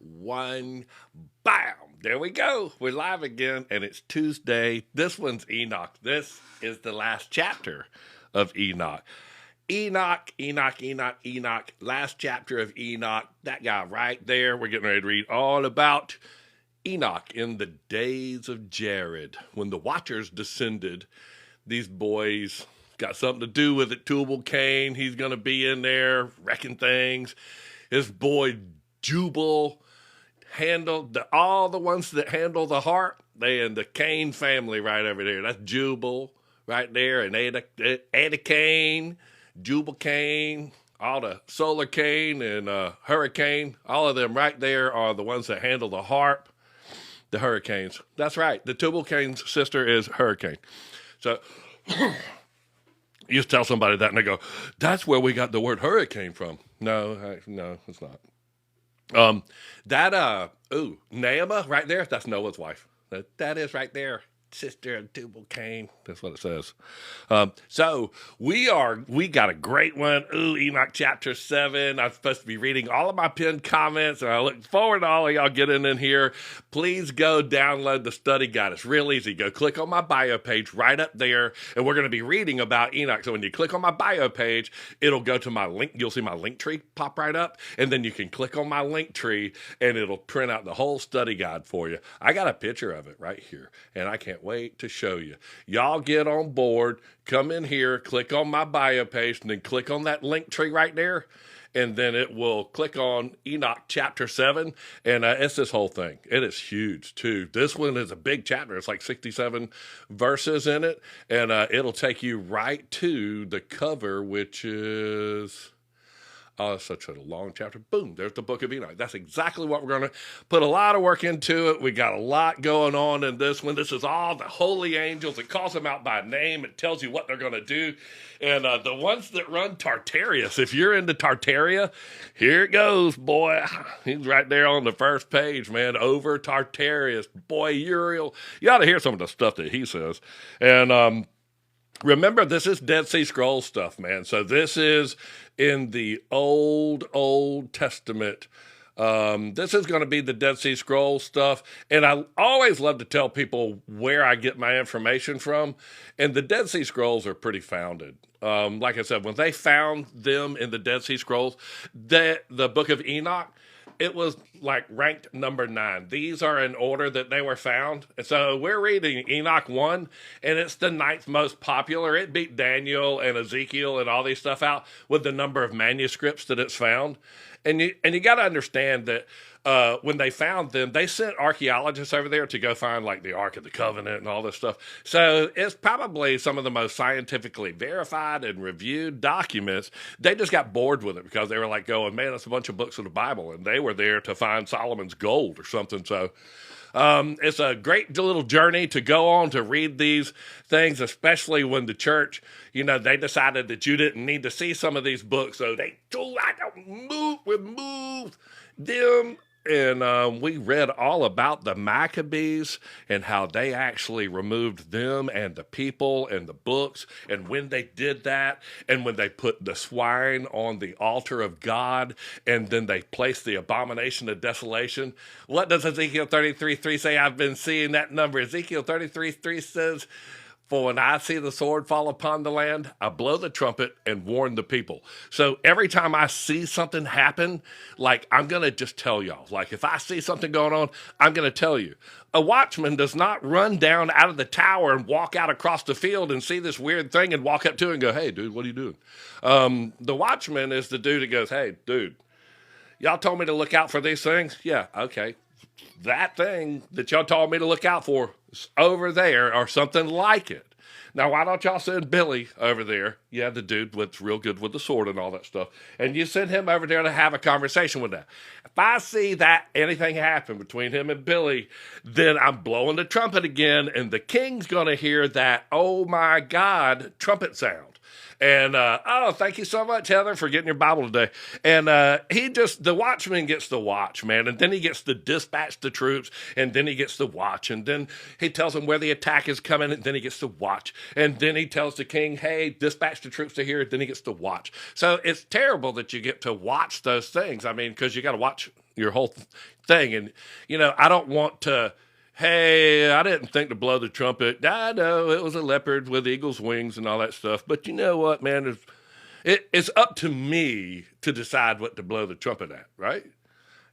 1. Bam! There we go. We're live again, and it's Tuesday. This one's Enoch. This is the last chapter of Enoch. Enoch. Last chapter of Enoch. That guy right there. We're getting ready to read all about Enoch in the days of Jared. When the Watchers descended, these boys got something to do with it. Tubal Cain, he's going to be in there wrecking things. His boy Jubal handled all the ones that handle the harp. They and the Cain family right over there. That's Jubal right there, and Ada Cain, Jubal Cain, all the Solar Cain and Hurricane. All of them right there are the ones that handle the harp. The Hurricanes. That's right. The Tubal Cain's sister is Hurricane. So you just tell somebody that and they go, that's where we got the word hurricane from. No, it's not. Naamah right there, that's Noah's wife. That is right there. Sister of Tubal Cain. That's what it says. So we got a great one. Enoch chapter 7. I'm supposed to be reading all of my pinned comments, and I look forward to all of y'all getting in here. Please go download the study guide. It's real easy. Go click on my bio page right up there, and we're going to be reading about Enoch. So when you click on my bio page, it'll go to my link. You'll see my link tree pop right up, and then you can click on my link tree, and it'll print out the whole study guide for you. I got a picture of it right here, and I can't wait to show you. Y'all get on board, come in here, click on my bio page, and then click on that link tree right there, and then it will click on Enoch chapter 7, and it's this whole thing. It is huge, too. This one is a big chapter. It's like 67 verses in it, and it'll take you right to the cover, which is... Oh, it's such a long chapter. Boom, there's the book of Enoch. That's exactly what we're going to put a lot of work into it. We got a lot going on in this one. This is all the holy angels. It calls them out by name. It tells you what they're going to do. And the ones that run Tartarus, if you're into Tartaria, here it goes, boy. He's right there on the first page, man. Over Tartarus. Boy, Uriel. You ought to hear some of the stuff that he says. And remember, this is Dead Sea Scrolls stuff, man. So this is in the Old Testament. This is going to be the Dead Sea Scrolls stuff. And I always love to tell people where I get my information from. And the Dead Sea Scrolls are pretty founded. Like I said, when they found them in the Dead Sea Scrolls, the book of Enoch, it was like ranked number 9. These are in order that they were found. And so we're reading Enoch 1, and it's the 9th most popular. It beat Daniel and Ezekiel and all these stuff out with the number of manuscripts that it's found. And you got to understand that when they found them, they sent archaeologists over there to go find like the Ark of the Covenant and all this stuff. So it's probably some of the most scientifically verified and reviewed documents. They just got bored with it because they were like going, man, that's a bunch of books of the Bible. And they were there to find Solomon's gold or something. So it's a great little journey to go on to read these things, especially when the church, they decided that you didn't need to see some of these books. So they removed them. And we read all about the Maccabees and how they actually removed them and the people and the books and when they did that and when they put the swine on the altar of God and then they placed the abomination of desolation. What does Ezekiel 33:3 say? I've been seeing that number. Ezekiel 33:3 says, for when I see the sword fall upon the land, I blow the trumpet and warn the people. So every time I see something happen, like I'm going to just tell y'all. Like if I see something going on, I'm going to tell you. A watchman does not run down out of the tower and walk out across the field and see this weird thing and walk up to it and go, hey, dude, what are you doing? The watchman is the dude that goes, hey, dude, y'all told me to look out for these things? Yeah, okay. That thing that y'all told me to look out for is over there or something like it. Now, why don't y'all send Billy over there? Yeah, the dude that's real good with the sword and all that stuff. And you send him over there to have a conversation with that. If I see that anything happen between him and Billy, then I'm blowing the trumpet again, and the king's going to hear that, oh my God, trumpet sound. And, thank you so much, Heather, for getting your Bible today. And the watchman gets to watch, man. And then he gets to dispatch the troops, and then he gets to watch. And then he tells them where the attack is coming, and then he gets to watch. And then he tells the king, hey, dispatch the troops to here, then he gets to watch. So it's terrible that you get to watch those things. I mean, because you got to watch your whole thing. And, I don't want to, hey, I didn't think to blow the trumpet. I know it was a leopard with eagle's wings and all that stuff. But you know what, man? It's up to me to decide what to blow the trumpet at, right?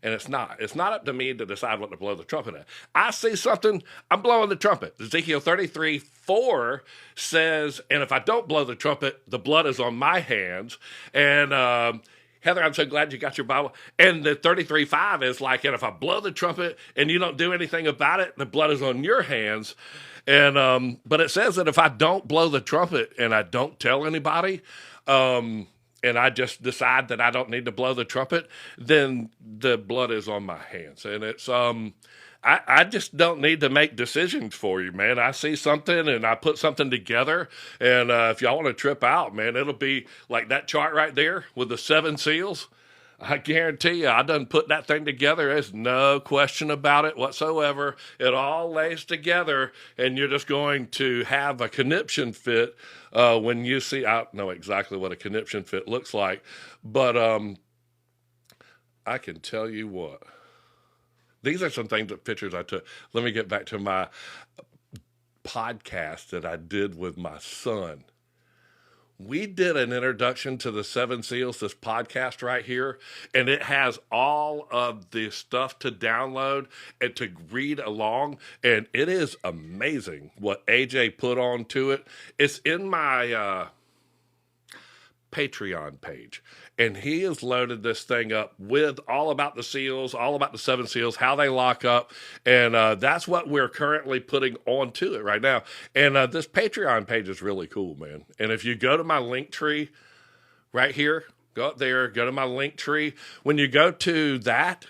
And it's not. It's not up to me to decide what to blow the trumpet at. I see something, I'm blowing the trumpet. Ezekiel 33:4 says, and if I don't blow the trumpet, the blood is on my hands. And Heather, I'm so glad you got your Bible. And the 33:5 is like, and if I blow the trumpet and you don't do anything about it, the blood is on your hands. And but it says that if I don't blow the trumpet and I don't tell anybody, and I just decide that I don't need to blow the trumpet, then the blood is on my hands. And it's, I just don't need to make decisions for you, man. I see something and I put something together. And if y'all want to trip out, man, it'll be like that chart right there with the 7 seals. I guarantee you, I done put that thing together. There's no question about it whatsoever. It all lays together, and you're just going to have a conniption fit when you see. I don't know exactly what a conniption fit looks like, but I can tell you what. These are some pictures I took. Let me get back to my podcast that I did with my son. We did an introduction to the 7 seals, this podcast right here, and it has all of the stuff to download and to read along, and it is amazing what AJ put onto it. It's in my Patreon page, and he has loaded this thing up with all about the seals, all about the 7 seals, how they lock up, and that's what we're currently putting onto it right now. And this Patreon page is really cool, man. And if you go to my link tree right here, go up there, go to my link tree. When you go to that,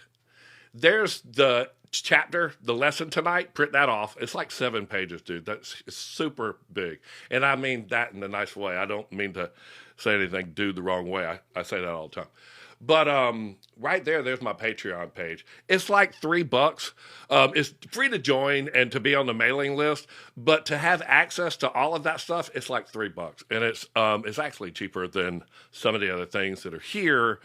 there's the chapter, the lesson tonight. Print that off. It's like 7 pages, dude. That's super big, and I mean that in a nice way. I don't mean to say anything dude the wrong way. I say that all the time. But right there's my Patreon page. It's like $3. It's free to join and to be on the mailing list, but to have access to all of that stuff, it's like $3. And it's actually cheaper than some of the other things that are here,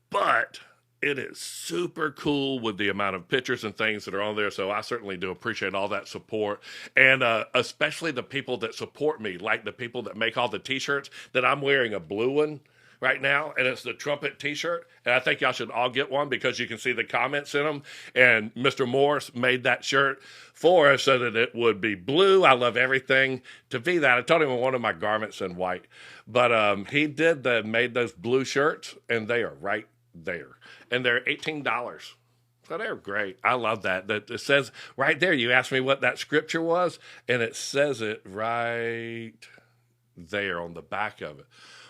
but it is super cool with the amount of pictures and things that are on there. So I certainly do appreciate all that support. And especially the people that support me, like the people that make all the t-shirts that I'm wearing a blue one right now. And it's the trumpet t-shirt. And I think y'all should all get one because you can see the comments in them. And Mr. Morris made that shirt for us so that it would be blue. I love everything to be that. I told him I wanted my garments in white. But he made those blue shirts, and they are right there. And they're $18. So they're great. I love that. That it says right there, you asked me what that scripture was, and it says it right there on the back of it.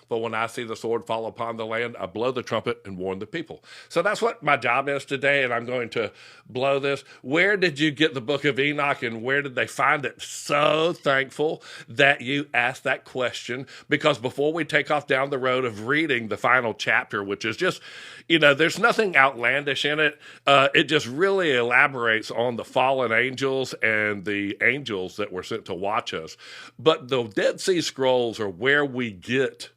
But when I see the sword fall upon the land, I blow the trumpet and warn the people. So that's what my job is today, and I'm going to blow this. Where did you get the book of Enoch, and where did they find it? So thankful that you asked that question, because before we take off down the road of reading the final chapter, which is just, there's nothing outlandish in it. It just really elaborates on the fallen angels and the angels that were sent to watch us. But the Dead Sea Scrolls are where we get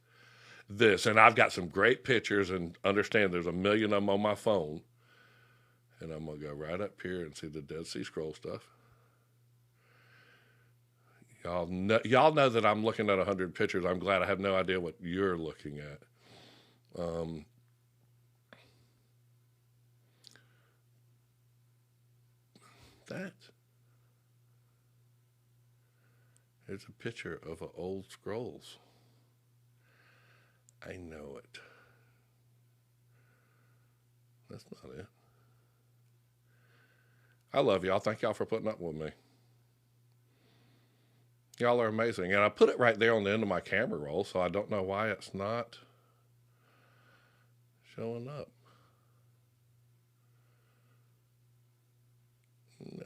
this, and I've got some great pictures, and understand there's a million of them on my phone, and I'm gonna go right up here and see the Dead Sea Scroll stuff. Y'all know that I'm looking at 100 pictures. I'm glad I have no idea what you're looking at. Here's a picture of an old scrolls. I know it. That's not it. I love y'all. Thank y'all for putting up with me. Y'all are amazing. And I put it right there on the end of my camera roll, so I don't know why it's not showing up. No.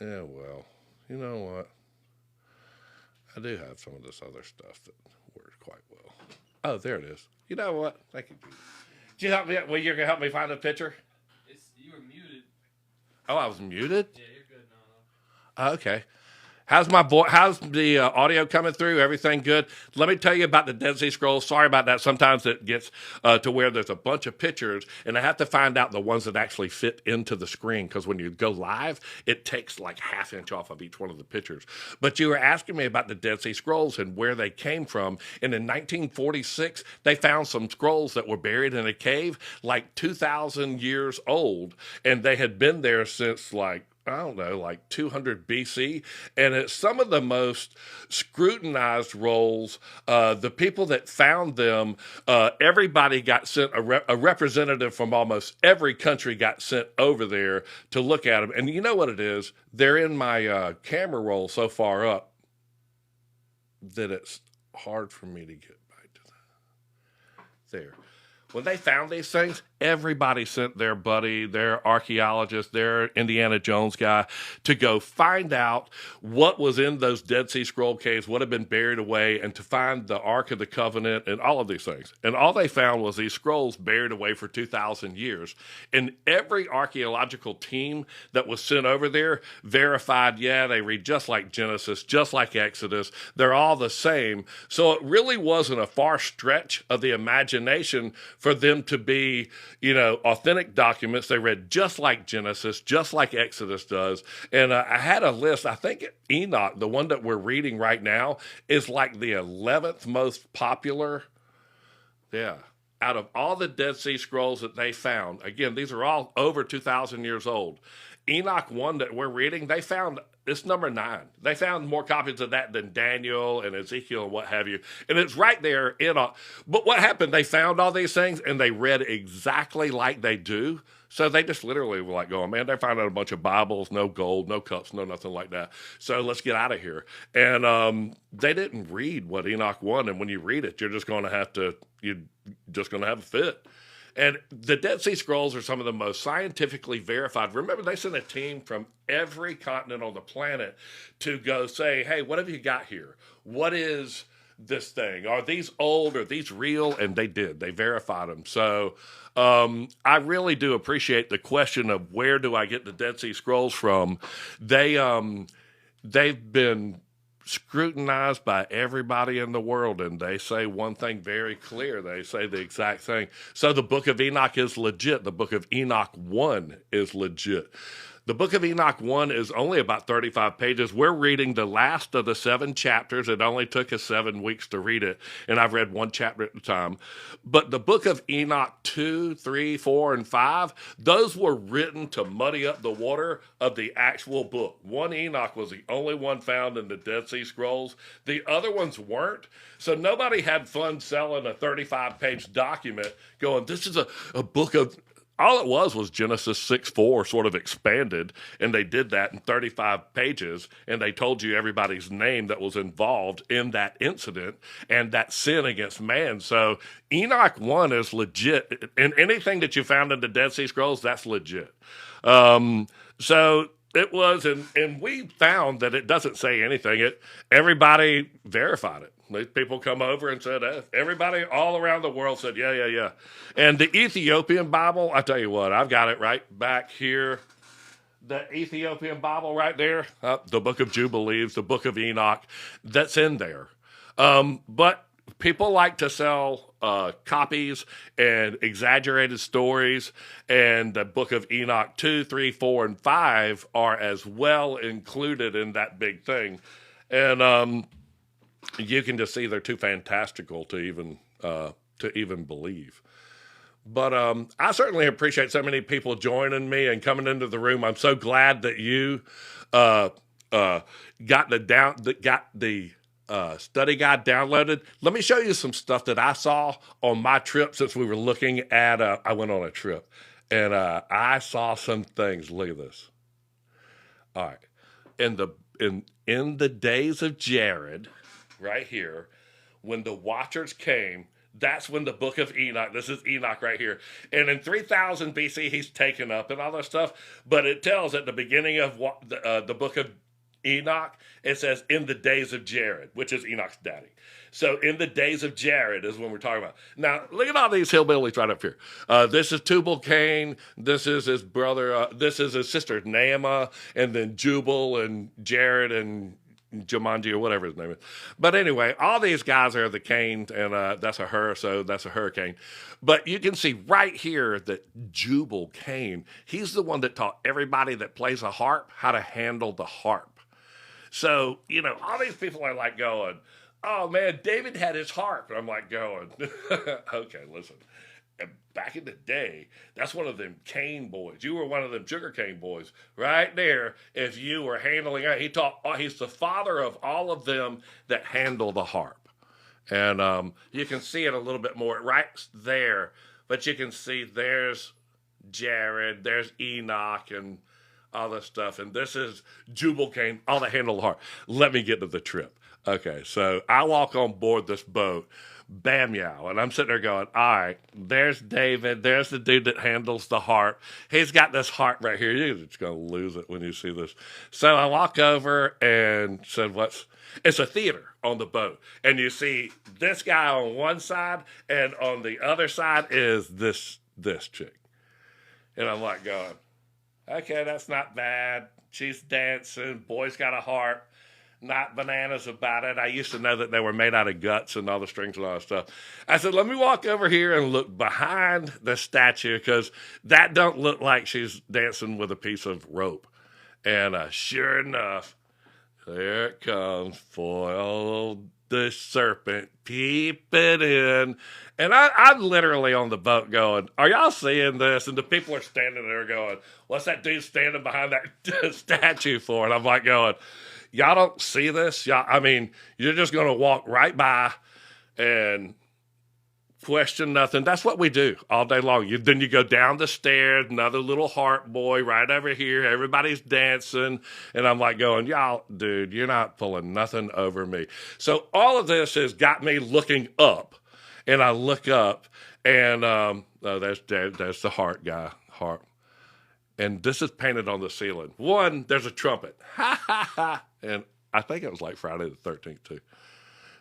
Yeah, well, you know what? I do have some of this other stuff that works quite well. Oh, there it is. You know what? Thank you. Did you help me? Well, you're going to help me find a picture? You were muted. Oh, I was muted? Yeah, you're good now. Okay. How's how's the audio coming through? Everything good? Let me tell you about the Dead Sea Scrolls. Sorry about that. Sometimes it gets to where there's a bunch of pictures, and I have to find out the ones that actually fit into the screen, because when you go live, it takes like ½ inch off of each one of the pictures. But you were asking me about the Dead Sea Scrolls and where they came from. And in 1946, they found some scrolls that were buried in a cave like 2,000 years old, and they had been there since like, I don't know, like 200 BC. And it's some of the most scrutinized rolls. The people that found them, everybody got sent, a representative from almost every country got sent over there to look at them. And you know what it is? They're in my camera roll so far up that it's hard for me to get back to that. There. When they found these things, everybody sent their buddy, their archaeologist, their Indiana Jones guy to go find out what was in those Dead Sea Scroll caves, what had been buried away, and to find the Ark of the Covenant and all of these things. And all they found was these scrolls buried away for 2,000 years. And every archaeological team that was sent over there verified, yeah, they read just like Genesis, just like Exodus. They're all the same. So it really wasn't a far stretch of the imagination for them to be, authentic documents. They read just like Genesis, just like Exodus does. And I had a list. I think Enoch, the one that we're reading right now, is like the 11th most popular. Yeah. Out of all the Dead Sea Scrolls that they found, again, these are all over 2,000 years old. Enoch 1 that we're reading, they found, it's number 9. They found more copies of that than Daniel and Ezekiel and what have you. And it's right there in but what happened? They found all these things and they read exactly like they do. So they just literally were like going, man, they found out a bunch of Bibles, no gold, no cups, no nothing like that. So let's get out of here. And they didn't read what Enoch 1. And when you read it, you're just going to have a fit. And the Dead Sea Scrolls are some of the most scientifically verified. Remember, they sent a team from every continent on the planet to go say, hey, what have you got here? What is this thing? Are these old? Are these real? And they did. They verified them. So I really do appreciate the question of where do I get the Dead Sea Scrolls from? They've been scrutinized by everybody in the world, and they say one thing very clear. They say the exact thing. So the book of Enoch is legit. The book of Enoch 1 is legit. The book of Enoch 1 is only about 35 pages. We're reading the last of the 7 chapters. It only took us 7 weeks to read it, and I've read 1 chapter at a time. But the book of Enoch 2, 3, 4, and 5, those were written to muddy up the water of the actual book. 1 Enoch was the only one found in the Dead Sea Scrolls. The other ones weren't. So nobody had fun selling a 35-page document going, this is a book of... All it was Genesis 6:4 sort of expanded, and they did that in 35 pages, and they told you everybody's name that was involved in that incident and that sin against man. So Enoch 1 is legit, and anything that you found in the Dead Sea Scrolls, that's legit. So it was, and we found that it doesn't say anything. Everybody verified it. These people come over and said, everybody all around the world said, yeah. And the Ethiopian Bible, I tell you what, I've got it right back here. The Ethiopian Bible right there, the book of Jubilees, the book of Enoch, that's in there. But people like to sell copies and exaggerated stories, and the book of Enoch 2, 3, 4, and 5 are as well included in that big thing. And you can just see they're too fantastical to even believe. But I certainly appreciate so many people joining me and coming into the room. I'm so glad that you got the study guide downloaded. Let me show you some stuff that I saw on my trip, since we were looking at. I went on a trip and I saw some things. Look at this. All right, in the days of Jared. Right here, when the Watchers came, that's when the book of Enoch, this is Enoch right here. And in 3000 BC, he's taken up and all that stuff. But it tells at the beginning of the book of Enoch, it says, in the days of Jared, which is Enoch's daddy. So in the days of Jared is when we're talking about. Now, look at all these hillbillies right up here. This is Tubal-Cain. This is his brother. This is his sister, Naamah. And then Jubal and Jared and Jumanji or whatever his name is. But anyway, all these guys are the canes, and that's a her, so that's a hurricane. But you can see right here that Jubal Cain, he's the one that taught everybody that plays a harp how to handle the harp. So, all these people are like going, oh man, David had his harp. And I'm like going, okay, listen. And back in the day, that's one of them cane boys. You were one of them sugar cane boys right there. If you were handling it, he's the father of all of them that handle the harp. And you can see it a little bit more right there. But you can see there's Jared, there's Enoch, and all this stuff. And this is Jubal Cain, all that handle the harp. Let me get to the trip. Okay, so I walk on board this boat. Bam yow. And I'm sitting there going, all right, there's David. There's the dude that handles the harp. He's got this harp right here. You're just going to lose it when you see this. So I walk over and said, it's a theater on the boat. And you see this guy on one side, and on the other side is this chick. And I'm like going, okay, that's not bad. She's dancing. Boy's got a harp. Not bananas about it. I used to know that they were made out of guts and all the strings and all that stuff. I said, let me walk over here and look behind the statue, because that don't look like she's dancing with a piece of rope. And sure enough, there it comes, foil the serpent peeping in. And I'm literally on the boat going, are y'all seeing this? And the people are standing there going, what's that dude standing behind that statue for? And I'm like going, y'all don't see this? You're just going to walk right by and question nothing. That's what we do all day long. Then you go down the stairs, another little harp boy right over here. Everybody's dancing. And I'm like going, y'all, dude, you're not pulling nothing over me. So all of this has got me looking up. And I look up, and there's the harp guy. And this is painted on the ceiling. One, there's a trumpet. Ha, ha, ha. And I think it was like Friday the 13th, too.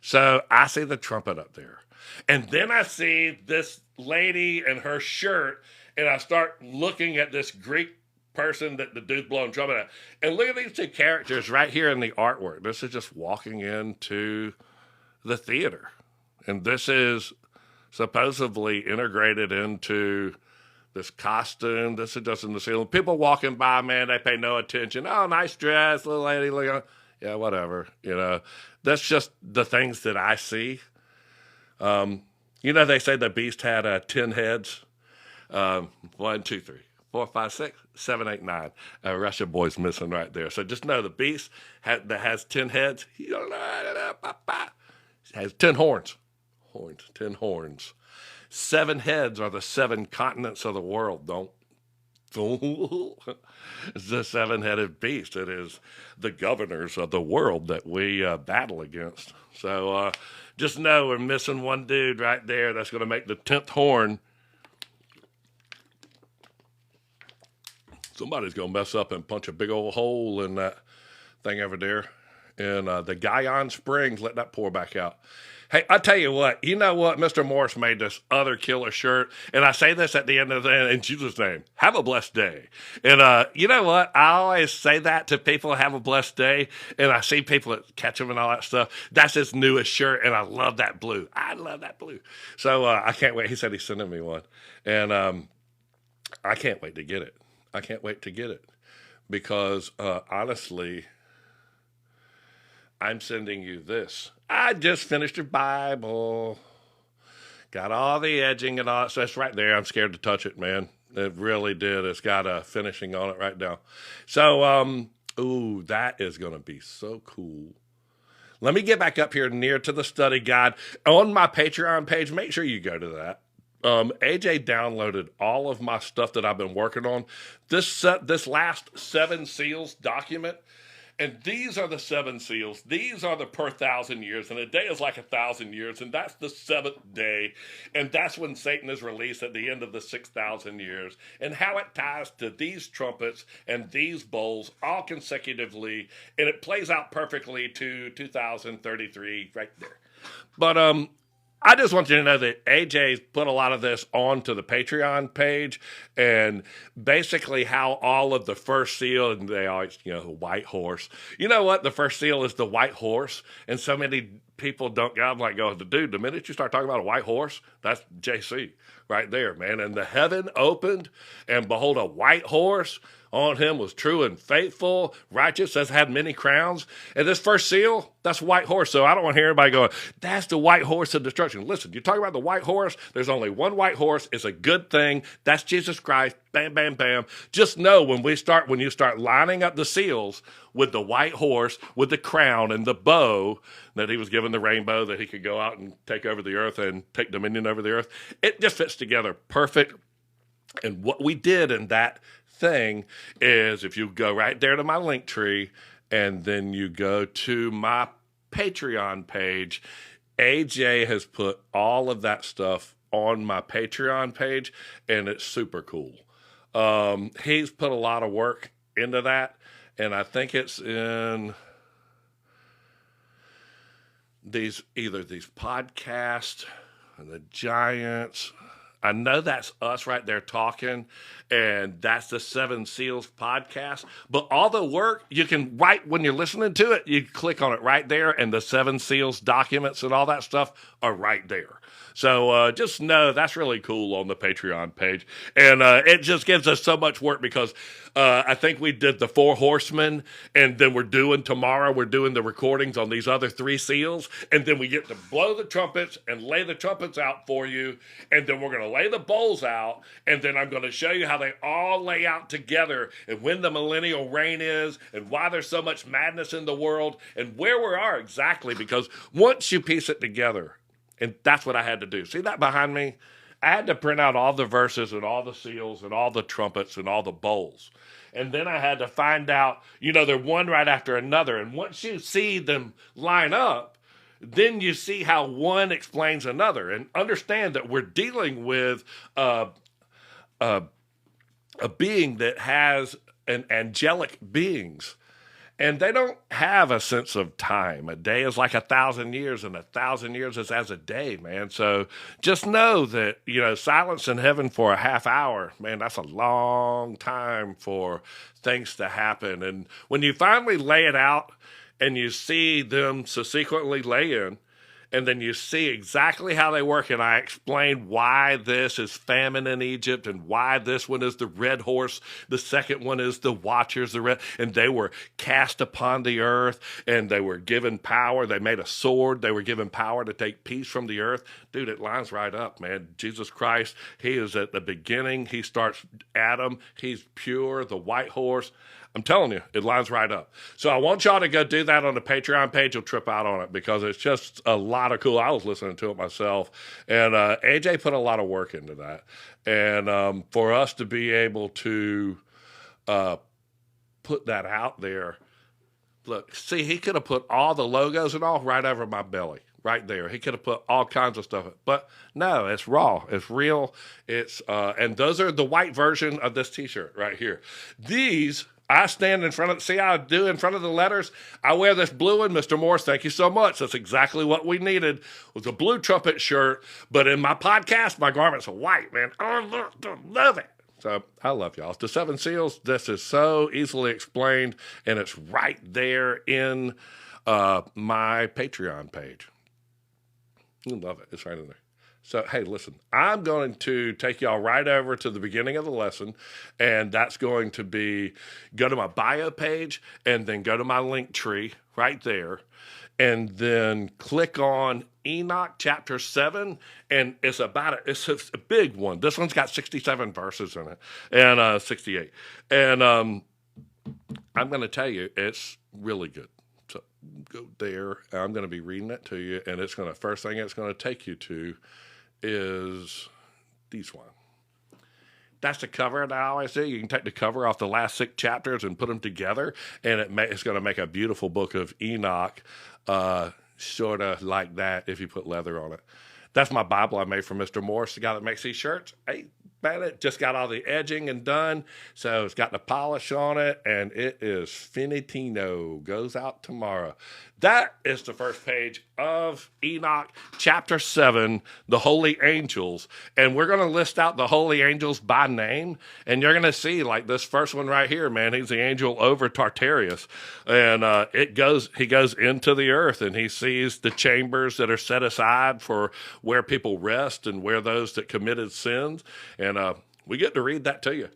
So I see the trumpet up there. And then I see this lady and her shirt, and I start looking at this Greek person that the dude's blowing trumpet at. And look at these two characters right here in the artwork. This is just walking into the theater. And this is supposedly integrated into this costume. This is just in the ceiling. People walking by, man, they pay no attention. Oh, nice dress, little lady. Look, yeah, whatever. That's just the things that I see. They say the beast had 10 heads. 1, 2, 3, 4, 5, 6, 7, 8, 9. Russia boy's missing right there. So just know the beast that has 10 heads. Has 10 horns. 10 horns. 7 heads are the 7 continents of the world. It's the 7-headed beast. It is the governors of the world that we battle against. So just know we're missing one dude right there that's going to make the 10th horn. Somebody's going to mess up and punch a big old hole in that thing over there. And the Guyan Springs, let that pour back out. Hey, I tell you what, Mr. Morris made this other killer shirt, and I say this at the end of the day, in Jesus' name, have a blessed day. And you know what, I always say that to people, have a blessed day, and I see people that catch them and all that stuff. That's his newest shirt, and I love that blue. I love that blue. So I can't wait. He said he's sending me one, and I can't wait to get it. I can't wait to get it, because honestly, I'm sending you this. I just finished your Bible. Got all the edging and all that. So it's right there. I'm scared to touch it, man. It really did. It's got a finishing on it right now. So, that is going to be so cool. Let me get back up here near to the study guide. On my Patreon page, make sure you go to that. AJ downloaded all of my stuff that I've been working on. This last 7 seals document. And these are the 7 seals. These are the per 1,000 years. And a day is like 1,000 years. And that's the 7th day. And that's when Satan is released at the end of the 6,000 years. And how it ties to these trumpets and these bowls all consecutively. And it plays out perfectly to 2033 right there. But I just want you to know that AJ's put a lot of this onto the Patreon page, and basically how all of the first seal, and they always, white horse. You know what? The first seal is the white horse, and so many people don't. I'm like, dude, the minute you start talking about a white horse, that's JC right there, man. And the heaven opened, and behold, a white horse. On him was true and faithful, righteous, has had many crowns. And this first seal, that's a white horse. So I don't want to hear anybody going, that's the white horse of destruction. Listen, you're talking about the white horse. There's only one white horse. It's a good thing. That's Jesus Christ. Bam, bam, bam. Just know when you start lining up the seals with the white horse, with the crown and the bow, that he was given the rainbow, that he could go out and take over the earth and take dominion over the earth. It just fits together perfect. And what we did in that thing is, if you go right there to my link tree and then you go to my Patreon page, AJ has put all of that stuff on my Patreon page, and it's super cool. He's put a lot of work into that, and I think it's in either these podcasts and the Giants. I know that's us right there talking, and that's the Seven Seals podcast. But all the work, you can, right when you're listening to it, you click on it right there, and the Seven Seals documents and all that stuff are right there. So just know that's really cool on the Patreon page. And it just gives us so much work because I think we did the 4 horsemen, and then we're doing the recordings on these other 3 seals. And then we get to blow the trumpets and lay the trumpets out for you. And then we're going to lay the bowls out. And then I'm going to show you how they all lay out together and when the millennial reign is and why there's so much madness in the world and where we are exactly. Because once you piece it together, and that's what I had to do. See that behind me? I had to print out all the verses and all the seals and all the trumpets and all the bowls. And then I had to find out, they're one right after another. And once you see them line up, then you see how one explains another. And understand that we're dealing with a being that has an angelic beings. And they don't have a sense of time. A day is like 1,000 years, and 1,000 years is as a day, man. So just know that, silence in heaven for a half hour, man, that's a long time for things to happen. And when you finally lay it out and you see them subsequently lay in, and then you see exactly how they work, and I explained why this is famine in Egypt and why this one is the red horse, the second one is the watchers, and they were cast upon the earth, and they were given power. They made a sword. They were given power to take peace from the earth. Dude, it lines right up, man. Jesus Christ, he is at the beginning. He starts Adam. He's pure, the white horse. I'm telling you, it lines right up. So I want y'all to go do that on the Patreon page. You'll trip out on it because it's just a lot of cool. I was listening to it myself. And AJ put a lot of work into that. And for us to be able to put that out there, look, see, he could have put all the logos and all right over my belly. Right there. He could have put all kinds of stuff. But no, it's raw. It's real. It's and those are the white version of this t-shirt right here. These, I stand in front of, see how I do in front of the letters? I wear this blue one, Mr. Morse, thank you so much. That's exactly what we needed, was a blue trumpet shirt. But in my podcast, my garments are white, man. I love it. So I love y'all. The 7 seals, this is so easily explained, and it's right there in my Patreon page. You love it. It's right in there. So, hey, listen, I'm going to take y'all right over to the beginning of the lesson, and that's going to be go to my bio page and then go to my link tree right there, and then click on Enoch chapter 7, and it's a big one. This one's got 67 verses in it, and 68. And I'm going to tell you, it's really good. So go there. I'm going to be reading it to you, and first thing it's going to take you to is these one. That's the cover that I always do. You can take the cover off the last 6 chapters and put them together, and it's going to make a beautiful book of Enoch, sort of like that if you put leather on it. That's my Bible I made for Mr. Morris, the guy that makes these shirts. Hey, painted, just got all the edging and done. So it's got the polish on it, and it is finitino. Goes out tomorrow. That is the first page of Enoch chapter 7, the holy angels. And we're going to list out the holy angels by name. And you're going to see, like this first one right here, man, he's the angel over Tartarus. And he goes into the earth, and he sees the chambers that are set aside for where people rest and where those that committed sins. And we get to read that to you.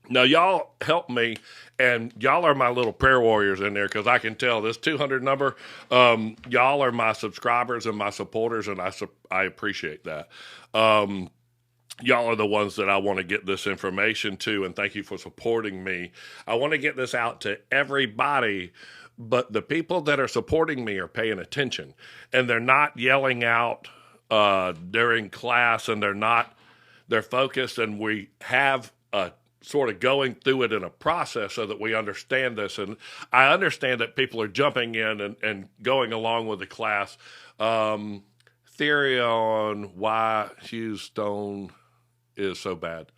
Now, y'all help me, and y'all are my little prayer warriors in there, because I can tell this 200 number, y'all are my subscribers and my supporters, and I appreciate that. Y'all are the ones that I want to get this information to, and thank you for supporting me. I want to get this out to everybody, but the people that are supporting me are paying attention, and they're not yelling out during class, and they're focused, and we have a sort of going through it in a process so that we understand this. And I understand that people are jumping in and going along with the class. Theory on why Hughes Stone is so bad.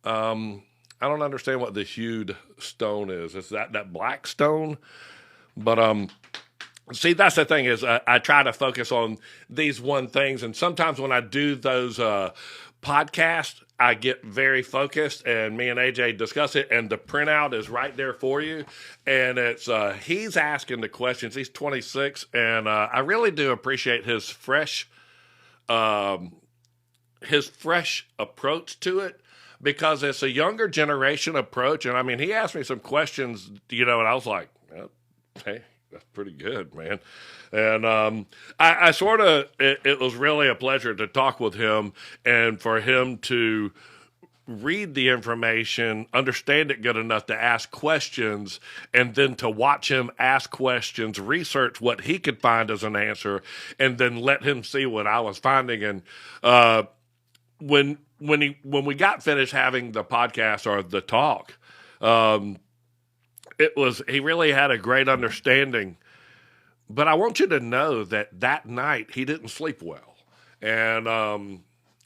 I don't understand what the hued stone is. Is that black stone? But see, that's the thing is I try to focus on these one things. And sometimes when I do those podcasts, I get very focused, and me and AJ discuss it, and the printout is right there for you. And it's he's asking the questions. He's 26, and I really do appreciate his fresh approach to it, because it's a younger generation approach. And I mean, he asked me some questions, and I was like, hey, that's pretty good, man. And I sort of, it was really a pleasure to talk with him, and for him to read the information, understand it good enough to ask questions, and then to watch him ask questions, research what he could find as an answer, and then let him see what I was finding. And when we got finished having the podcast or the talk, he really had a great understanding. But I want you to know that night he didn't sleep well. And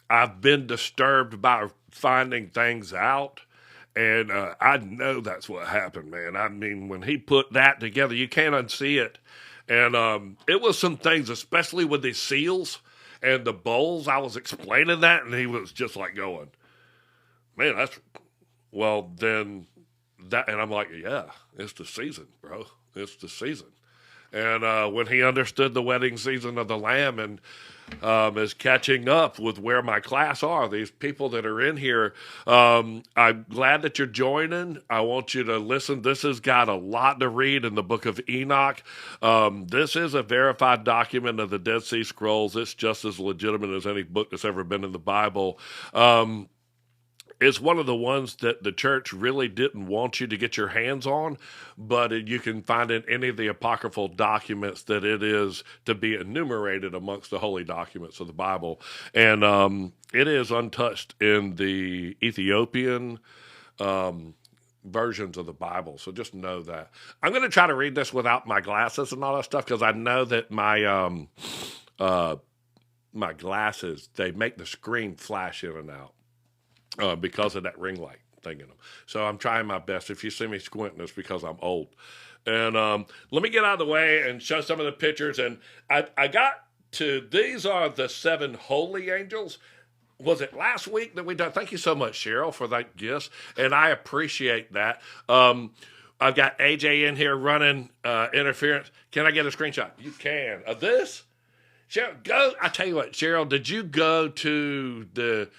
I've been disturbed by finding things out. And I know that's what happened, man. I mean, when he put that together, you can't unsee it. And it was some things, especially with the seals and the bowls. I was explaining that, and he was just like going, man, and I'm like, yeah, it's the season, bro. It's the season. And when he understood the wedding season of the Lamb and is catching up with where my class are, these people that are in here, I'm glad that you're joining. I want you to listen. This has got a lot to read in the book of Enoch. This is a verified document of the Dead Sea Scrolls. It's just as legitimate as any book that's ever been in the Bible. It's one of the ones that the church really didn't want you to get your hands on, but you can find in any of the apocryphal documents that it is to be enumerated amongst the holy documents of the Bible. And it is untouched in the Ethiopian versions of the Bible. So just know that. I'm going to try to read this without my glasses and all that stuff, because I know that my glasses, they make the screen flash in and out. Because of that ring light thing in them. So I'm trying my best. If you see me squinting, it's because I'm old. And let me get out of the way and show some of the pictures. And I got to, these are the 7 holy angels. Was it last week that we done? Thank you so much, Cheryl, for that gift. And I appreciate that. I've got AJ in here running interference. Can I get a screenshot? You can. Of this? Cheryl, go. I tell you what, Cheryl, did you go to the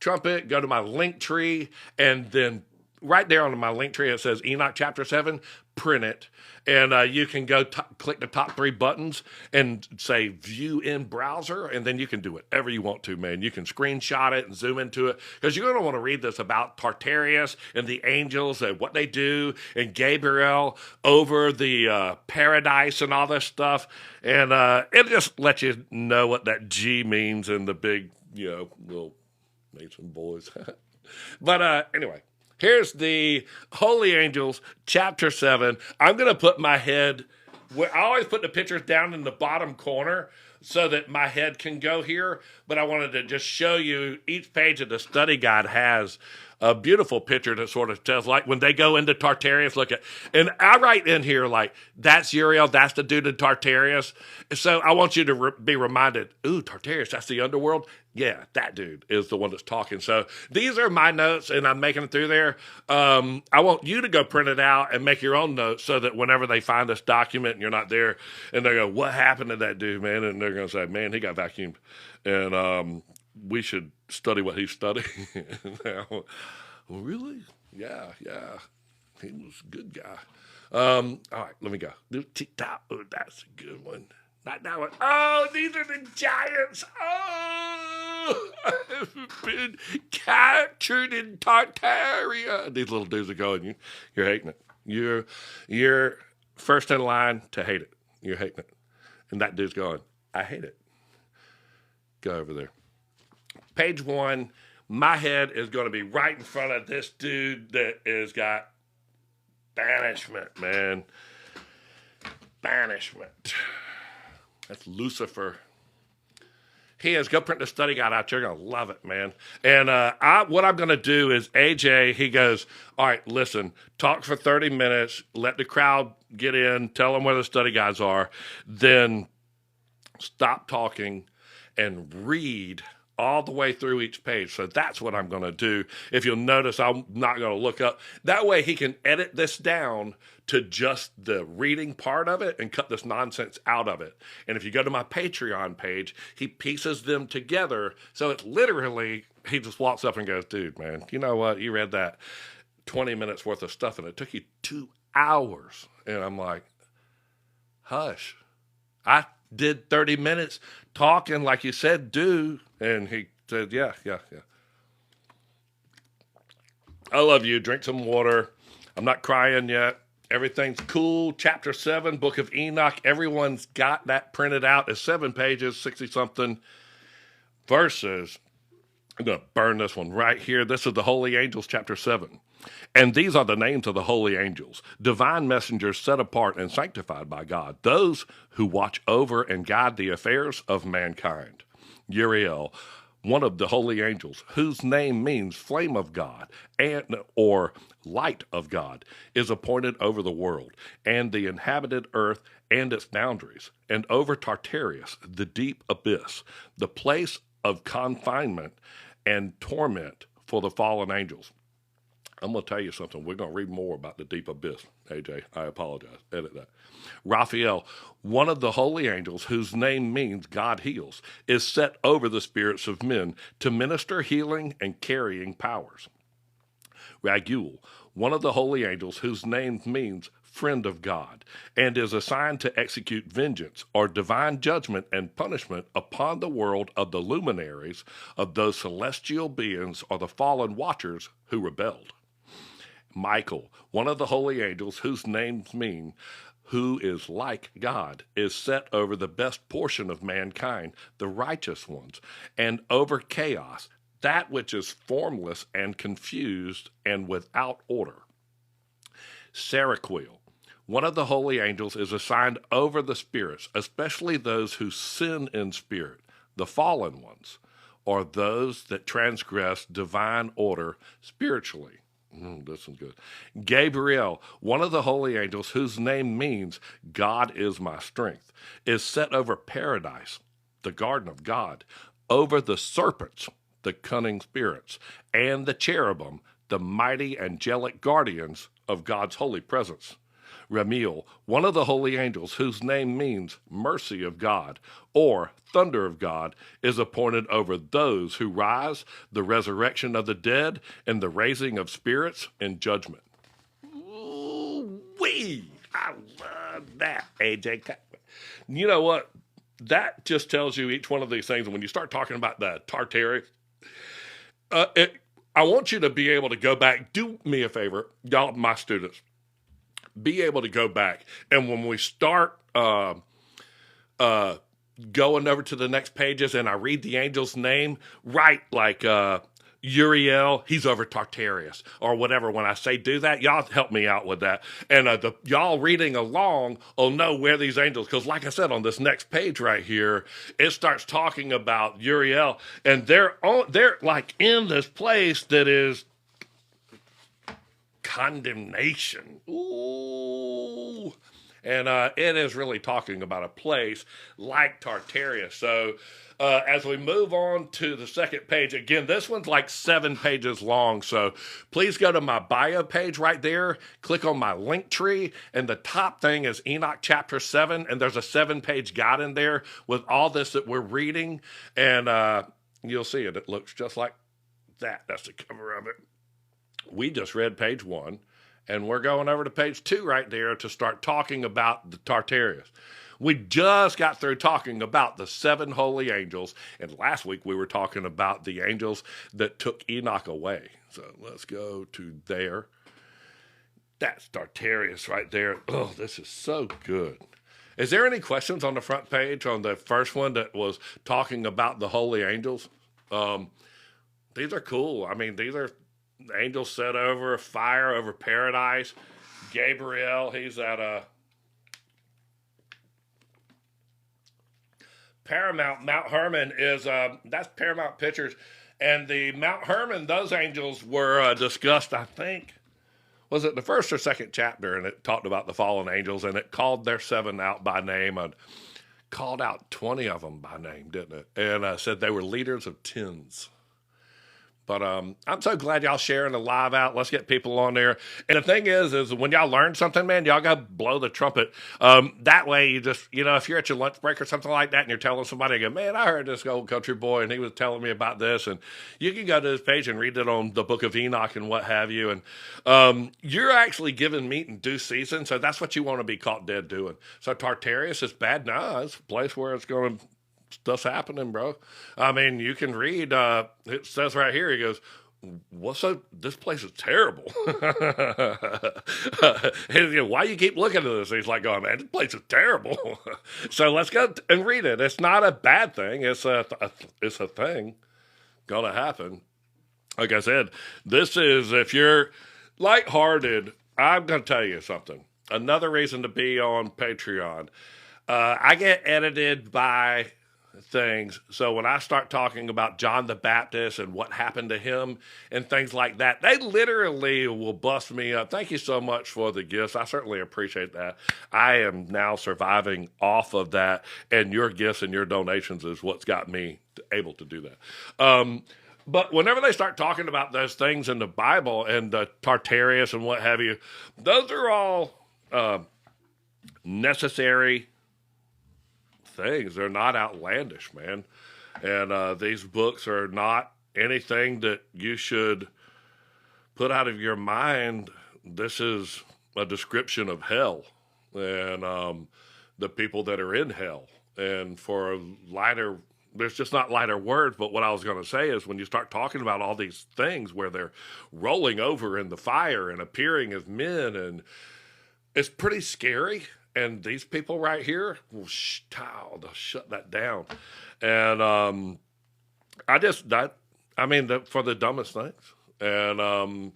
trumpet, go to my link tree, and then right there on my link tree it says Enoch chapter 7, print it, and you can go click the top 3 buttons and say view in browser, and then you can do whatever you want to, man. You can screenshot it and zoom into it, because you're going to want to read this about Tartarus and the angels and what they do, and Gabriel over the paradise and all this stuff, and it just lets you know what that G means in the big, little Mason boys. But anyway, here's the Holy Angels, chapter 7. I'm going to put my head, I always put the pictures down in the bottom corner so that my head can go here, but I wanted to just show you each page of the study guide has a beautiful picture that sort of tells, like when they go into Tartarus, look at, and I write in here, like, that's Uriel, that's the dude in Tartarus. So I want you to be reminded, ooh, Tartarus, that's the underworld. Yeah, that dude is the one that's talking. So these are my notes, and I'm making it through there. I want you to go print it out and make your own notes so that whenever they find this document and you're not there, and they go, what happened to that dude, man? And they're going to say, man, he got vacuumed. And we should study what he's studying. Now, well, really? Yeah. He was a good guy. All right, let me go. Oh, that's a good one. Not that one. Oh, these are the giants. Oh, I've been captured in Tartaria. These little dudes are going, you're hating it. You're first in line to hate it. You're hating it. And that dude's going, I hate it. Go over there. Page 1, my head is going to be right in front of this dude that has got banishment, man. Banishment. That's Lucifer. He is. Go print the study guide out. You're going to love it, man. And what I'm going to do is AJ, he goes, all right, listen, talk for 30 minutes, let the crowd get in, tell them where the study guides are, then stop talking and read all the way through each page. So that's what I'm going to do. If you'll notice, I'm not going to look up. That way he can edit this down to just the reading part of it and cut this nonsense out of it. And if you go to my Patreon page, he pieces them together. So it's literally, he just walks up and goes, dude, man, you know what? You read that 20 minutes worth of stuff and it took you 2 hours. And I'm like, hush. I did 30 minutes talking like you said do. And he said, yeah. I love you. Drink some water. I'm not crying yet. Everything's cool. Chapter 7, Book of Enoch. Everyone's got that printed out. It's 7 pages, 60-something verses. I'm going to burn this one right here. This is the Holy Angels, chapter 7. And these are the names of the holy angels, divine messengers set apart and sanctified by God, those who watch over and guide the affairs of mankind. Uriel, one of the holy angels, whose name means flame of God or light of God, is appointed over the world and the inhabited earth and its boundaries, and over Tartarus, the deep abyss, the place of confinement and torment for the fallen angels. I'm going to tell you something. We're going to read more about the deep abyss. AJ, I apologize. Edit that. Raphael, one of the holy angels whose name means God heals, is set over the spirits of men to minister healing and carrying powers. Raguel, one of the holy angels whose name means friend of God, and is assigned to execute vengeance or divine judgment and punishment upon the world of the luminaries of those celestial beings or the fallen watchers who rebelled. Michael, one of the holy angels whose names mean who is like God, is set over the best portion of mankind, the righteous ones, and over chaos, that which is formless and confused and without order. Seraquiel, one of the holy angels, is assigned over the spirits, especially those who sin in spirit, the fallen ones, or those that transgress divine order spiritually. This one's good. Gabriel, one of the holy angels, whose name means God is my strength, is set over paradise, the garden of God, over the serpents, the cunning spirits, and the cherubim, the mighty angelic guardians of God's holy presence. Ramiel, one of the holy angels, whose name means mercy of God or thunder of God, is appointed over those who rise, the resurrection of the dead, and the raising of spirits in judgment. Ooh-wee! I love that, AJ. You know what? That just tells you each one of these things. And when you start talking about the Tartarus, I want you to be able to go back. Do me a favor, y'all, my students. Be able to go back, and when we start going over to the next pages and I read the angel's name, write like Uriel, he's over Tartarus or whatever. When I say do that, y'all help me out with that. And y'all reading along will know where these angels, because like I said, on this next page right here, it starts talking about Uriel, and they're like in this place that is condemnation. Ooh. And it is really talking about a place like Tartarus. So as we move on to the second page, again, this one's like 7 pages long. So please go to my bio page right there, click on my link tree, and the top thing is Enoch chapter 7. And there's a 7-page guide in there with all this that we're reading. And you'll see it. It looks just like that. That's the cover of it. We just read page 1. And we're going over to page 2 right there to start talking about the Tartarus. We just got through talking about the 7 holy angels. And last week we were talking about the angels that took Enoch away. So let's go to there. That's Tartarus right there. Oh, this is so good. Is there any questions on the front page on the first one that was talking about the holy angels? These are cool. I mean, these are angels set over fire over paradise. Gabriel, he's at Paramount. Mount Hermon is that's Paramount Pictures, and the Mount Hermon, those angels were discussed, I think, was it the first or second chapter, and it talked about the fallen angels, and it called their 7 out by name, and called out 20 of them by name, didn't it? And said they were leaders of tens. But I'm so glad y'all sharing the live out. Let's get people on there. And the thing is when y'all learn something, man, y'all got to blow the trumpet. That way you just, if you're at your lunch break or something like that and you're telling somebody, you go, man, I heard this old country boy and he was telling me about this. And you can go to this page and read it on the book of Enoch and what have you. And you're actually given meat in due season. So that's what you want to be caught dead doing. So Tartarus is bad? No, it's a place where it's going to, stuff's happening, bro. I mean, you can read, it says right here, he goes, this place is terrible. Why you keep looking at this? He's like, oh man, this place is terrible. So let's go and read it. It's not a bad thing. It's a thing gonna happen. Like I said, this is, if you're lighthearted, I'm gonna tell you something. Another reason to be on Patreon. I get edited by things. So when I start talking about John the Baptist and what happened to him and things like that, they literally will bust me up. Thank you so much for the gifts. I certainly appreciate that. I am now surviving off of that, and your gifts and your donations is what's got me able to do that. But whenever they start talking about those things in the Bible and the Tartarus and what have you, those are all necessary things. They're not outlandish, man. And these books are not anything that you should put out of your mind. This is a description of hell and the people that are in hell. And for a lighter, there's just not lighter words, but what I was going to say is when you start talking about all these things where they're rolling over in the fire and appearing as men, and it's pretty scary. And these people right here will they'll shut that down. And for the dumbest things. And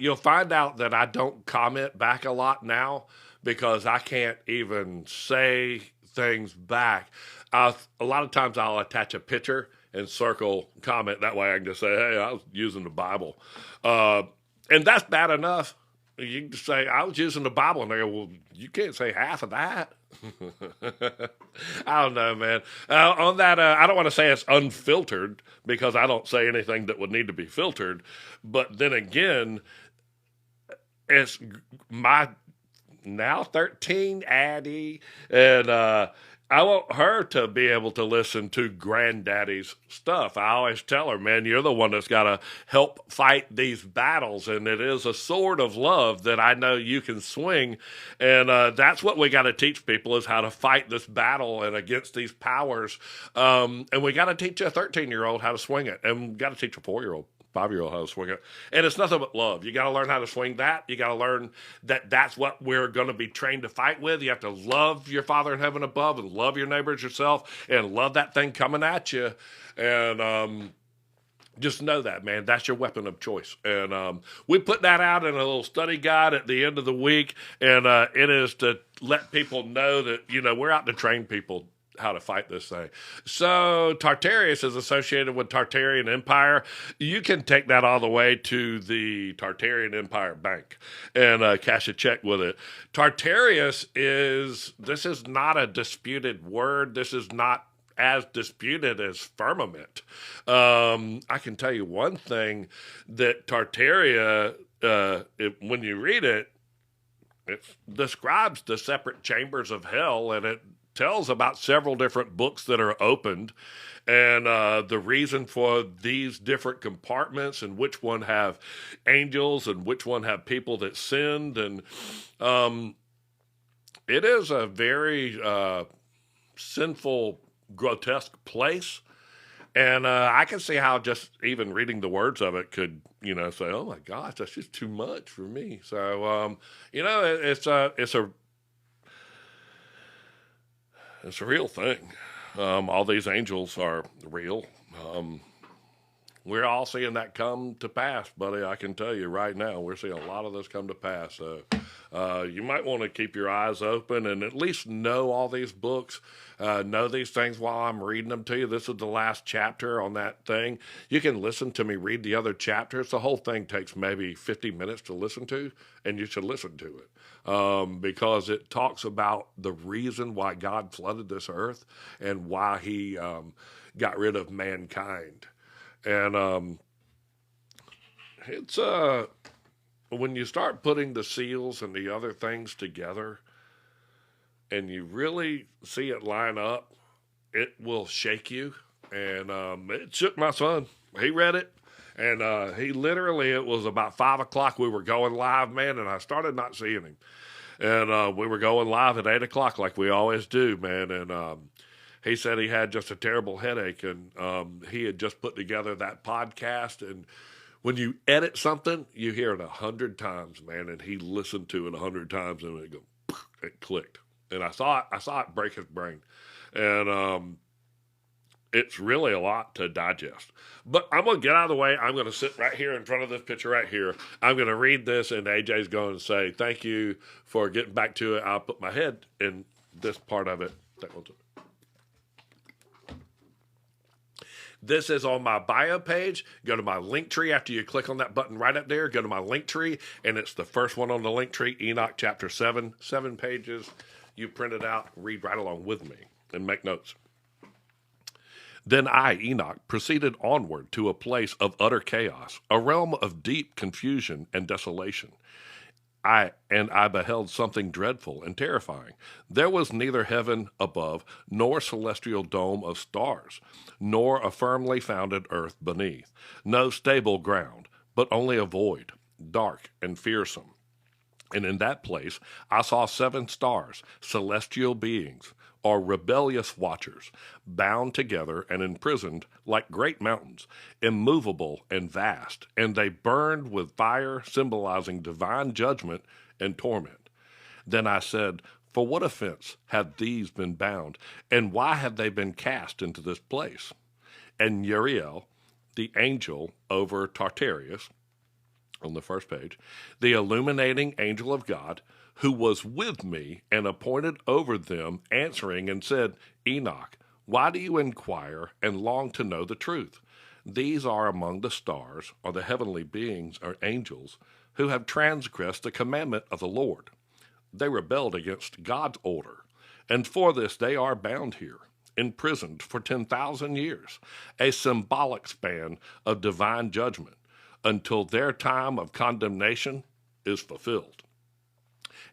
you'll find out that I don't comment back a lot now because I can't even say things back. A lot of times I'll attach a picture and circle comment. That way I can just say, hey, I was using the Bible. And that's bad enough. You can just say, I was using the Bible, and they go, well, you can't say half of that. I don't know, man. On that, I don't want to say it's unfiltered because I don't say anything that would need to be filtered. But then again, it's my now 13 Addie, and I want her to be able to listen to Granddaddy's stuff. I always tell her, man, you're the one that's got to help fight these battles, and it is a sword of love that I know you can swing, and that's what we got to teach people is how to fight this battle and against these powers, and we got to teach a 13-year-old how to swing it, and we got to teach a 4-year-old. 5-year-old how to swing it. And it's nothing but love. You got to learn how to swing that. You got to learn that that's what we're going to be trained to fight with. You have to love your Father in heaven above and love your neighbor as yourself and love that thing coming at you. And Just know that, man. That's your weapon of choice. And we put that out in a little study guide at the end of the week. And it is to let people know that, we're out to train people how to fight this thing. So Tartarus is associated with Tartarian Empire. You can take that all the way to the Tartarian Empire Bank and cash a check with it. This is not a disputed word. This is not as disputed as firmament. I can tell you one thing, that Tartaria, when you read it, it describes the separate chambers of hell, and it tells about several different books that are opened, and the reason for these different compartments, and which one have angels and which one have people that sinned. And it is a very sinful, grotesque place. And I can see how just even reading the words of it could, say, oh my gosh, that's just too much for me. So, it's a real thing. All these angels are real. We're all seeing that come to pass, buddy. I can tell you right now, we're seeing a lot of this come to pass. So you might want to keep your eyes open and at least know all these books, know these things while I'm reading them to you. This is the last chapter on that thing. You can listen to me read the other chapters. The whole thing takes maybe 50 minutes to listen to, and you should listen to it because it talks about the reason why God flooded this earth and why he got rid of mankind. And it's when you start putting the seals and the other things together and you really see it line up, it will shake you. And it shook my son. He read it, and he literally, it was about 5 o'clock. We were going live, man, and I started not seeing him. And we were going live at 8 o'clock like we always do, man. And he said he had just a terrible headache, and he had just put together that podcast. And when you edit something, you hear it 100 times, man. And he listened to it 100 times, and it clicked. And I saw it break his brain, and it's really a lot to digest. But I'm gonna get out of the way. I'm gonna sit right here in front of this picture right here. I'm gonna read this, and AJ's going to say thank you for getting back to it. I'll put my head in this part of it. This is on my bio page. Go to my link tree after you click on that button right up there. Go to my link tree, and it's the first one on the link tree, Enoch chapter 7. 7 pages. You print it out, read right along with me, and make notes. Then I, Enoch, proceeded onward to a place of utter chaos, a realm of deep confusion and desolation. I beheld something dreadful and terrifying. There was neither heaven above, nor celestial dome of stars, nor a firmly founded earth beneath, no stable ground, but only a void, dark and fearsome. And in that place I saw 7 stars, celestial beings, or rebellious watchers, bound together and imprisoned like great mountains, immovable and vast, and they burned with fire, symbolizing divine judgment and torment. Then I said, for what offense have these been bound, and why have they been cast into this place? And Uriel, the angel over Tartarus, on the first page, the illuminating angel of God, who was with me and appointed over them, answering and said, Enoch, why do you inquire and long to know the truth? These are among the stars, or the heavenly beings, or angels, who have transgressed the commandment of the Lord. They rebelled against God's order, and for this they are bound here, imprisoned for 10,000 years, a symbolic span of divine judgment, until their time of condemnation is fulfilled.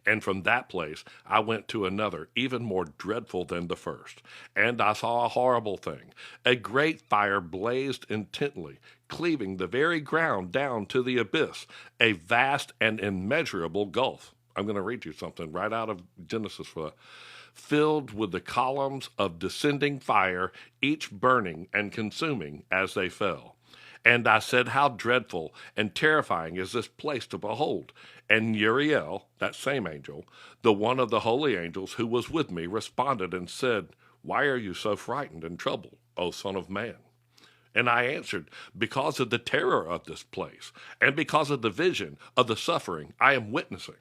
And from that place I went to another, even more dreadful than the first. And I saw a horrible thing. A great fire blazed intently, cleaving the very ground down to the abyss, a vast and immeasurable gulf. I'm going to read you something right out of Genesis for that. Filled with the columns of descending fire, each burning and consuming as they fell. And I said, how dreadful and terrifying is this place to behold. And Uriel, that same angel, the one of the holy angels who was with me, responded and said, why are you so frightened and troubled, O son of man? And I answered, because of the terror of this place, and because of the vision of the suffering I am witnessing.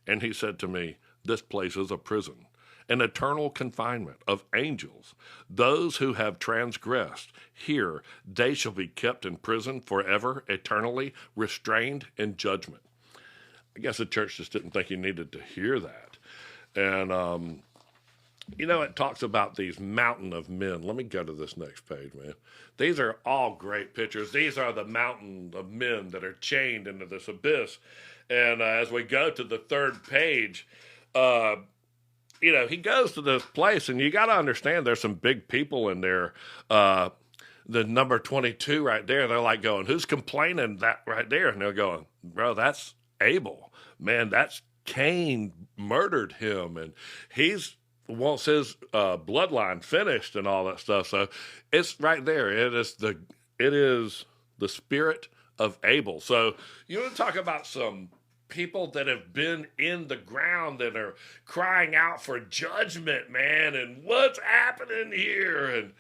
And he said to me, this place is a prison, an eternal confinement of angels. Those who have transgressed, here they shall be kept in prison forever, eternally, restrained in judgment. I guess the church just didn't think he needed to hear that. And, it talks about these mountain of men. Let me go to this next page, man. These are all great pictures. These are the mountain of men that are chained into this abyss. And as we go to the third page, he goes to this place, and you got to understand there's some big people in there. The number 22 right there, they're like going, who's complaining that right there? And they're going, bro, that's Abel. Man, that's Cain murdered him, and he's wants his bloodline finished and all that stuff. So it's right there. It is the spirit of Abel. So you want to talk about some people that have been in the ground that are crying out for judgment, man, and what's happening here? And,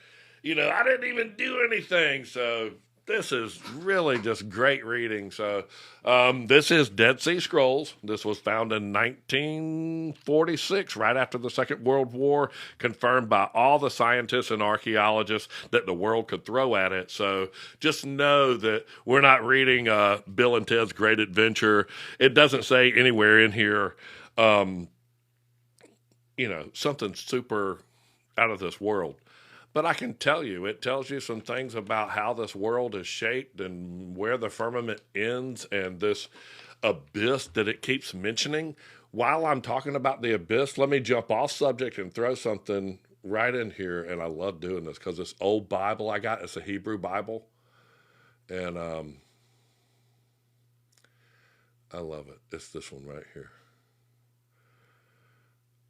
I didn't even do anything. So this is really just great reading. So this is Dead Sea Scrolls. This was found in 1946, right after the Second World War, confirmed by all the scientists and archaeologists that the world could throw at it. So just know that we're not reading Bill and Ted's Great Adventure. It doesn't say anywhere in here, something super out of this world. But I can tell you, it tells you some things about how this world is shaped and where the firmament ends and this abyss that it keeps mentioning. While I'm talking about the abyss, let me jump off subject and throw something right in here. And I love doing this because this old Bible I got, it's a Hebrew Bible. And I love it. It's this one right here.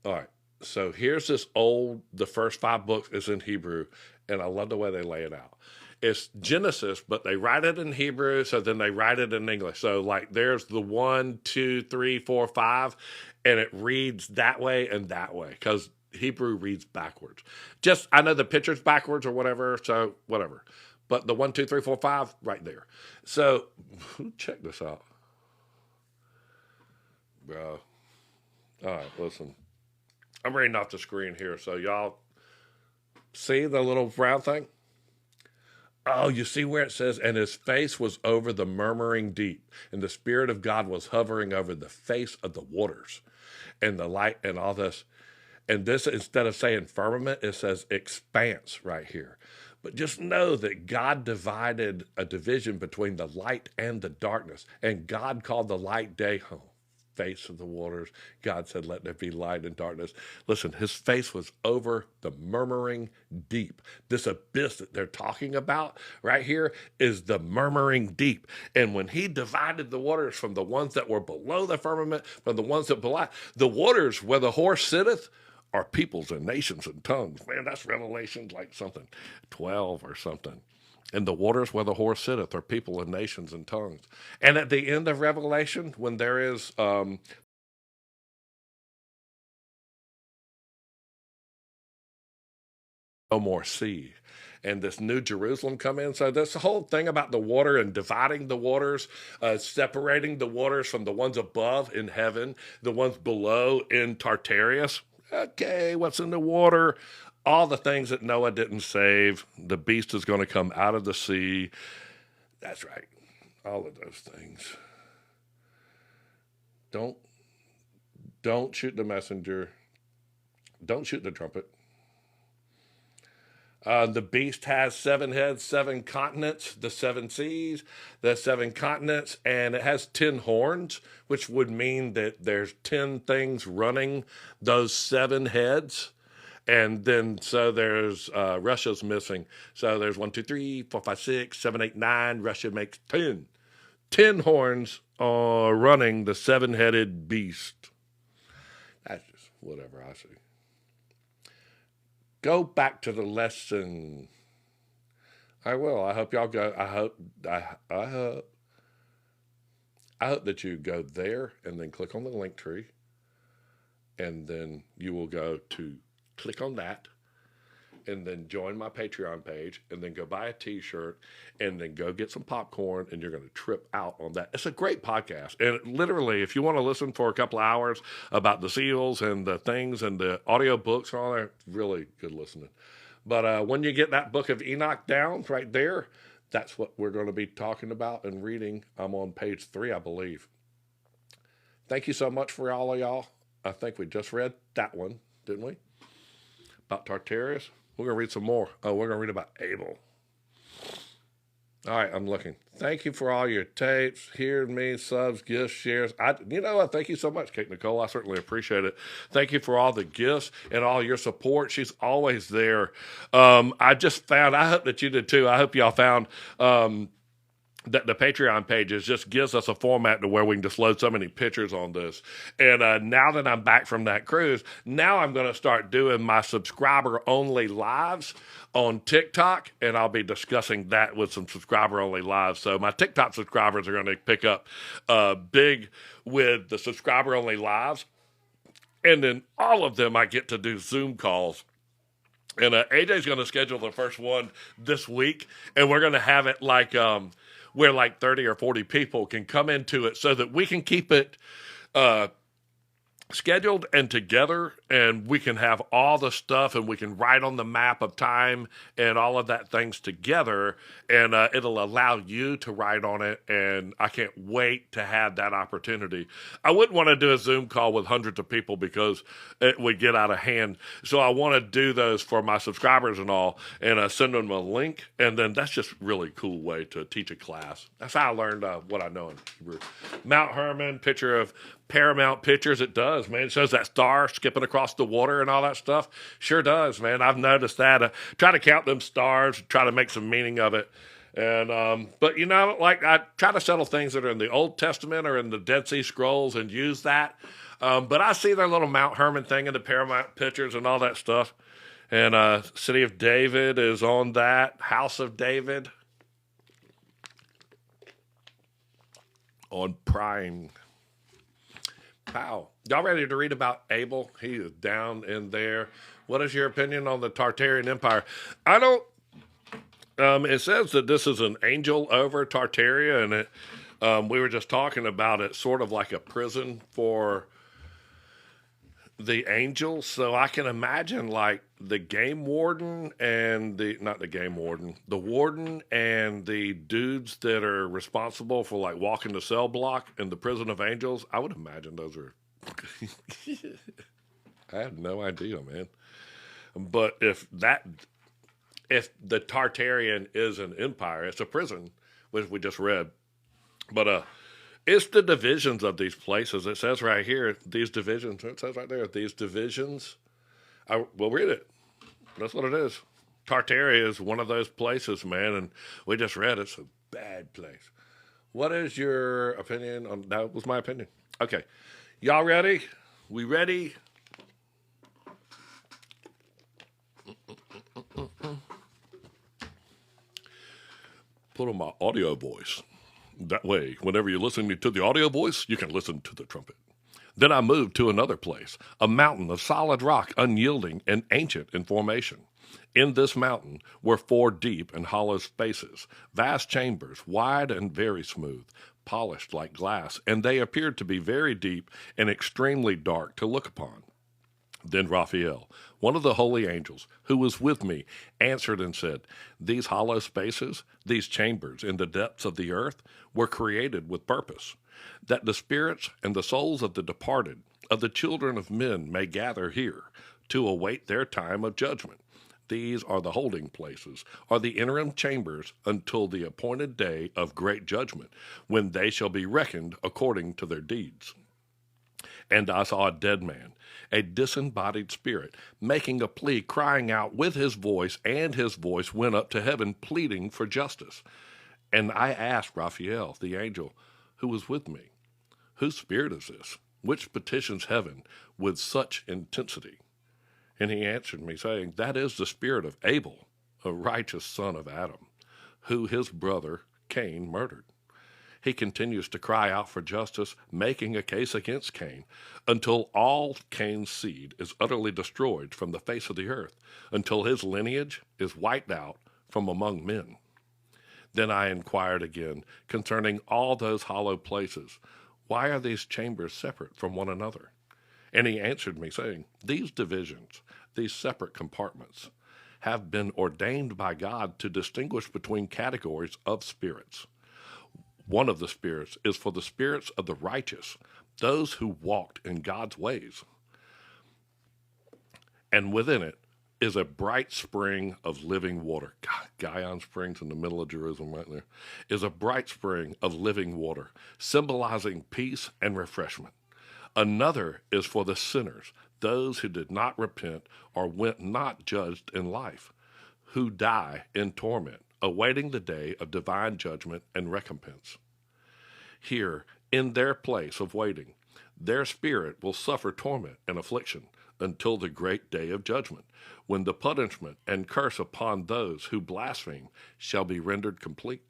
All right. So here's the first 5 books is in Hebrew, and I love the way they lay it out. It's Genesis, but they write it in Hebrew, so then they write it in English. So like there's the 1, 2, 3, 4, 5, and it reads that way and that way, because Hebrew reads backwards. I know the picture's backwards or whatever, so whatever. But the 1, 2, 3, 4, 5, right there. So check this out. Bro. All right, listen. I'm reading off the screen here, so y'all see the little brown thing? Oh, you see where it says, and his face was over the murmuring deep, and the Spirit of God was hovering over the face of the waters, and the light and all this. And this, instead of saying firmament, it says expanse right here. But just know that God divided a division between the light and the darkness, and God called the light day home. Face of the waters. God said, let there be light and darkness. Listen, his face was over the murmuring deep. This abyss that they're talking about right here is the murmuring deep. And when he divided the waters from the ones that were below the firmament, from the ones that below, the waters where the horse sitteth are peoples and nations and tongues. Man, that's Revelation like something 12 or something. And the waters where the horse sitteth are people and nations and tongues. And at the end of Revelation, when there is no more sea, and this new Jerusalem come in. So this whole thing about the water and dividing the waters, separating the waters from the ones above in heaven, the ones below in Tartarus. Okay, what's in the water? All the things that Noah didn't save. The beast is going to come out of the sea. That's right. All of those things. Don't shoot the messenger. Don't shoot the trumpet. The beast has 7 heads, 7 continents, the 7 seas, the 7 continents, and it has 10 horns, which would mean that there's 10 things running those 7 heads. And then, so there's, Russia's missing. So there's 1, 2, 3, 4, 5, 6, 7, 8, 9. Russia makes 10. 10 horns are running the 7-headed beast. That's just whatever I see. Go back to the lesson. I will. I hope y'all go. I hope that you go there and then click on the link tree. And then you will go to click on that, and then join my Patreon page, and then go buy a t-shirt, and then go get some popcorn, and you're going to trip out on that. It's a great podcast. And literally, if you want to listen for a couple of hours about the seals and the things and the audio books and all that, really good listening. But when you get that book of Enoch down right there, that's what we're going to be talking about and reading. I'm on page 3, I believe. Thank you so much for all of y'all. I think we just read that one, didn't we? About Tartarus. We're going to read some more. Oh, we're going to read about Abel. All right, I'm looking. Thank you for all your tapes, hearing me, subs, gifts, shares. Thank you so much, Kate Nicole. I certainly appreciate it. Thank you for all the gifts and all your support. She's always there. I just found, I hope that you did too. I hope y'all found that the Patreon pages just gives us a format to where we can just load so many pictures on this. And now that I'm back from that cruise, now I'm going to start doing my subscriber-only lives on TikTok, and I'll be discussing that with some subscriber-only lives. So my TikTok subscribers are going to pick up big with the subscriber-only lives. And then all of them, I get to do Zoom calls. And AJ's going to schedule the first one this week, and we're going to have it like where like 30 or 40 people can come into it so that we can keep it scheduled and together, and we can have all the stuff, and we can write on the map of time and all of that things together, and it'll allow you to write on it, and I can't wait to have that opportunity. I wouldn't want to do a Zoom call with hundreds of people because it would get out of hand, so I want to do those for my subscribers and all, and send them a link, and then that's just a really cool way to teach a class. That's how I learned what I know in Hebrew. Mount Hermon, picture of Paramount Pictures. It does, man. It shows that star skipping across the water and all that stuff. Sure does, man. I've noticed that. Try to count them stars, try to make some meaning of it. And but I try to settle things that are in the Old Testament or in the Dead Sea Scrolls and use that. But I see their little Mount Hermon thing in the Paramount Pictures and all that stuff. And City of David is on that. House of David on Prime. Wow. Y'all ready to read about Abel? He is down in there. What is your opinion on the Tartarian Empire? I don't, it says that this is an angel over Tartaria, and we were just talking about it sort of like a prison for the angels. So I can imagine like the game warden and the warden and the dudes that are responsible for like walking the cell block in the prison of angels. I would imagine those are, I have no idea, man. But if the Tartarian is an empire, it's a prison, which we just read. But it's the divisions of these places. It says right here, these divisions. It says right there, these divisions. We'll read it. That's what it is. Tartaria is one of those places, man, and we just read it's a bad place. What is your opinion on that? Was my opinion. Okay. Y'all ready? We ready? Put on my audio voice. That way, whenever you're listening to the audio voice, you can listen to the trumpet. Then I moved to another place, a mountain of solid rock, unyielding and ancient in formation. In this mountain were 4 deep and hollow spaces, vast chambers, wide and very smooth, polished like glass, and they appeared to be very deep and extremely dark to look upon. Then Raphael, one of the holy angels, who was with me, answered and said, these hollow spaces, these chambers in the depths of the earth, were created with purpose, that the spirits and the souls of the departed, of the children of men, may gather here to await their time of judgment. These are the holding places, are the interim chambers until the appointed day of great judgment, when they shall be reckoned according to their deeds. And I saw a dead man, a disembodied spirit, making a plea, crying out with his voice, and his voice went up to heaven, pleading for justice. And I asked Raphael, the angel, who was with me, whose spirit is this, which petitions heaven with such intensity? And he answered me, saying, that is the spirit of Abel, a righteous son of Adam, who his brother Cain murdered. He continues to cry out for justice, making a case against Cain, until all Cain's seed is utterly destroyed from the face of the earth, until his lineage is wiped out from among men. Then I inquired again concerning all those hollow places. Why are these chambers separate from one another? And he answered me, saying, these divisions, these separate compartments, have been ordained by God to distinguish between categories of spirits. One of the spirits is for the spirits of the righteous, those who walked in God's ways. And within it is a bright spring of living water. Gihon Springs in the middle of Jerusalem right there is a bright spring of living water, symbolizing peace and refreshment. Another is for the sinners, those who did not repent or went not judged in life, who die in torment, awaiting the day of divine judgment and recompense. Here, in their place of waiting, their spirit will suffer torment and affliction until the great day of judgment, when the punishment and curse upon those who blaspheme shall be rendered complete,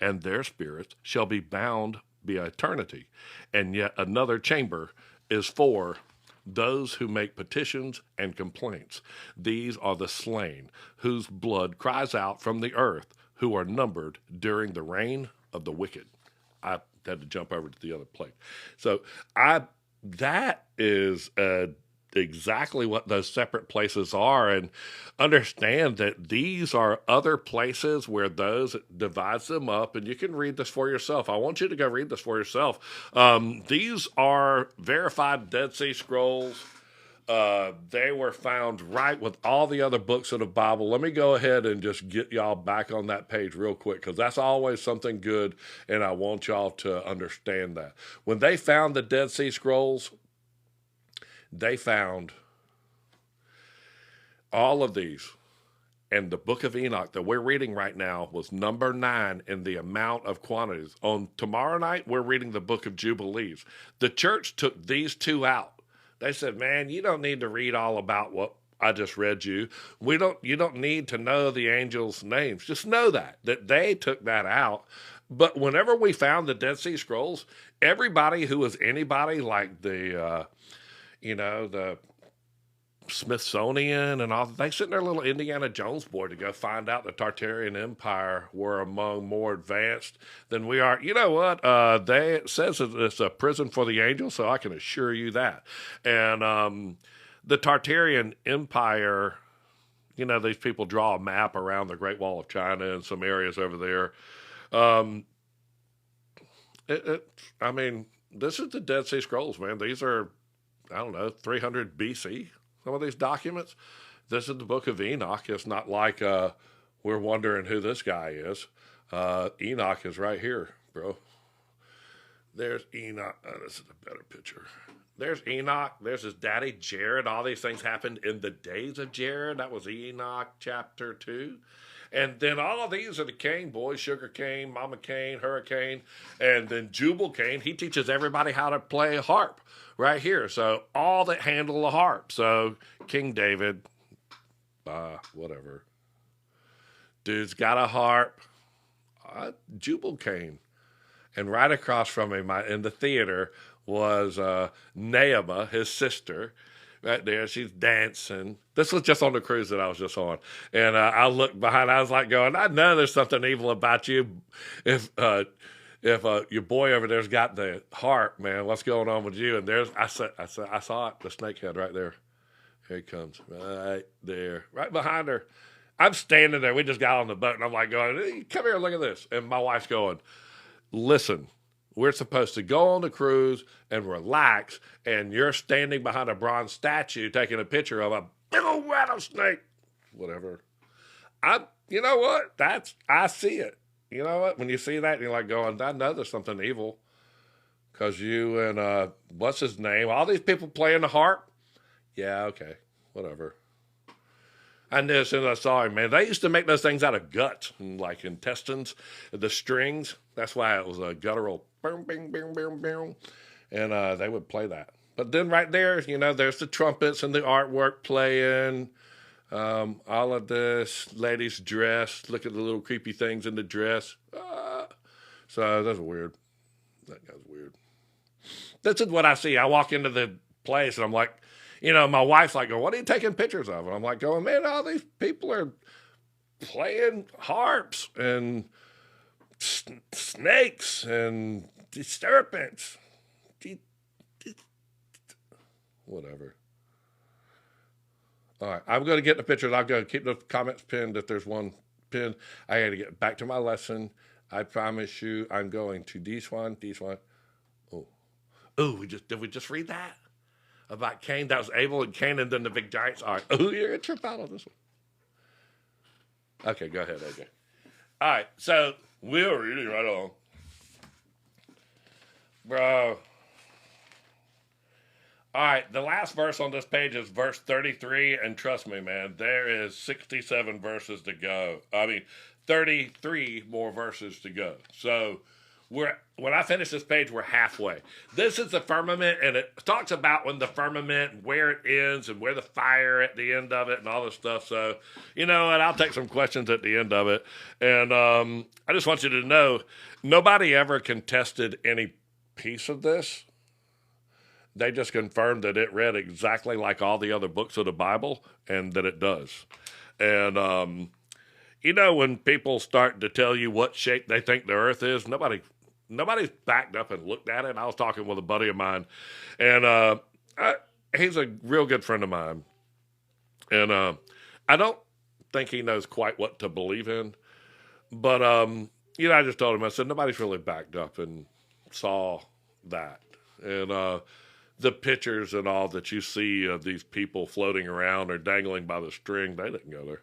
and their spirits shall be bound by eternity. And yet another chamber is for those who make petitions and complaints. These are the slain, whose blood cries out from the earth, who are numbered during the reign of the wicked. I had to jump over to the other plate. So that is exactly what those separate places are, and understand that these are other places where those divides them up, and you can read this for yourself. I want you to go read this for yourself. These are verified Dead Sea Scrolls. They were found right with all the other books of the Bible. Let me go ahead and just get y'all back on that page real quick, because that's always something good, and I want y'all to understand that. When they found the Dead Sea Scrolls, they found all of these. And the book of Enoch that we're reading right now was number 9 in the amount of quantities. On tomorrow night, we're reading the book of Jubilees. The church took these two out. They said, man, you don't need to read all about what I just read you. You don't need to know the angels' names. Just know that they took that out. But whenever we found the Dead Sea Scrolls, everybody who was anybody like the Smithsonian and all, they sent their little Indiana Jones boy to go find out the Tartarian Empire were among more advanced than we are. You know what? It says it's a prison for the angels, so I can assure you that. And the Tartarian Empire, these people draw a map around the Great Wall of China and some areas over there. This is the Dead Sea Scrolls, man. These are, 300 BC, some of these documents. This is the book of Enoch. It's not like we're wondering who this guy is. Enoch is right here, bro. There's Enoch. This is a better picture. There's Enoch. There's his daddy, Jared. All these things happened in the days of Jared. That was Enoch chapter 2. And then all of these are the Cain boys, Sugar Cane, Mama Cain, Hurricane, and then Jubal Cain. He teaches everybody how to play a harp right here. So all that handle the harp. So King David, whatever. Dude's got a harp. Jubal Cain. And right across from him in the theater was Naamah, his sister. Right there, she's dancing. This was just on the cruise that I was just on. And I looked behind, I was like going, I know there's something evil about you. If your boy over there's got the harp, man, what's going on with you? And I saw it, the snakehead right there. Here he comes, right there, right behind her. I'm standing there. We just got on the boat, and I'm like going, hey, come here, look at this. And my wife's going, listen, we're supposed to go on the cruise and relax, and you're standing behind a bronze statue taking a picture of a big old rattlesnake. Whatever. You know what? I see it. You know what? When you see that, you're like going, I know there's something evil. Because you and, what's his name? All these people playing the harp? Yeah, okay. Whatever. I knew as soon as I saw him, man. They used to make those things out of guts, like intestines, the strings. That's why it was a guttural, boom, bing, bing, bing, bing. And they would play that. But then right there, there's the trumpets and the artwork playing. All of this, ladies dressed. Look at the little creepy things in the dress. So that's weird. That guy's weird. This is what I see. I walk into the place and I'm like, you know, my wife's like, what are you taking pictures of? And I'm like, going, man, all these people are playing harps and snakes and serpents. Whatever. All right, I'm going to get the pictures. I'll go keep the comments pinned if there's one pinned. I got to get back to my lesson. I promise you, I'm going to this one. Oh, did we just read that about Cain? That was Abel and Cain, and then the big giants. All right. Oh, you're gonna trip out on this one. Okay, go ahead, AJ. All right, so we're reading right on, bro. All right, the last verse on this page is verse 33, and trust me, man, there is 67 verses to go. 33 more verses to go. So when I finish this page, we're halfway. This is the firmament, and it talks about when the firmament, where it ends, and where the fire at the end of it, and all this stuff. So, you know, and I'll take some questions at the end of it. And I just want you to know, nobody ever contested any piece of this. They just confirmed that it read exactly like all the other books of the Bible, and that it does. And, you know, when people start to tell you what shape they think the earth is, nobody's backed up and looked at it. I was talking with a buddy of mine, and he's a real good friend of mine. And I don't think he knows quite what to believe in. But, you know, I just told him, I said, nobody's really backed up and saw that. And the pictures and all that you see of these people floating around or dangling by the string, they didn't go there.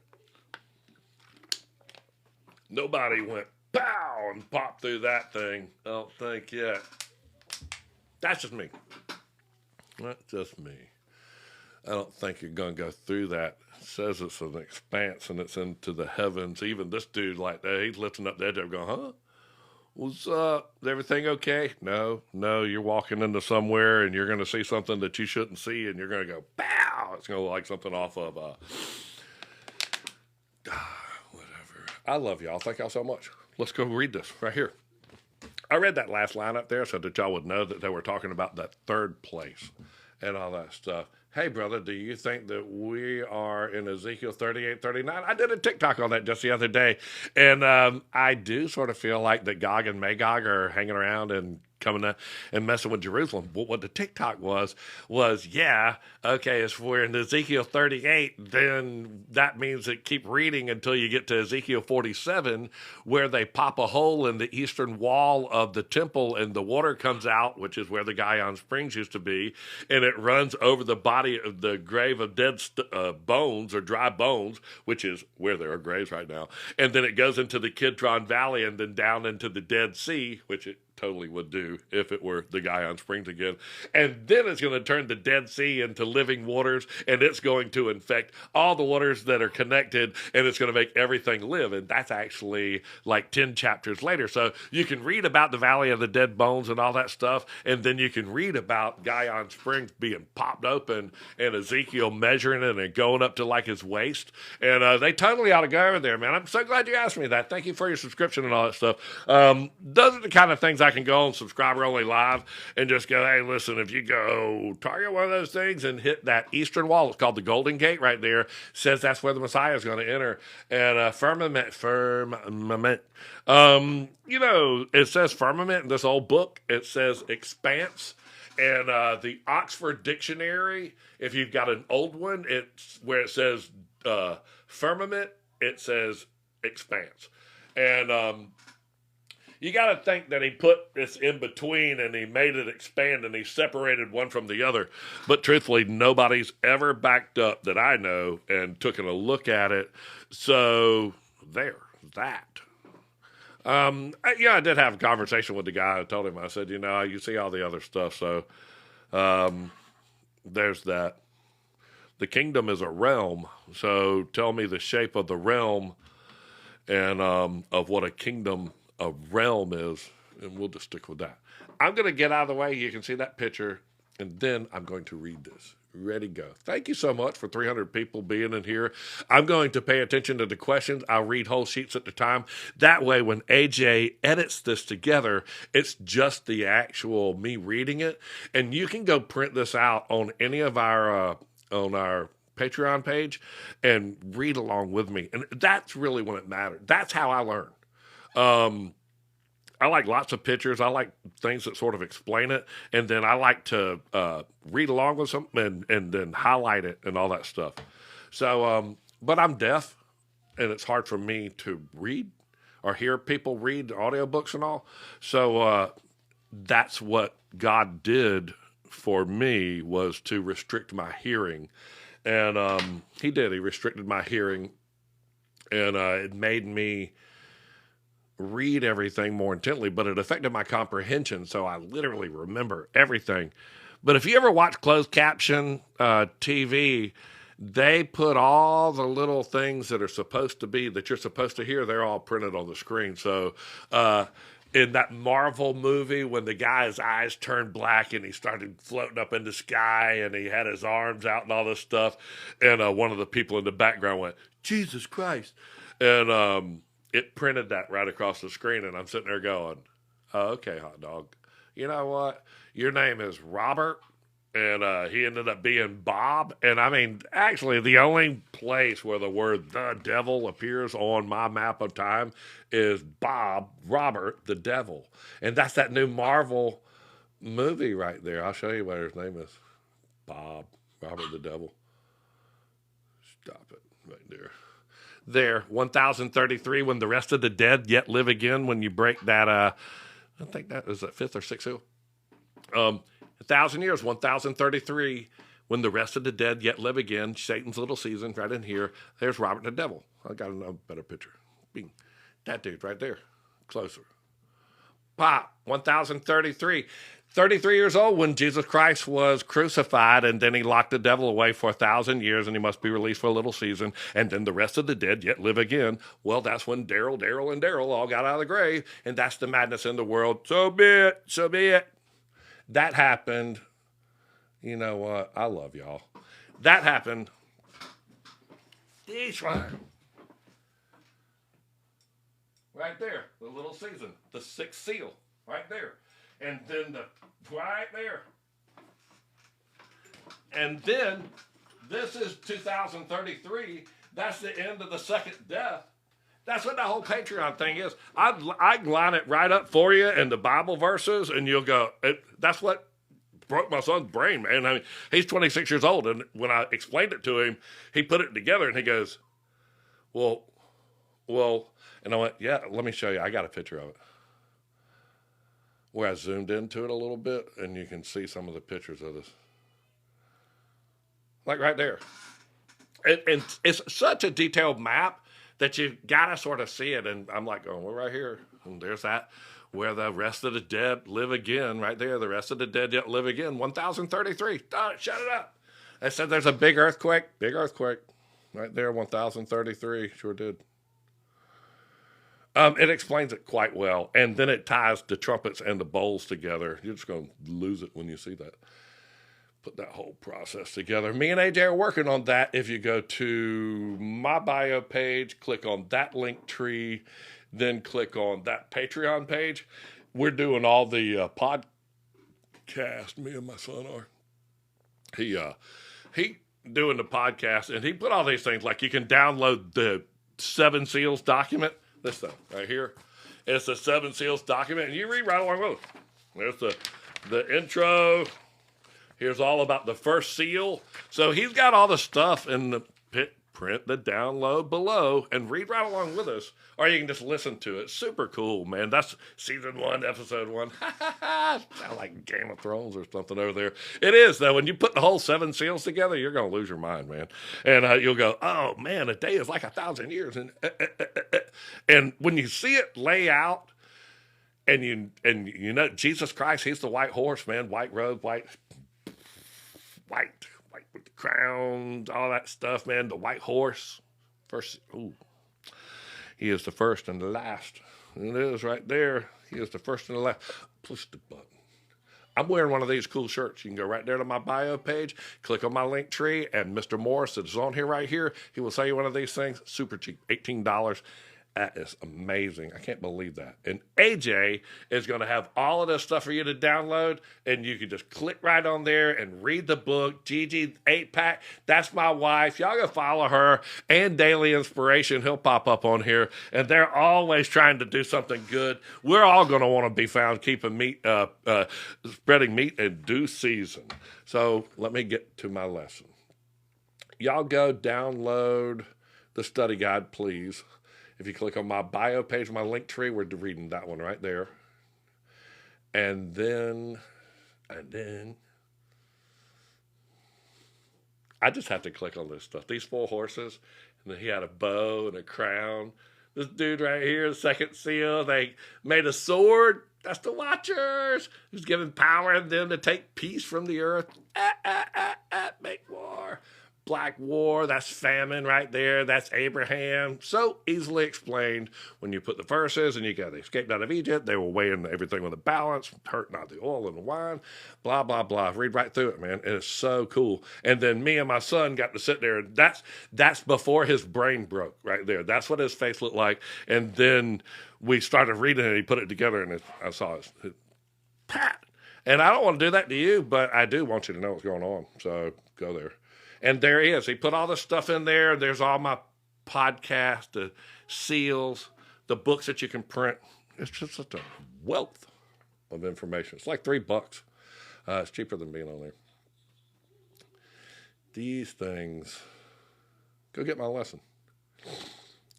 Nobody went, pow, and popped through that thing. I don't think yet. That's just me. That's just me. I don't think you're going to go through that. It says it's an expanse and it's into the heavens. Even this dude like that, he's lifting up the edge of going, huh? What's up? Is everything okay? No, you're walking into somewhere and you're going to see something that you shouldn't see and you're going to go, pow! It's going to look like something off of, whatever. I love y'all. Thank y'all so much. Let's go read this right here. I read that last line up there so that y'all would know that they were talking about that third place and all that stuff. Hey, brother, do you think that we are in Ezekiel 38, 39? I did a TikTok on that just the other day, and I do sort of feel like that Gog and Magog are hanging around and coming up and messing with Jerusalem. But what the TikTok was, yeah, okay, if we're in Ezekiel 38, then that means that keep reading until you get to Ezekiel 47, where they pop a hole in the eastern wall of the temple and the water comes out, which is where the Gihon Springs used to be, and it runs over the body of the grave of dead bones or dry bones, which is where there are graves right now, and then it goes into the Kidron Valley and then down into the Dead Sea, which it totally would do if it were the Gihon Springs again. And then it's going to turn the Dead Sea into living waters, and it's going to infect all the waters that are connected, and it's going to make everything live. And that's actually like 10 chapters later. So you can read about the Valley of the Dead Bones and all that stuff, and then you can read about Gihon Springs being popped open and Ezekiel measuring it and going up to like his waist. And they totally ought to go over there, man. I'm so glad you asked me that. Thank you for your subscription and all that stuff. Those are the kind of things I can go on Subscriber Only Live and just go, hey, listen, if you go target one of those things and hit that eastern wall, it's called the Golden Gate right there, says that's where the Messiah is going to enter. And firmament. You know, it says firmament in this old book. It says expanse. And the Oxford Dictionary, if you've got an old one, it's where it says firmament, it says expanse. And you got to think that he put this in between and he made it expand and he separated one from the other. But truthfully, nobody's ever backed up that I know and taken a look at it. So there's that. I did have a conversation with the guy. I told him, I said, you know, you see all the other stuff. So there's that. The kingdom is a realm. So tell me the shape of the realm and of what a realm is, and we'll just stick with that. I'm going to get out of the way. You can see that picture, and then I'm going to read this Ready, go. Thank you so much for 300 people being in here. I'm going to pay attention to the questions. I'll read whole sheets at a time. That way, when AJ edits this together, it's just the actual me reading it. And you can go print this out on any of our on our Patreon page and read along with me. And that's really when it matters. That's how I learn. I like lots of pictures. I like things that sort of explain it. And then I like to read along with something and then highlight it and all that stuff. So, but I'm deaf, and it's hard for me to read or hear people read audiobooks and all. So that's what God did for me, was to restrict my hearing. And he did. He restricted my hearing, and it made me read everything more intently, but it affected my comprehension, so I literally remember everything. But if you ever watch closed caption TV, they put all the little things that are supposed to be, that you're supposed to hear, they're all printed on the screen. So in that Marvel movie, when the guy's eyes turned black and he started floating up in the sky and he had his arms out and all this stuff, and one of the people in the background went, "Jesus Christ." And it printed that right across the screen, and I'm sitting there going, "Oh, okay, hot dog. You know what? Your name is Robert," and he ended up being Bob. And I mean, actually, the only place where the word "the devil" appears on my map of time is Bob, Robert, the devil. And that's that new Marvel movie right there. I'll show you what his name is. Bob, Robert the devil. Stop it right there. There, 1033, when the rest of the dead yet live again. When you break that, I think that is the fifth or sixth seal. 1,000 years, 1033, when the rest of the dead yet live again. Satan's little season, right in here. There's Robert the devil. I got a better picture. Bing. That dude right there. Closer. Pop, 1033. 33 years old when Jesus Christ was crucified, and then he locked the devil away for 1,000 years, and he must be released for a little season, and then the rest of the dead yet live again. Well, that's when Daryl all got out of the grave, and that's the madness in the world. So be it. That happened. You know what? I love y'all. That happened. This one. Right there, the little season, the sixth seal, right there. And then right there. And then, this is 2033. That's the end of the second death. That's what the whole Patreon thing is. I line it right up for you in the Bible verses, and you'll go, that's what broke my son's brain, man. I mean, he's 26 years old, and when I explained it to him, he put it together, and he goes, well, and I went, yeah, let me show you. I got a picture of it, where I zoomed into it a little bit, and you can see some of the pictures of this. Like right there. And it's such a detailed map that you got to sort of see it. And I'm like, oh, we're right here. And there's that, where the rest of the dead live again, right there. The rest of the dead yet live again. 1033. Shut it up. I said there's a big earthquake. Right there, 1033. Sure did. It explains it quite well, and then it ties the trumpets and the bowls together. You're just going to lose it when you see that. Put that whole process together. Me and AJ are working on that. If you go to my bio page, click on that link tree, then click on that Patreon page. We're doing all the podcast. Me and my son are. He doing the podcast, and he put all these things, like you can download the 7 Seals document. This thing right here. It's a 7 Seals document, and you read right along with it. There's the intro. Here's all about the first seal. So he's got all the stuff in the print, the download below, and read right along with us. Or you can just listen to it. Super cool, man. That's season 1, episode 1. Sound like Game of Thrones or something over there. It is, though. When you put the whole 7 Seals together, you're going to lose your mind, man. And you'll go, oh, man, a day is like 1,000 years. And when you see it lay out, and you know Jesus Christ, he's the white horse, man. White robe, white with the crowns, all that stuff, man. The white horse. First, he is the first and the last. And it is right there. He is the first and the last. Push the button. I'm wearing one of these cool shirts. You can go right there to my bio page, click on my link tree, and Mr. Morris that is on here right here, he will sell you one of these things. Super cheap, $18. That is amazing. I can't believe that. And AJ is going to have all of this stuff for you to download, and you can just click right on there and read the book. Gigi 8-pack, that's my wife. Y'all go follow her and Daily Inspiration. He'll pop up on here, and they're always trying to do something good. We're all going to want to be found keeping meat, spreading meat in due season. So let me get to my lesson. Y'all go download the study guide, please. If you click on my bio page, my link tree, we're reading that one right there. And then I just have to click on this stuff. These 4 horses, and then he had a bow and a crown. This dude right here, the second seal, they made a sword. That's the Watchers. Who's giving power in them to take peace from the earth. Make war. Black war, that's famine right there. That's Abraham. So easily explained when you put the verses and you got they escaped out of Egypt. They were weighing everything with a balance, hurt not the oil and the wine, blah, blah, blah. Read right through it, man. It is so cool. And then me and my son got to sit there, and that's before his brain broke right there. That's what his face looked like. And then we started reading it, and he put it together, and I saw his pat. And I don't want to do that to you, but I do want you to know what's going on. So go there. And there he is. He put all this stuff in there. There's all my podcasts, the seals, the books that you can print. It's just such a wealth of information. It's like $3. It's cheaper than being on there. These things. Go get my lesson.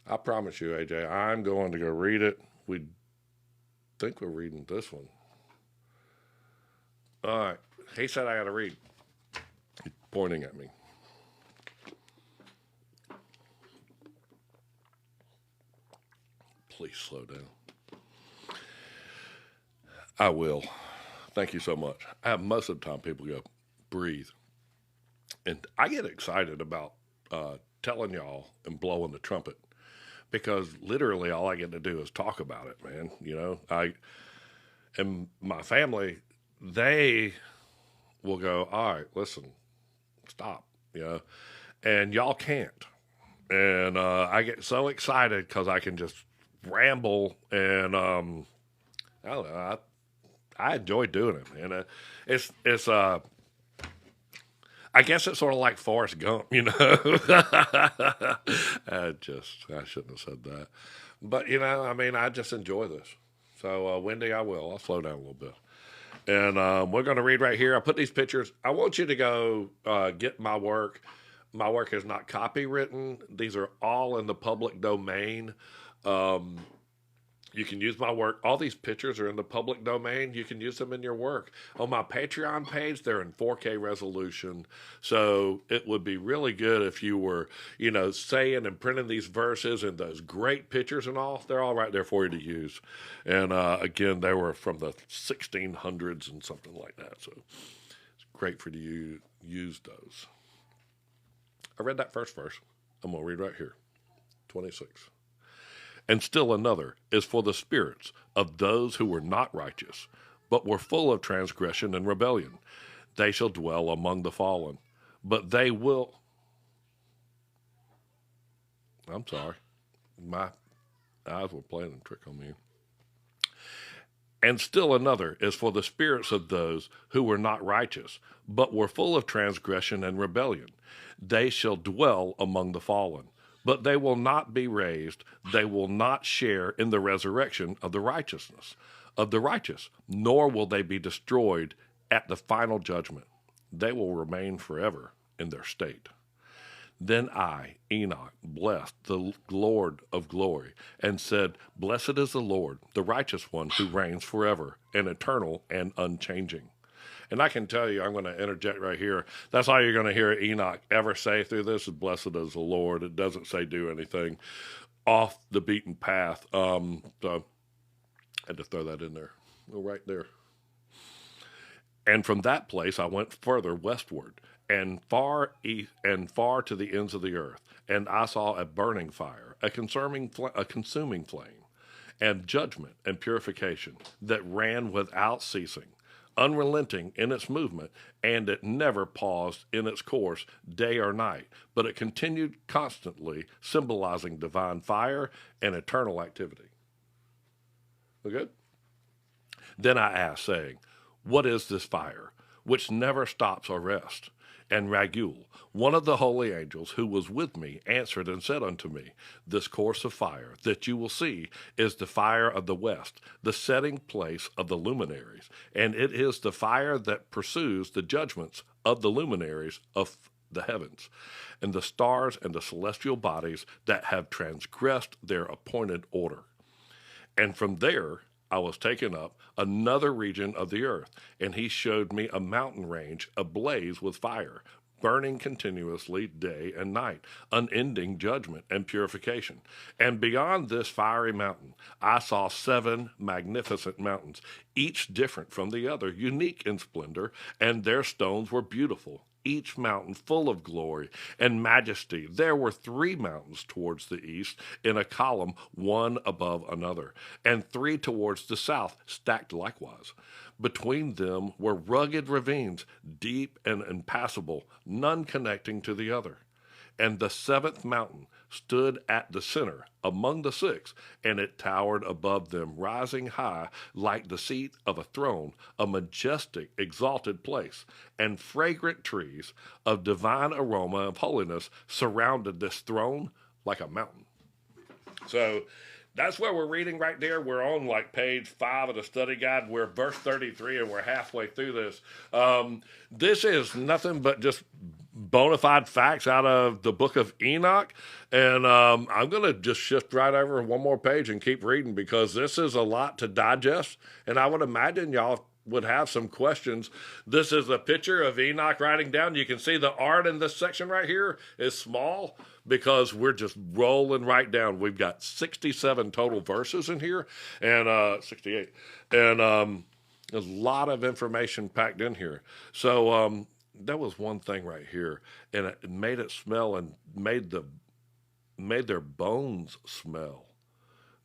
I promise you, AJ, I'm going to go read it. We think we're reading this one. All right. He said I got to read. He's pointing at me. Please slow down. I will. Thank you so much. Most of the time people go, breathe. And I get excited about telling y'all and blowing the trumpet because literally all I get to do is talk about it, man. You know, and my family, they will go, all right, listen, stop, you know, and y'all can't. And I get so excited because I can just ramble, and I don't know. I enjoy doing it, man. It's I guess it's sort of like Forrest Gump, you know. I shouldn't have said that, but you know, I mean, I just enjoy this. So Wendy, I'll slow down a little bit, and we're going to read right here. I put these pictures. I want you to go get my work. My work is not copywritten. These are all in the public domain. You can use my work. All these pictures are in the public domain. You can use them in your work. On my Patreon page, they're in 4K resolution. So it would be really good if you were, you know, saying and printing these verses and those great pictures and all. They're all right there for you to use. And again, they were from the 1600s and something like that. So it's great for you to use those. I read that first verse. I'm going to read right here. 26. And still another is for the spirits of those who were not righteous, but were full of transgression and rebellion. They shall dwell among the fallen, but they will... I'm sorry. My eyes were playing a trick on me. And still another is for the spirits of those who were not righteous, but were full of transgression and rebellion. They shall dwell among the fallen, but they will not be raised. They will not share in the resurrection of the righteous, nor will they be destroyed at the final judgment. They will remain forever in their state. Then I, Enoch, blessed the Lord of glory, and said, Blessed is the Lord, the righteous one who reigns forever, and eternal and unchanging. And I can tell you, I'm going to interject right here. That's all you're going to hear Enoch ever say through this is, Blessed is the Lord. It doesn't say do anything off the beaten path. So I had to throw that in there. Go right there. And from that place I went further westward, and far east, and far to the ends of the earth. And I saw a burning fire, a consuming flame, and judgment and purification that ran without ceasing. unrelenting in its movement, and it never paused in its course day or night, but it continued constantly, symbolizing divine fire and eternal activity. We good? Then I asked, saying, what is this fire, which never stops or rests? And Raguel, one of the holy angels who was with me, answered and said unto me, this course of fire that you will see is the fire of the west, the setting place of the luminaries, and it is the fire that pursues the judgments of the luminaries of the heavens, and the stars and the celestial bodies that have transgressed their appointed order. And from there I was taken up another region of the earth, and he showed me a mountain range ablaze with fire, burning continuously day and night, unending judgment and purification. And beyond this fiery mountain, I saw 7 magnificent mountains, each different from the other, unique in splendor, and their stones were beautiful, each mountain full of glory and majesty. There were 3 mountains towards the east in a column, one above another, and 3 towards the south, stacked likewise. Between them were rugged ravines, deep and impassable, none connecting to the other. And the 7th mountain stood at the center among the 6, and it towered above them, rising high like the seat of a throne, a majestic, exalted place. And fragrant trees of divine aroma of holiness surrounded this throne like a mountain. So that's where we're reading right there. We're on like page 5 of the study guide. We're verse 33, and we're halfway through this. This is nothing but just bona fide facts out of the book of Enoch. And I'm going to just shift right over one more page and keep reading, because this is a lot to digest. And I would imagine y'all would have some questions. This is a picture of Enoch writing down. You can see the art in this section right here is small because we're just rolling right down. We've got 67 total verses in here, and 68. And there's a lot of information packed in here. So there was one thing right here, and it made it smell and made their bones smell.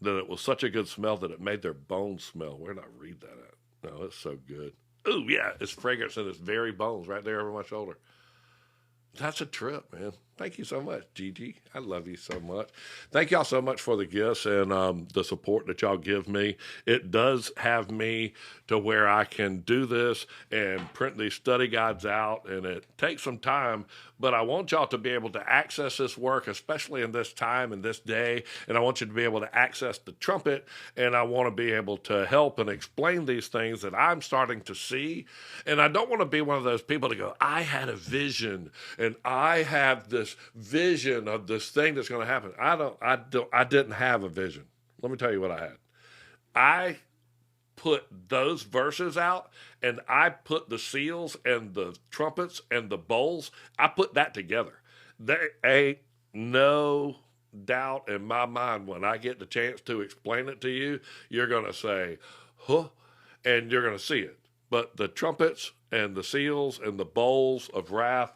That it was such a good smell that it made their bones smell. Where did I read that at? No, it's so good. Oh, yeah, it's fragrance in its very bones right there over my shoulder. That's a trip, man. Thank you so much, Gigi. I love you so much. Thank y'all so much for the gifts and the support that y'all give me. It does have me to where I can do this and print these study guides out, and it takes some time, but I want y'all to be able to access this work, especially in this time and this day, and I want you to be able to access the trumpet, and I want to be able to help and explain these things that I'm starting to see, and I don't want to be one of those people to go, I had a vision, and I have this vision of this thing that's going to happen. I didn't have a vision. Let me tell you what I had. I put those verses out, and I put the seals and the trumpets and the bowls, I put that together. There ain't no doubt in my mind when I get the chance to explain it to you, you're going to say, huh, and you're going to see it. But the trumpets and the seals and the bowls of wrath,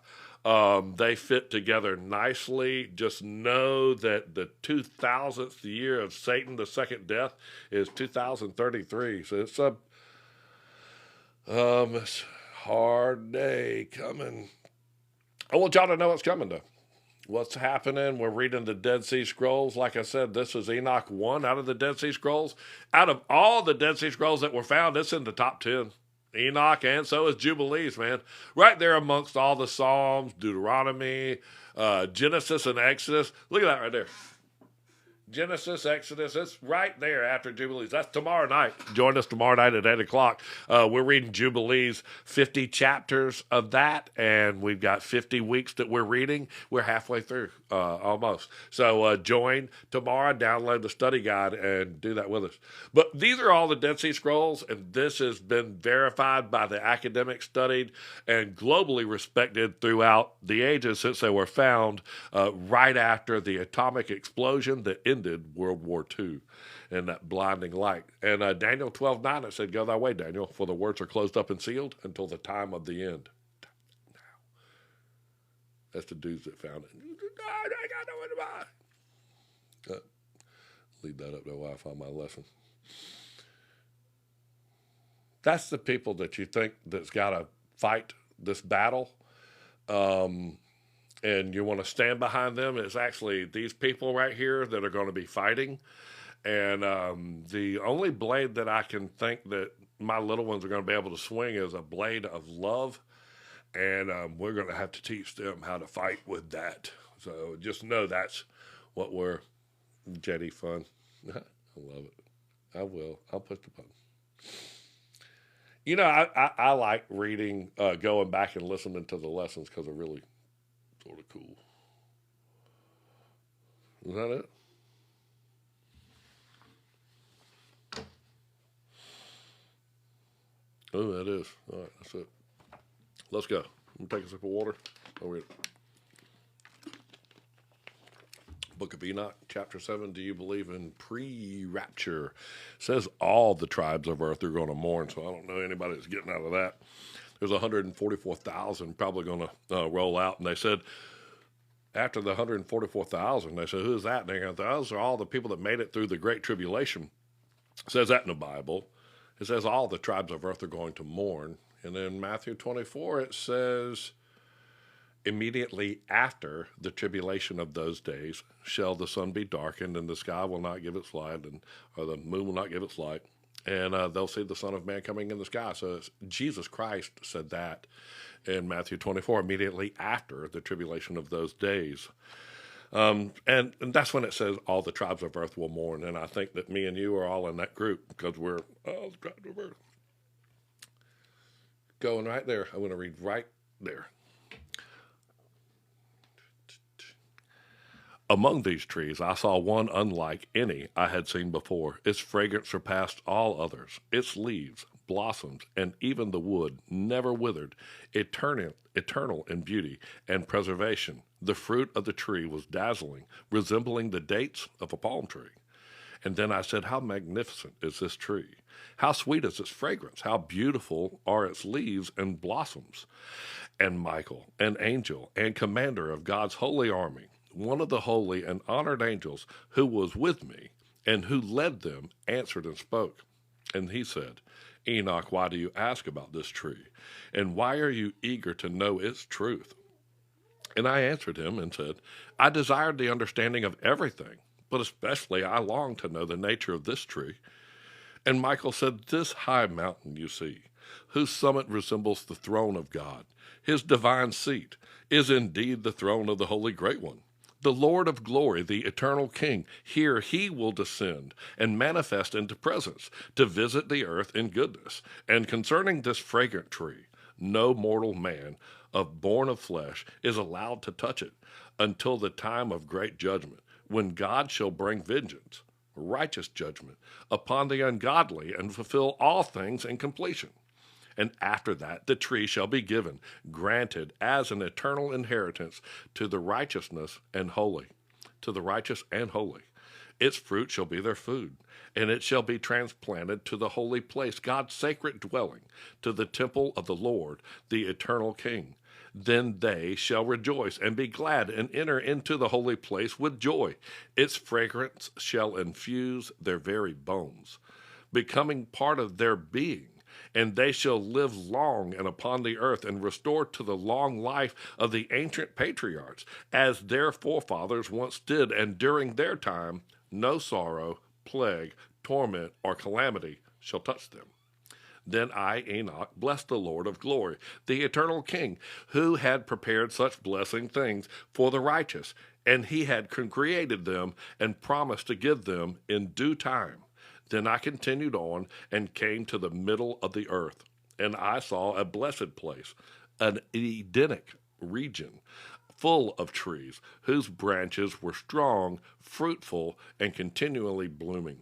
they fit together nicely. Just know that the 2000th year of Satan, the second death, is 2033. So it's a hard day coming. I want y'all to know what's coming, though. What's happening? We're reading the Dead Sea Scrolls. Like I said, this is Enoch 1 out of the Dead Sea Scrolls. Out of all the Dead Sea Scrolls that were found, it's in the top 10. Enoch, and so is Jubilees, man. Right there amongst all the Psalms, Deuteronomy, Genesis, and Exodus. Look at that right there. Genesis, Exodus, it's right there after Jubilees. That's tomorrow night. Join us tomorrow night at 8 o'clock. We're reading Jubilees, 50 chapters of that, and we've got 50 weeks that we're reading. We're halfway through, almost. So join tomorrow, download the study guide, and do that with us. But these are all the Dead Sea Scrolls, and this has been verified by the academics, studied, and globally respected throughout the ages since they were found right after the atomic explosion that ended World War II and that blinding light. And Daniel 12:9, it said, go thy way, Daniel, for the words are closed up and sealed until the time of the end. Now. That's the dudes that found it. I got no one to buy. Leave that up there while I find my lesson. That's the people that you think that's got to fight this battle, and you want to stand behind them. It's actually these people right here that are going to be fighting. And the only blade that I can think that my little ones are going to be able to swing is a blade of love. And we're going to have to teach them how to fight with that. So just know that's what we're Jetty fun. I love it. I will. I'll push the button. You know, I like reading, going back and listening to the lessons because they're really sort of cool. Is that it? Oh, that is. All right, that's it. Let's go. Let me take a sip of water. I'll read it. Book of Enoch, chapter 7. Do you believe in pre-rapture? It says all the tribes of earth are going to mourn, so I don't know anybody that's getting out of that. There's 144,000 probably going to roll out, and they said after the 144,000, they said, who's that? And they go, those are all the people that made it through the Great Tribulation. It says that in the Bible. It says all the tribes of earth are going to mourn. And then Matthew 24, it says, immediately after the tribulation of those days shall the sun be darkened, and the sky will not give its light, or the moon will not give its light, and they'll see the Son of Man coming in the sky. So Jesus Christ said that in Matthew 24, immediately after the tribulation of those days. And that's when it says all the tribes of earth will mourn. And I think that me and you are all in that group because we're all the tribes of earth. Going right there. I'm going to read right there. Among these trees, I saw one unlike any I had seen before. Its fragrance surpassed all others. Its leaves, blossoms, and even the wood never withered, eternal in beauty and preservation. The fruit of the tree was dazzling, resembling the dates of a palm tree. And then I said, how magnificent is this tree? How sweet is its fragrance? How beautiful are its leaves and blossoms? And Michael, an angel and commander of God's holy army, one of the holy and honored angels who was with me and who led them, answered and spoke. And he said, Enoch, why do you ask about this tree? And why are you eager to know its truth? And I answered him and said, I desired the understanding of everything, but especially I long to know the nature of this tree. And Michael said, this high mountain you see, whose summit resembles the throne of God, his divine seat, is indeed the throne of the Holy Great One. The Lord of glory, the eternal King, here he will descend and manifest into presence to visit the earth in goodness. And concerning this fragrant tree, no mortal man born of flesh is allowed to touch it until the time of great judgment, when God shall bring vengeance, righteous judgment, upon the ungodly and fulfill all things in completion. And after that, the tree shall be given, granted as an eternal inheritance to the righteous and holy. Its fruit shall be their food, and it shall be transplanted to the holy place, God's sacred dwelling, to the temple of the Lord, the eternal King. Then they shall rejoice and be glad and enter into the holy place with joy. Its fragrance shall infuse their very bones, becoming part of their being. And they shall live long and upon the earth, and restore to the long life of the ancient patriarchs, as their forefathers once did, and during their time no sorrow, plague, torment, or calamity shall touch them. Then I, Enoch, blessed the Lord of glory, the eternal King, who had prepared such blessing things for the righteous, and he had created them and promised to give them in due time. Then I continued on and came to the middle of the earth, and I saw a blessed place, an Edenic region, full of trees, whose branches were strong, fruitful, and continually blooming.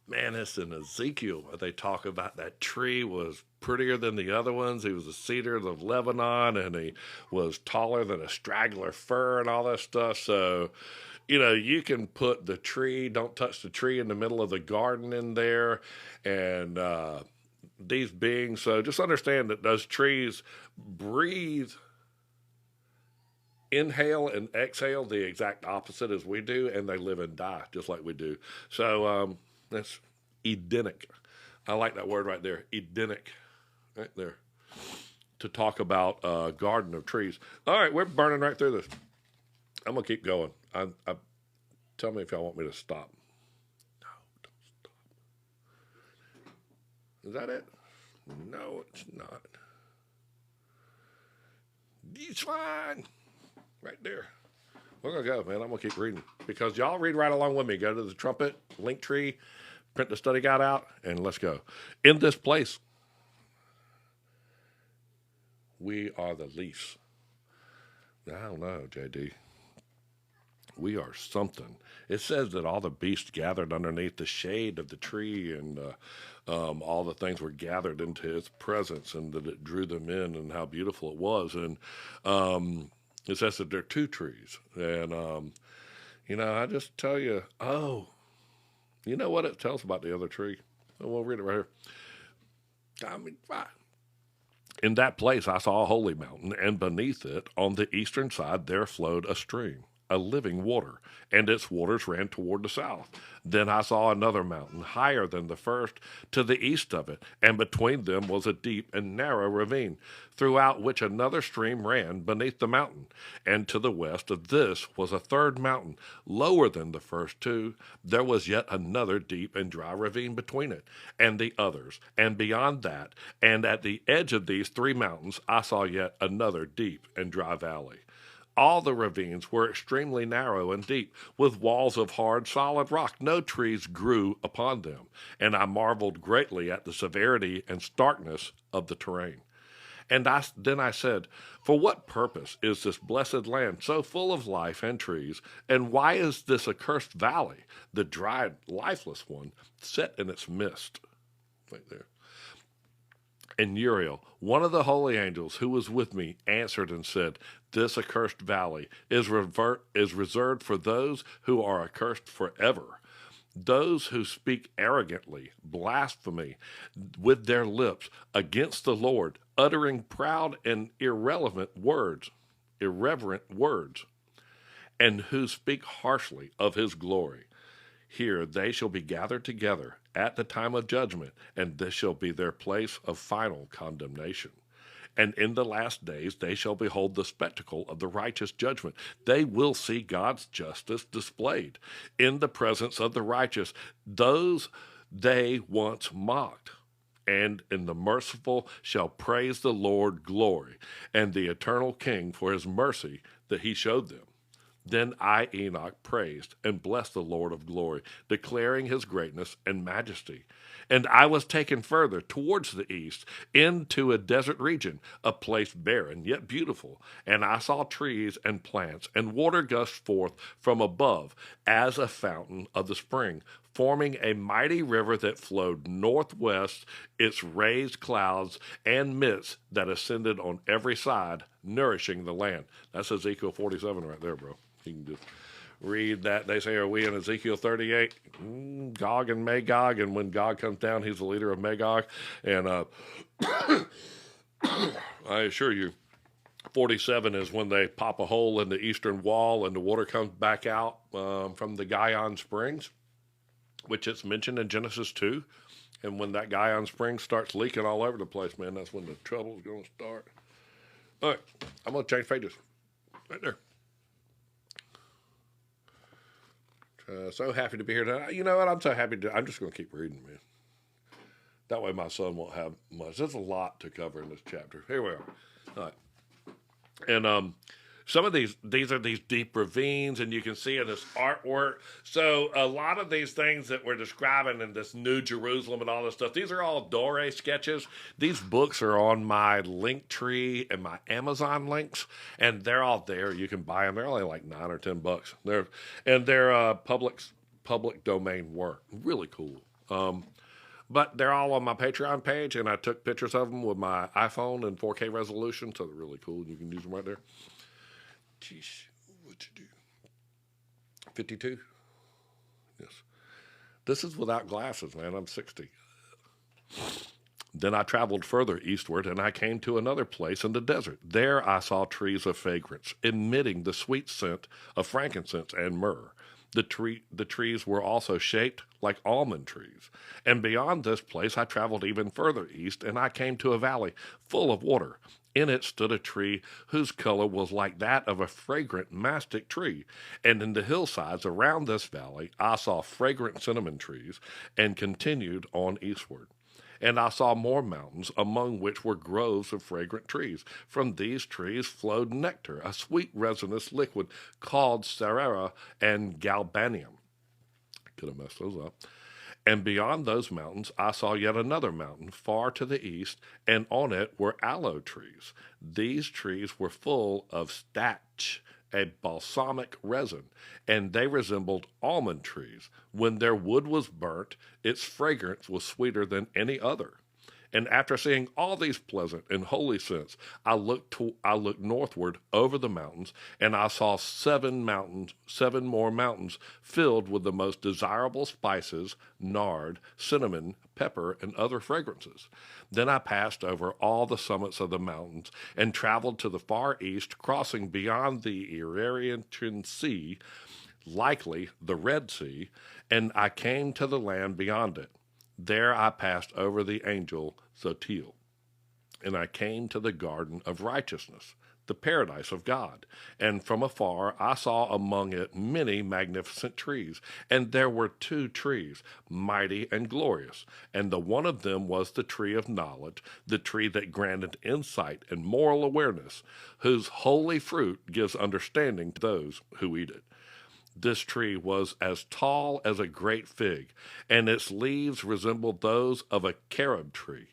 Man, it's in Ezekiel where they talk about that tree was prettier than the other ones. He was a cedar of Lebanon, and he was taller than a straggler fir and all that stuff. So, you know, you can put the tree, don't touch the tree in the middle of the garden in there, and these beings. So just understand that those trees breathe, inhale and exhale the exact opposite as we do, and they live and die just like we do. So that's Edenic. I like that word right there, Edenic, right there, to talk about a garden of trees. All right, we're burning right through this. I'm going to keep going. Tell me if y'all want me to stop. No, don't stop. Is that it? No, it's not. It's fine. Right there. We're going to go, man. I'm going to keep reading. Because y'all read right along with me. Go to the trumpet, link tree, print the study guide out, and let's go. In this place, we are the least. I don't know, JD. We are something. It says that all the beasts gathered underneath the shade of the tree, and all the things were gathered into its presence, and that it drew them in, and how beautiful it was. And it says that there are two trees. And, I just tell you, you know what it tells about the other tree? We'll read it right here. Fine. In that place I saw a holy mountain, and beneath it, on the eastern side, there flowed a stream, a living water, and its waters ran toward the south. Then I saw another mountain, higher than the first, to the east of it, and between them was a deep and narrow ravine, throughout which another stream ran beneath the mountain. And to the west of this was a third mountain, lower than the first two. There was yet another deep and dry ravine between it and the others, and beyond that, and at the edge of these three mountains, I saw yet another deep and dry valley. All the ravines were extremely narrow and deep, with walls of hard, solid rock. No trees grew upon them, and I marveled greatly at the severity and starkness of the terrain. And then I said, for what purpose is this blessed land so full of life and trees, and why is this accursed valley, the dry, lifeless one, set in its midst? Right there. And Uriel, one of the holy angels who was with me, answered and said, this accursed valley is reserved for those who are accursed forever, those who speak arrogantly, blasphemy with their lips against the Lord, uttering proud and irreverent words, and who speak harshly of his glory. Here they shall be gathered together at the time of judgment, and this shall be their place of final condemnation. And in the last days they shall behold the spectacle of the righteous judgment. They will see God's justice displayed in the presence of the righteous, those they once mocked. And in the merciful shall praise the Lord glory, and the eternal King for his mercy that he showed them. Then I, Enoch, praised and blessed the Lord of glory, declaring his greatness and majesty. And I was taken further towards the east, into a desert region, a place barren yet beautiful. And I saw trees and plants, and water gushed forth from above, as a fountain of the spring, forming a mighty river that flowed northwest, its raised clouds and mists that ascended on every side, nourishing the land. That's Ezekiel 47 right there, bro. You can just read that. They say, are we in Ezekiel 38? Gog and Magog, and when God comes down, he's the leader of Magog. And I assure you, 47 is when they pop a hole in the eastern wall and the water comes back out from the Gihon Springs, which it's mentioned in Genesis 2. And when that Gihon Spring starts leaking all over the place, man, that's when the trouble's going to start. All right, I'm going to change pages. Right there. So happy to be here tonight. You know what? I'm so happy I'm just going to keep reading, man. That way my son won't have much. There's a lot to cover in this chapter. Here we are. All right. And some of these are these deep ravines, and you can see in this artwork. So a lot of these things that we're describing in this New Jerusalem and all this stuff, these are all Dore sketches. These books are on my link tree and my Amazon links, and they're all there. You can buy them. They're only like $9 or $10. They're public domain work. Really cool. But they're all on my Patreon page, and I took pictures of them with my iPhone in 4K resolution, so they're really cool. You can use them right there. Jeez, what you do? 52? Yes. This is without glasses, man. I'm 60. Then I traveled further eastward, and I came to another place in the desert. There I saw trees of fragrance, emitting the sweet scent of frankincense and myrrh. The trees were also shaped like almond trees. And beyond this place I traveled even further east, and I came to a valley full of water. In it stood a tree whose color was like that of a fragrant mastic tree. And in the hillsides around this valley I saw fragrant cinnamon trees, and continued on eastward. And I saw more mountains, among which were groves of fragrant trees. From these trees flowed nectar, a sweet resinous liquid called Cerera and Galbanium. Could have messed those up. And beyond those mountains I saw yet another mountain far to the east, and on it were aloe trees. These trees were full of stach, a balsamic resin, and they resembled almond trees. When their wood was burnt, its fragrance was sweeter than any other. And after seeing all these pleasant and holy scents, I looked northward over the mountains, and I saw 7 more mountains filled with the most desirable spices, nard, cinnamon, pepper, and other fragrances. Then I passed over all the summits of the mountains and traveled to the far east, crossing beyond the Uriel Sea, likely the Red Sea, and I came to the land beyond it. There I passed over the angel Zotil, and I came to the garden of righteousness, the paradise of God. And from afar I saw among it many magnificent trees, and there were 2 trees, mighty and glorious, and the one of them was the tree of knowledge, the tree that granted insight and moral awareness, whose holy fruit gives understanding to those who eat it. This tree was as tall as a great fig, and its leaves resembled those of a carob tree.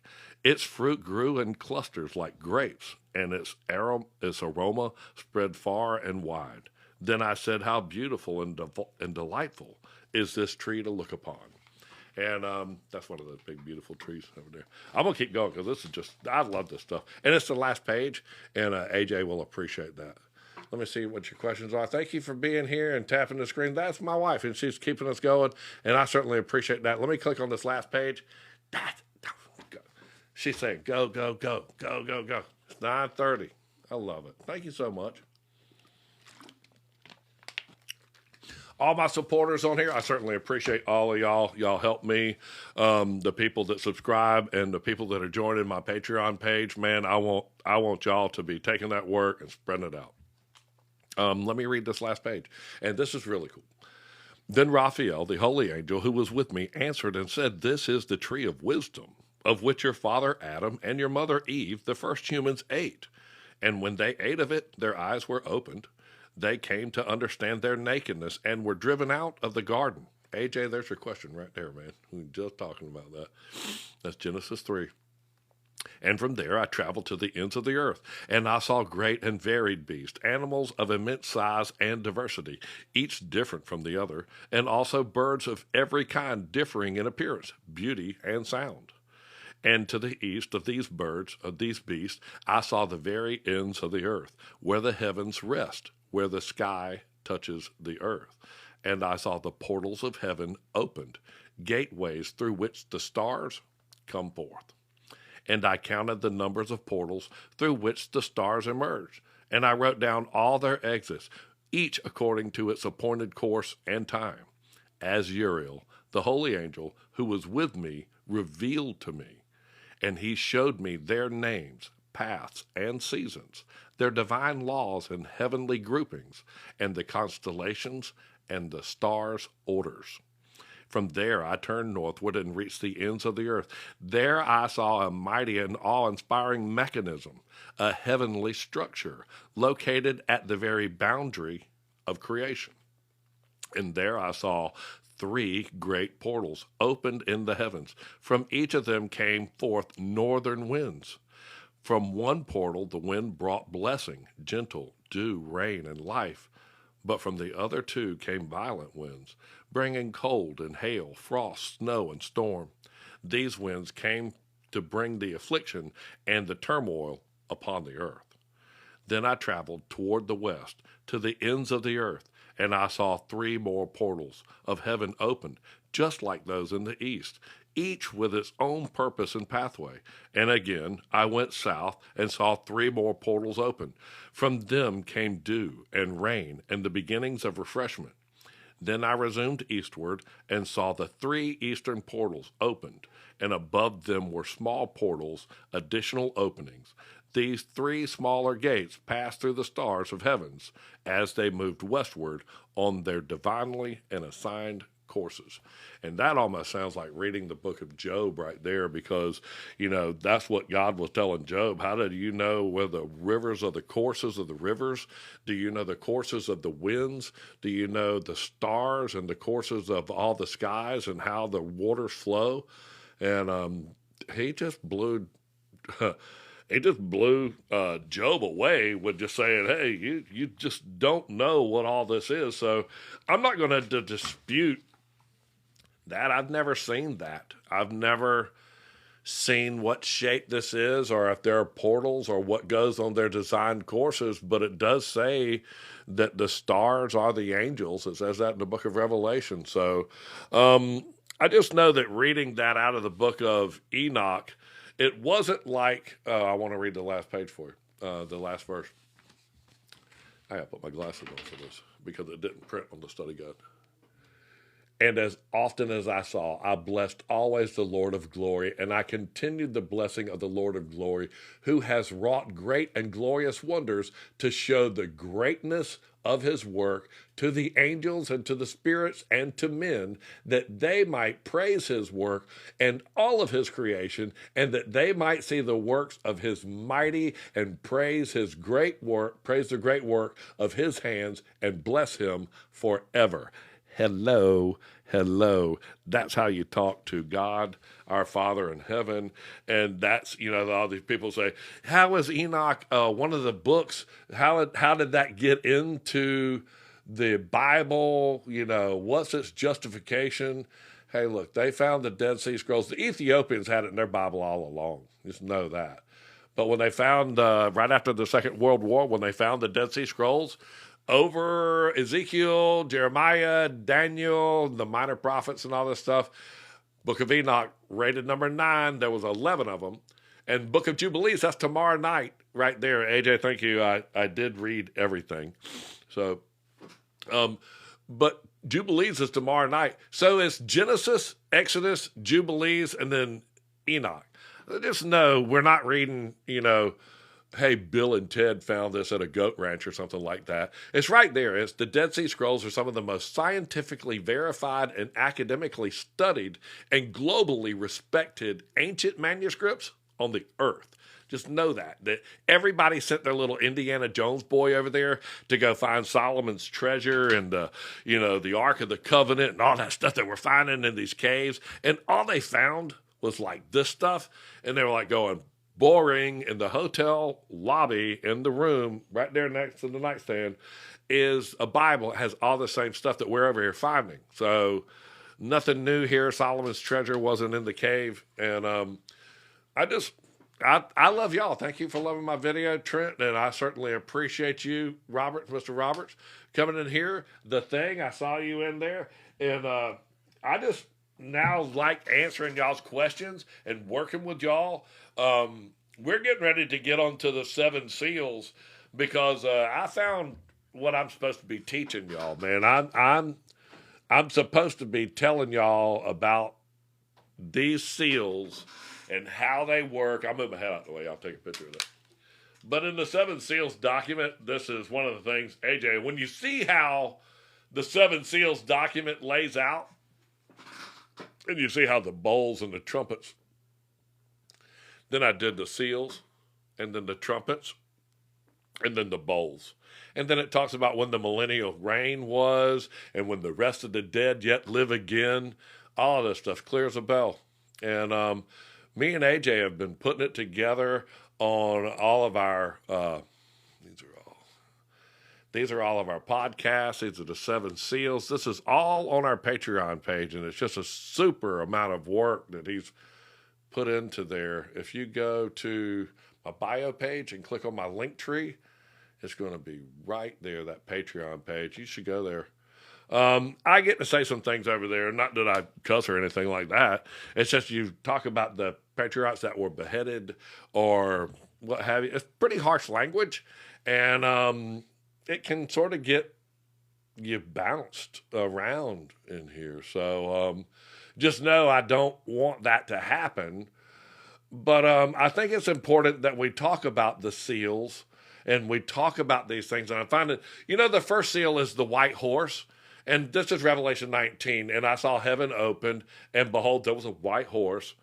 Its fruit grew in clusters like grapes, and its aroma spread far and wide. Then I said, how beautiful and delightful is this tree to look upon. And that's one of those big, beautiful trees over there. I'm going to keep going because this is just, I love this stuff. And it's the last page, and AJ will appreciate that. Let me see what your questions are. Thank you for being here and tapping the screen. That's my wife, and she's keeping us going, and I certainly appreciate that. Let me click on this last page. She's saying, go, go, go, go, go, go. It's 9:30. I love it. Thank you so much. All my supporters on here, I certainly appreciate all of y'all. Y'all help me. The people that subscribe and the people that are joining my Patreon page, man, I want y'all to be taking that work and spreading it out. Let me read this last page. And this is really cool. Then Raphael, the holy angel who was with me, answered and said, this is the tree of wisdom, of which your father Adam and your mother Eve, the first humans, ate. And when they ate of it, their eyes were opened. They came to understand their nakedness and were driven out of the garden. AJ, there's your question right there, man. We were just talking about that. That's Genesis 3. And from there I traveled to the ends of the earth, and I saw great and varied beasts, animals of immense size and diversity, each different from the other, and also birds of every kind differing in appearance, beauty, and sound. And to the east of these birds, of these beasts, I saw the very ends of the earth, where the heavens rest, where the sky touches the earth. And I saw the portals of heaven opened, gateways through which the stars come forth. And I counted the numbers of portals through which the stars emerged. And I wrote down all their exits, each according to its appointed course and time. As Uriel, the holy angel who was with me, revealed to me. And he showed me their names, paths, and seasons, their divine laws and heavenly groupings, and the constellations and the stars' orders. From there I turned northward and reached the ends of the earth. There I saw a mighty and awe-inspiring mechanism, a heavenly structure, located at the very boundary of creation. And there I saw 3 great portals opened in the heavens. From each of them came forth northern winds. From one portal the wind brought blessing, gentle, dew, rain, and life. But from the other 2 came violent winds, bringing cold and hail, frost, snow, and storm. These winds came to bring the affliction and the turmoil upon the earth. Then I traveled toward the west, to the ends of the earth, and I saw 3 more portals of heaven opened, just like those in the east, each with its own purpose and pathway. And again I went south and saw 3 more portals open. From them came dew and rain and the beginnings of refreshment. Then I resumed eastward and saw the 3 eastern portals opened, and above them were small portals, additional openings. These 3 smaller gates passed through the stars of heavens as they moved westward on their divinely and assigned courses. And that almost sounds like reading the book of Job right there, because, that's what God was telling Job. How did you know where the rivers are, the courses of the rivers? Do you know the courses of the winds? Do you know the stars and the courses of all the skies and how the waters flow? And he just blew Job away with just saying, hey, you just don't know what all this is. So I'm not going to dispute that. I've never seen that. I've never seen what shape this is, or if there are portals, or what goes on their designed courses, but it does say that the stars are the angels. It says that in the book of Revelation. So I just know that reading that out of the book of Enoch, it wasn't like, I want to read the last page for you, the last verse. I got to put my glasses on for this because it didn't print on the study guide. And as often as I saw, I blessed always the Lord of glory, and I continued the blessing of the Lord of glory, who has wrought great and glorious wonders to show the greatness of his work to the angels and to the spirits and to men, that they might praise his work and all of his creation, and that they might see the works of his mighty and praise his great work, praise the great work of his hands, and bless him forever. Hello. That's how you talk to God, our Father in heaven. And that's, all these people say, how is Enoch one of the books? How did that get into the Bible? What's its justification? Hey, look, they found the Dead Sea Scrolls. The Ethiopians had it in their Bible all along. Just know that. But when they found, right after the Second World War, when they found the Dead Sea Scrolls, over Ezekiel, Jeremiah, Daniel, the minor prophets and all this stuff, Book of Enoch rated number 9. There was 11 of them. And Book of Jubilees, that's tomorrow night right there. AJ, thank you. I did read everything. So, but Jubilees is tomorrow night. So it's Genesis, Exodus, Jubilees, and then Enoch. Just know we're not reading, hey, Bill and Ted found this at a goat ranch or something like that. It's right there. It's the Dead Sea Scrolls are some of the most scientifically verified and academically studied and globally respected ancient manuscripts on the earth. Just know that everybody sent their little Indiana Jones boy over there to go find Solomon's treasure and the Ark of the Covenant and all that stuff that we're finding in these caves. And all they found was like this stuff. And they were like going, boring. In the hotel lobby in the room right there next to the nightstand is a Bible. It has all the same stuff that we're over here finding. So nothing new here. Solomon's treasure wasn't in the cave. And I love y'all. Thank you for loving my video, Trent, and I certainly appreciate you, Mr. Roberts, coming in here. The thing, I saw you in there, and I just now like answering y'all's questions and working with y'all. We're getting ready to get onto the 7 seals because I found what I'm supposed to be teaching y'all, man. I'm supposed to be telling y'all about these seals and how they work. I'll move my head out the way. I'll take a picture of that. But in the 7 seals document, this is one of the things, AJ, when you see how the 7 seals document lays out, and you see how the bowls and the trumpets, then I did the seals, and then the trumpets, and then the bowls. And then it talks about when the millennial reign was, and when the rest of the dead yet live again. All of this stuff clear as a bell. And me and AJ have been putting it together on all of our, these are all of our podcasts. These are the 7 seals. This is all on our Patreon page, and it's just a super amount of work that he's put into there. If you go to my bio page and click on my link tree, it's going to be right there, that Patreon page. You should go there. I get to say some things over there, not that I cuss or anything like that. It's just you talk about the patriots that were beheaded or what have you. It's pretty harsh language, and it can sort of get you've bounced around in here. So just know I don't want that to happen. But I think it's important that we talk about the seals and we talk about these things. And I find that, the first seal is the white horse. And this is Revelation 19. And I saw heaven opened, and behold, there was a white horse.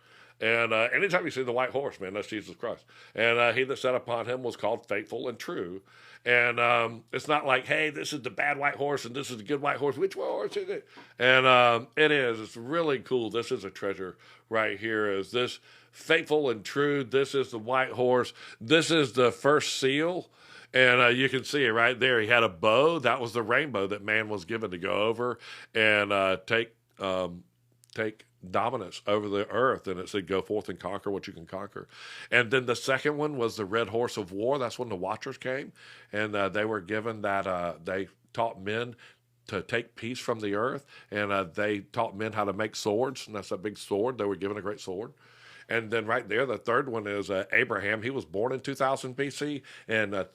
And anytime you see the white horse, man, that's Jesus Christ. And he that sat upon him was called Faithful and True. And it's not like, hey, this is the bad white horse and this is the good white horse. Which horse is it? And it is. It's really cool. This is a treasure right here. Is this faithful and true? This is the white horse. This is the first seal. And you can see it right there. He had a bow. That was the rainbow that man was given to go over and take dominance over the earth. And it said, go forth and conquer what you can conquer. And then the second one was the red horse of war. That's when the watchers came. And they were given that they taught men to take peace from the earth. And they taught men how to make swords. And that's a big sword. They were given a great sword. And then right there, the third one is Abraham. He was born in 2000 BC, and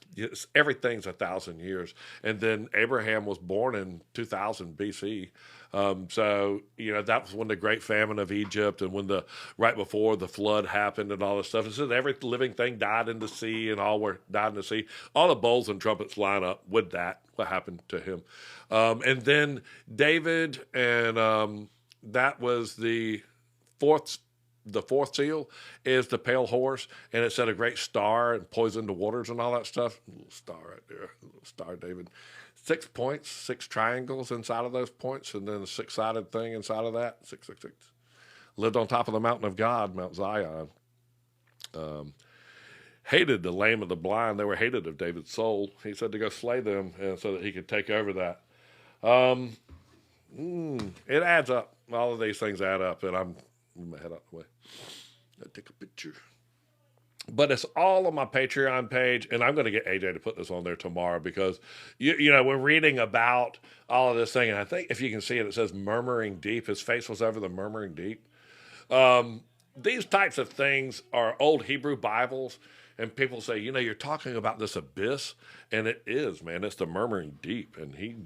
everything's 1,000 years. And then Abraham was born in 2000 BC. So, that was when the great famine of Egypt and when right before the flood happened and all this stuff. It says every living thing died in the sea and all were died in the sea. All the bowls and trumpets line up with that, what happened to him. And then David, and that was the fourth seal is the pale horse, and it said a great star and poisoned the waters and all that stuff. A little star right there, a little star, David. 6 points, 6 triangles inside of those points, and then a 6-sided thing inside of that. 666. Lived on top of the mountain of God, Mount Zion. Hated the lame and the blind. They were hated of David's soul. He said to go slay them, and so that he could take over that. It adds up. All of these things add up, and I'm move my head out the way. I'll take a picture. But it's all on my Patreon page, and I'm going to get AJ to put this on there tomorrow because, we're reading about all of this thing, and I think if you can see it, it says murmuring deep. His face was over the murmuring deep. These types of things are old Hebrew Bibles, and people say, you're talking about this abyss, and it is, man. It's the murmuring deep, and he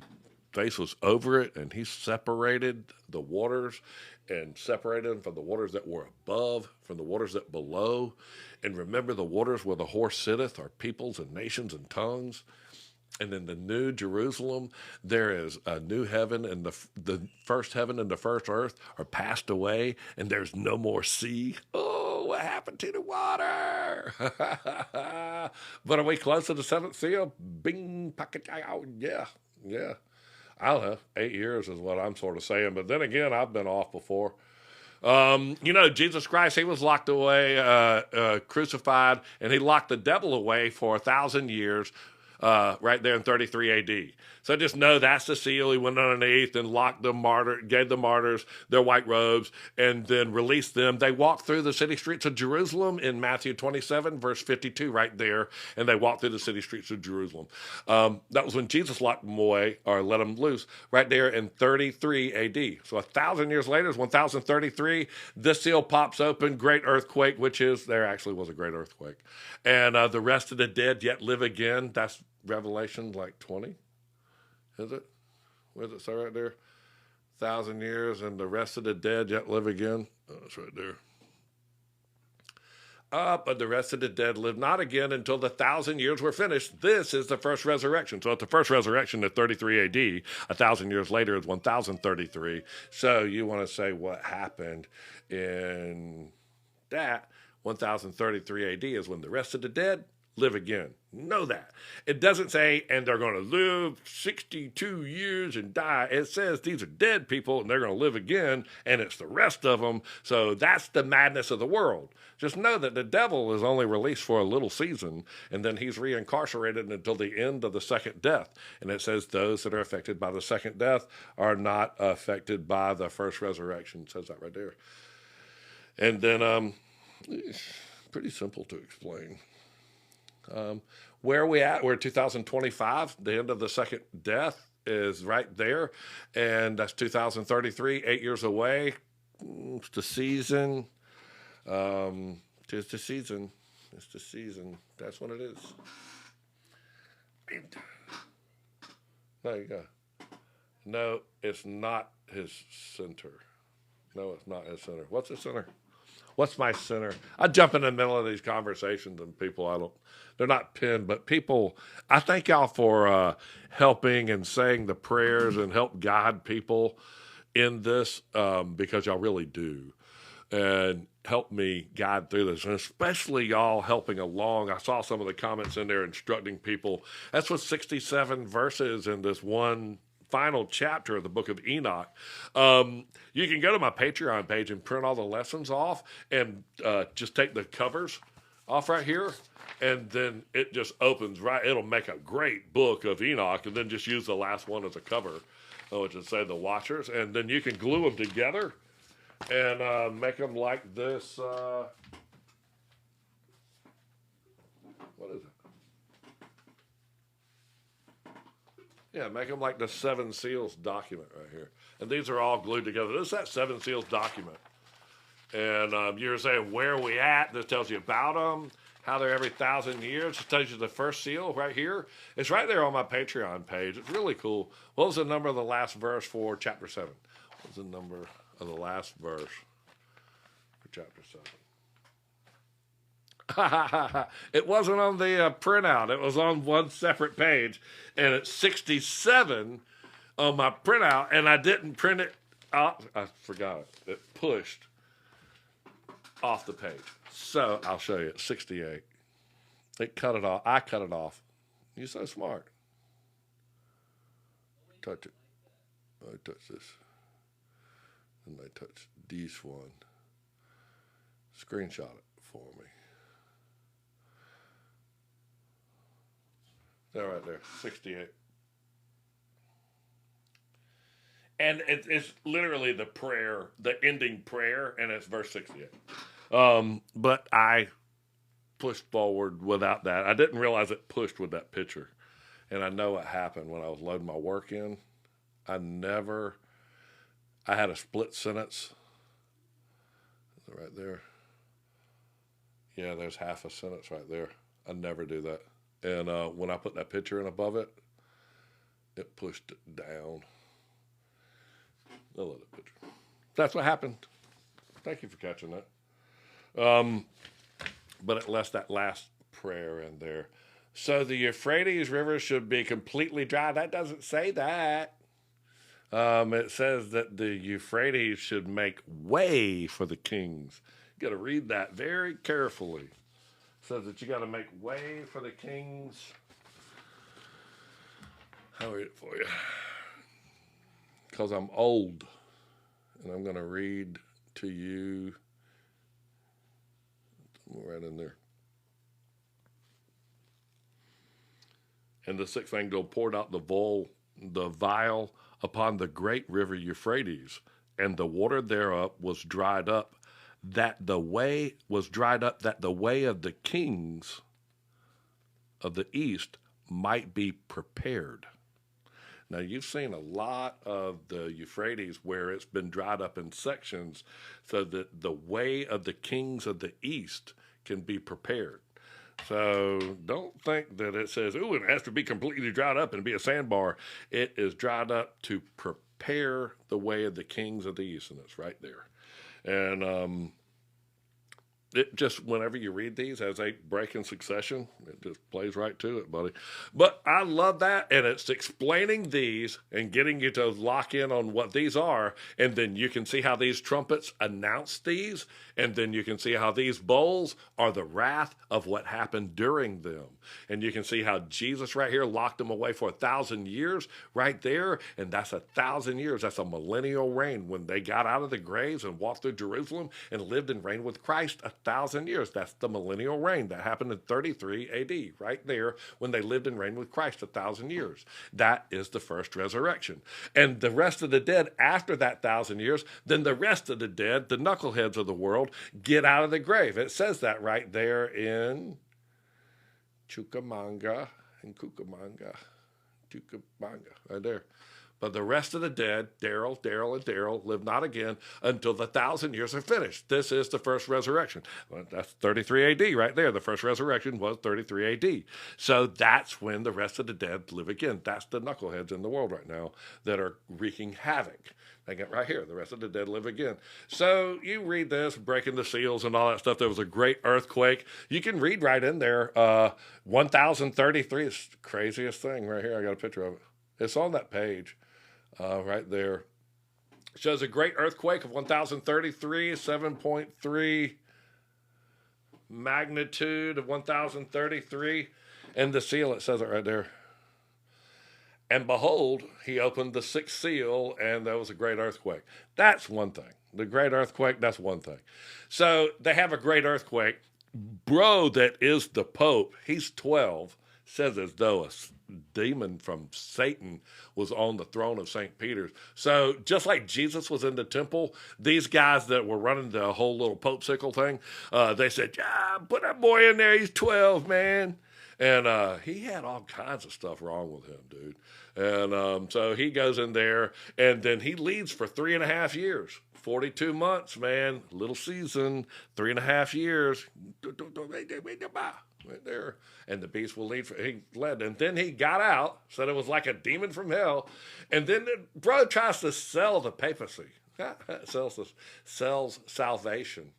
face was over it, and he separated the waters and separated them from the waters that were above, from the waters that below. And remember, the waters where the horse sitteth are peoples and nations and tongues. And in the new Jerusalem, there is a new heaven, and the first heaven and the first earth are passed away, and there's no more sea. Oh, what happened to the water? But are we close to the seventh seal? Bing, pocket, yeah. I don't know, 8 years is what I'm sort of saying. But then again, I've been off before. Jesus Christ, he was locked away, crucified, and he locked the devil away for 1,000 years. Right there in 33 AD. So just know that's the seal. He went underneath and locked gave the martyrs their white robes, and then released them. They walked through the city streets of Jerusalem in Matthew 27, verse 52, right there. And they walked through the city streets of Jerusalem. That was when Jesus locked them away, or let them loose, right there in 33 AD. So 1,000 years later is 1033. This seal pops open, great earthquake, there actually was a great earthquake. And the rest of the dead yet live again. That's Revelation 20, is it? Where does it say right there? 1,000 years, and the rest of the dead yet live again. Oh, it's right there. But the rest of the dead live not again until the 1,000 years were finished. This is the first resurrection. So at the first resurrection at 33 AD, 1,000 years later is 1033. So you want to say what happened in that 1033 AD is when the rest of the dead live again. Know that. It doesn't say, and they're going to live 62 years and die. It says these are dead people, and they're going to live again, and it's the rest of them. So that's the madness of the world. Just know that the devil is only released for a little season, and then he's reincarcerated until the end of the second death. And it says those that are affected by the second death are not affected by the first resurrection. It says that right there. And then, it's pretty simple to explain. Where are we at? We're 2025. The end of the second death is right there. And that's 2033, 8 years away. It's the season. It's the season. It's the season. That's what it is. There you go. No, it's not his center. No, it's not his center. What's his center? What's my center? I jump in the middle of these conversations and people, they're not pinned, but people, I thank y'all for helping and saying the prayers and help guide people in this because y'all really do. And help me guide through this, and especially y'all helping along. I saw some of the comments in there instructing people. That's what 67 verses in this one final chapter of the book of Enoch. You can go to my Patreon page and print all the lessons off and just take the covers off right here, and then it just opens right. It'll make a great book of Enoch, and then just use the last one as a cover, which is say the Watchers, and then you can glue them together and make them like this. What is it? Yeah, make them like the Seven Seals document right here. And these are all glued together. This is that Seven Seals document. And you're saying, where are we at? This tells you about them, how they're every 1,000 years. It tells you the first seal right here. It's right there on my Patreon page. It's really cool. What was the number of the last verse for chapter 7? What was the number of the last verse for chapter 7? It wasn't on the printout. It was on one separate page, and it's 67 on my printout, and I didn't print it out. I forgot it. It pushed off the page. So I'll show you. It's 68. It cut it off. I cut it off. You're so smart. Touch it. I touch this. And I touch this one. Screenshot it for me. There, right there, 68. And it's literally the prayer, the ending prayer, and it's verse 68. But I pushed forward without that. I didn't realize it pushed with that picture. And I know what happened when I was loading my work in. I had a split sentence. Right there. Yeah, there's half a sentence right there. I never do that. And when I put that picture in above it, it pushed it down. I love that picture. That's what happened. Thank you for catching that. But it left that last prayer in there. So the Euphrates River should be completely dry. That doesn't say that. It says that the Euphrates should make way for the kings. You got to read that very carefully. It says that you got to make way for the kings. I'll read it for you. Because I'm old. And I'm going to read to you. Right in there. And the sixth angel poured out the vial upon the great river Euphrates, and the water thereof was dried up, that the way of the kings of the east might be prepared. Now, you've seen a lot of the Euphrates where it's been dried up in sections so that the way of the kings of the east can be prepared. So don't think that it says, ooh, it has to be completely dried up and be a sandbar. It is dried up to prepare the way of the kings of the east, and it's right there. And it just, whenever you read these as they break in succession, it just plays right to it, buddy. But I love that, and it's explaining these and getting you to lock in on what these are, and then you can see how these trumpets announce these, and then you can see how these bowls are the wrath of what happened during them. And you can see how Jesus right here locked them away for 1,000 years right there, and that's 1,000 years. That's a millennial reign when they got out of the graves and walked through Jerusalem and lived and reigned with Christ 1,000 years. That's the millennial reign. That happened in 33 AD, right there, when they lived and reigned with Christ 1,000 years. That is the first resurrection. And the rest of the dead after that 1,000 years, then the rest of the dead, the knuckleheads of the world, get out of the grave. It says that right there in Chukamanga and Cucamonga. Chukamanga, right there. But the rest of the dead, Daryl, and Daryl, live not again until the 1,000 years are finished. This is the first resurrection. Well, that's 33 AD right there. The first resurrection was 33 AD. So that's when the rest of the dead live again. That's the knuckleheads in the world right now that are wreaking havoc. They get right here. The rest of the dead live again. So you read this, breaking the seals and all that stuff. There was a great earthquake. You can read right in there. 1033 is the craziest thing right here. I got a picture of it. It's on that page. Right there. It shows a great earthquake of 1033, 7.3 magnitude of 1033. And the seal, it says it right there. And behold, he opened the sixth seal, and there was a great earthquake. That's one thing. The great earthquake, that's one thing. So they have a great earthquake. Bro, that is the Pope, he's 12, says as though a demon from Satan was on the throne of St. Peter's. So just like Jesus was in the temple, these guys that were running the whole little popesicle thing, they said, yeah, put that boy in there. He's 12, man. And he had all kinds of stuff wrong with him, dude. And so he goes in there, and then he leads for 3.5 years. 42 months, man. Little season, 3.5 years. Right there. And the beast will lead. He led. And then he got out, said it was like a demon from hell. And then the bro tries to sell the papacy. sells salvation.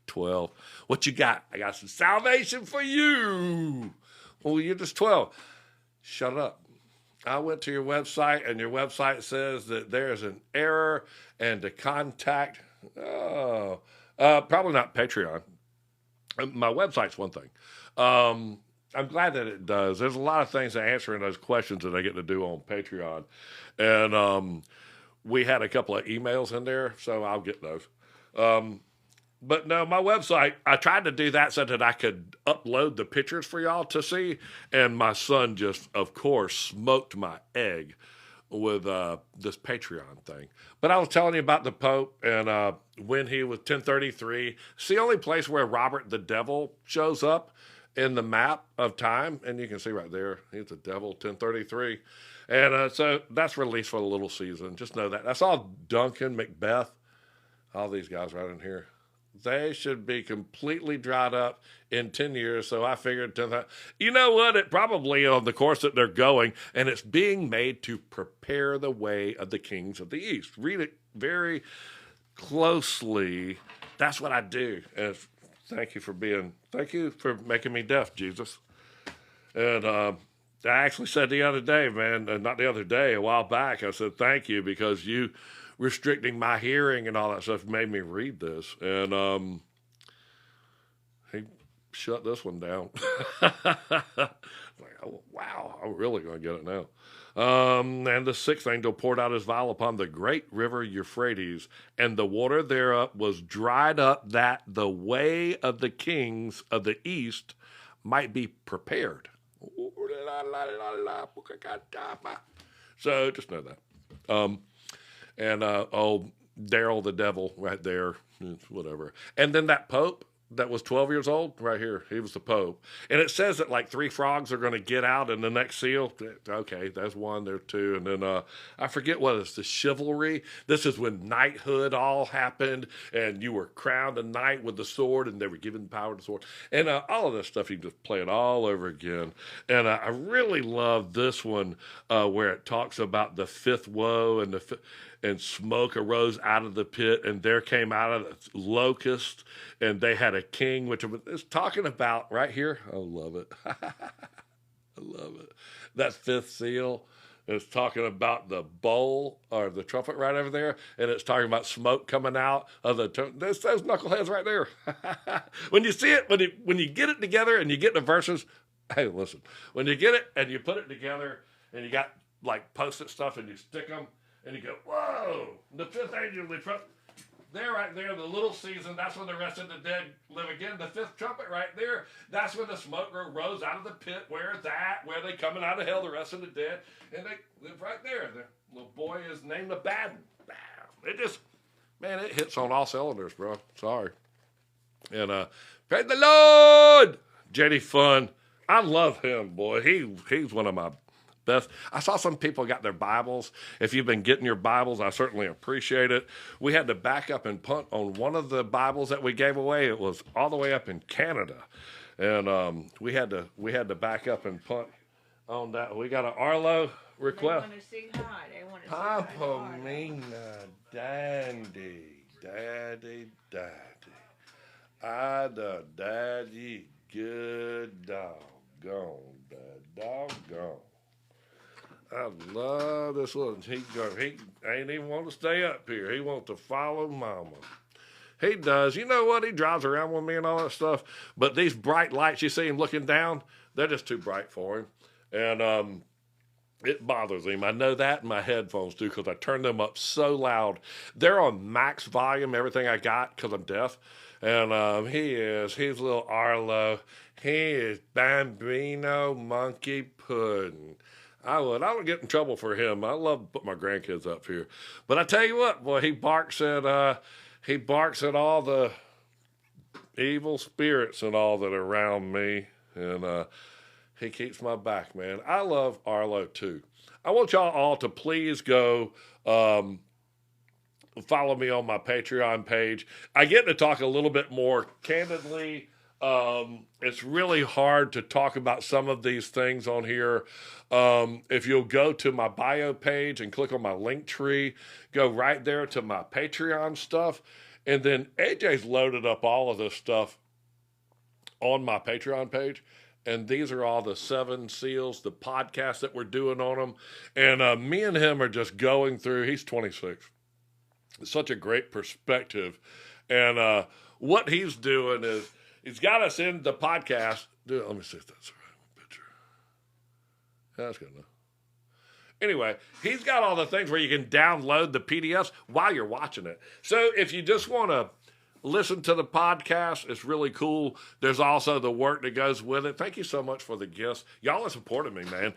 12. What you got? I got some salvation for you. Well, you're just 12. Shut up. I went to your website, and your website says that there's an error and to contact. Probably not Patreon. My website's one thing. I'm glad that it does. There's a lot of things to answering those questions that I get to do on Patreon. And we had a couple of emails in there, so I'll get those. But no, my website, I tried to do that so that I could upload the pictures for y'all to see. And my son just, of course, smoked my egg with this Patreon thing. But I was telling you about the Pope, and when he was 1033, it's the only place where Robert the Devil shows up in the map of time. And you can see right there, he's the devil, 1033. And so that's released for the little season. Just know that. That's all Duncan, Macbeth, all these guys right in here. They should be completely dried up in 10 years. So I figured 10. You know what? It probably on the course that they're going, and it's being made to prepare the way of the kings of the East. Read it very closely. That's what I do. And thank you for making me deaf, Jesus. And I actually said the other day, man, not the other day, a while back, I said, thank you, because you restricting my hearing and all that stuff made me read this. And he shut this one down. Like, oh, wow, I'm really going to get it now. And the sixth angel poured out his vial upon the great river Euphrates, and the water thereof was dried up, that the way of the kings of the east might be prepared. So just know that. And Daryl the devil right there, whatever. And then that Pope that was 12 years old right here, he was the Pope. And it says that like 3 frogs are going to get out in the next seal. Okay, there's one, there's 2. And then I forget what it's, the chivalry. This is when knighthood all happened, and you were crowned a knight with the sword, and they were given power to the sword. And all of this stuff, you can just play it all over again. And I really love this one where it talks about the 5th woe, and smoke arose out of the pit, and there came out of the locust, and they had a king, which is talking about right here. I love it. I love it. That 5th seal is talking about the bowl or the trumpet right over there, and it's talking about smoke coming out of the those knuckleheads right there. When you see it, when you get it together and you get the verses, hey, listen, when you get it and you put it together and you got like post-it stuff and you stick them, and you go, whoa, the 5th angel, the trumpet, there right there, the little season, that's when the rest of the dead live again. The 5th trumpet right there, that's when the smoke rose out of the pit. Where is that? Where they coming out of hell, the rest of the dead? And they live right there. The little boy is named Abaddon. It just, man, it hits on all cylinders, bro. Sorry. And praise the Lord! JD Fun. I love him, boy. He's one of my best. I saw some people got their Bibles. If you've been getting your Bibles, I certainly appreciate it. We had to back up and punt on one of the Bibles that we gave away. It was all the way up in Canada, and we had to back up and punt on that. We got an Arlo request. They want to say hi. They want to say Papa hi. Mina, Daddy. I the daddy, good doggone, doggone. I love this one. He ain't even want to stay up here. He wants to follow Mama. He does. You know what? He drives around with me and all that stuff. But these bright lights, you see him looking down, they're just too bright for him. And it bothers him. I know that, and my headphones do, because I turn them up so loud. They're on max volume, everything I got, because I'm deaf. And he's a little Arlo. He is Bambino Monkey Pudding. I would get in trouble for him. I love to put my grandkids up here. But I tell you what, boy, he barks at all the evil spirits and all that are around me. And he keeps my back, man. I love Arlo, too. I want y'all all to please go follow me on my Patreon page. I get to talk a little bit more candidly. It's really hard to talk about some of these things on here. If you'll go to my bio page and click on my link tree, go right there to my Patreon stuff. And then AJ's loaded up all of this stuff on my Patreon page. And these are all the 7 seals, the podcasts that we're doing on them. And me and him are just going through. He's 26. It's such a great perspective. And what he's doing is he's got us in the podcast. Let me see if that's the right picture. That's good enough. Anyway, he's got all the things where you can download the PDFs while you're watching it. So if you just want to listen to the podcast, it's really cool. There's also the work that goes with it. Thank you so much for the gifts. Y'all have supported me, man.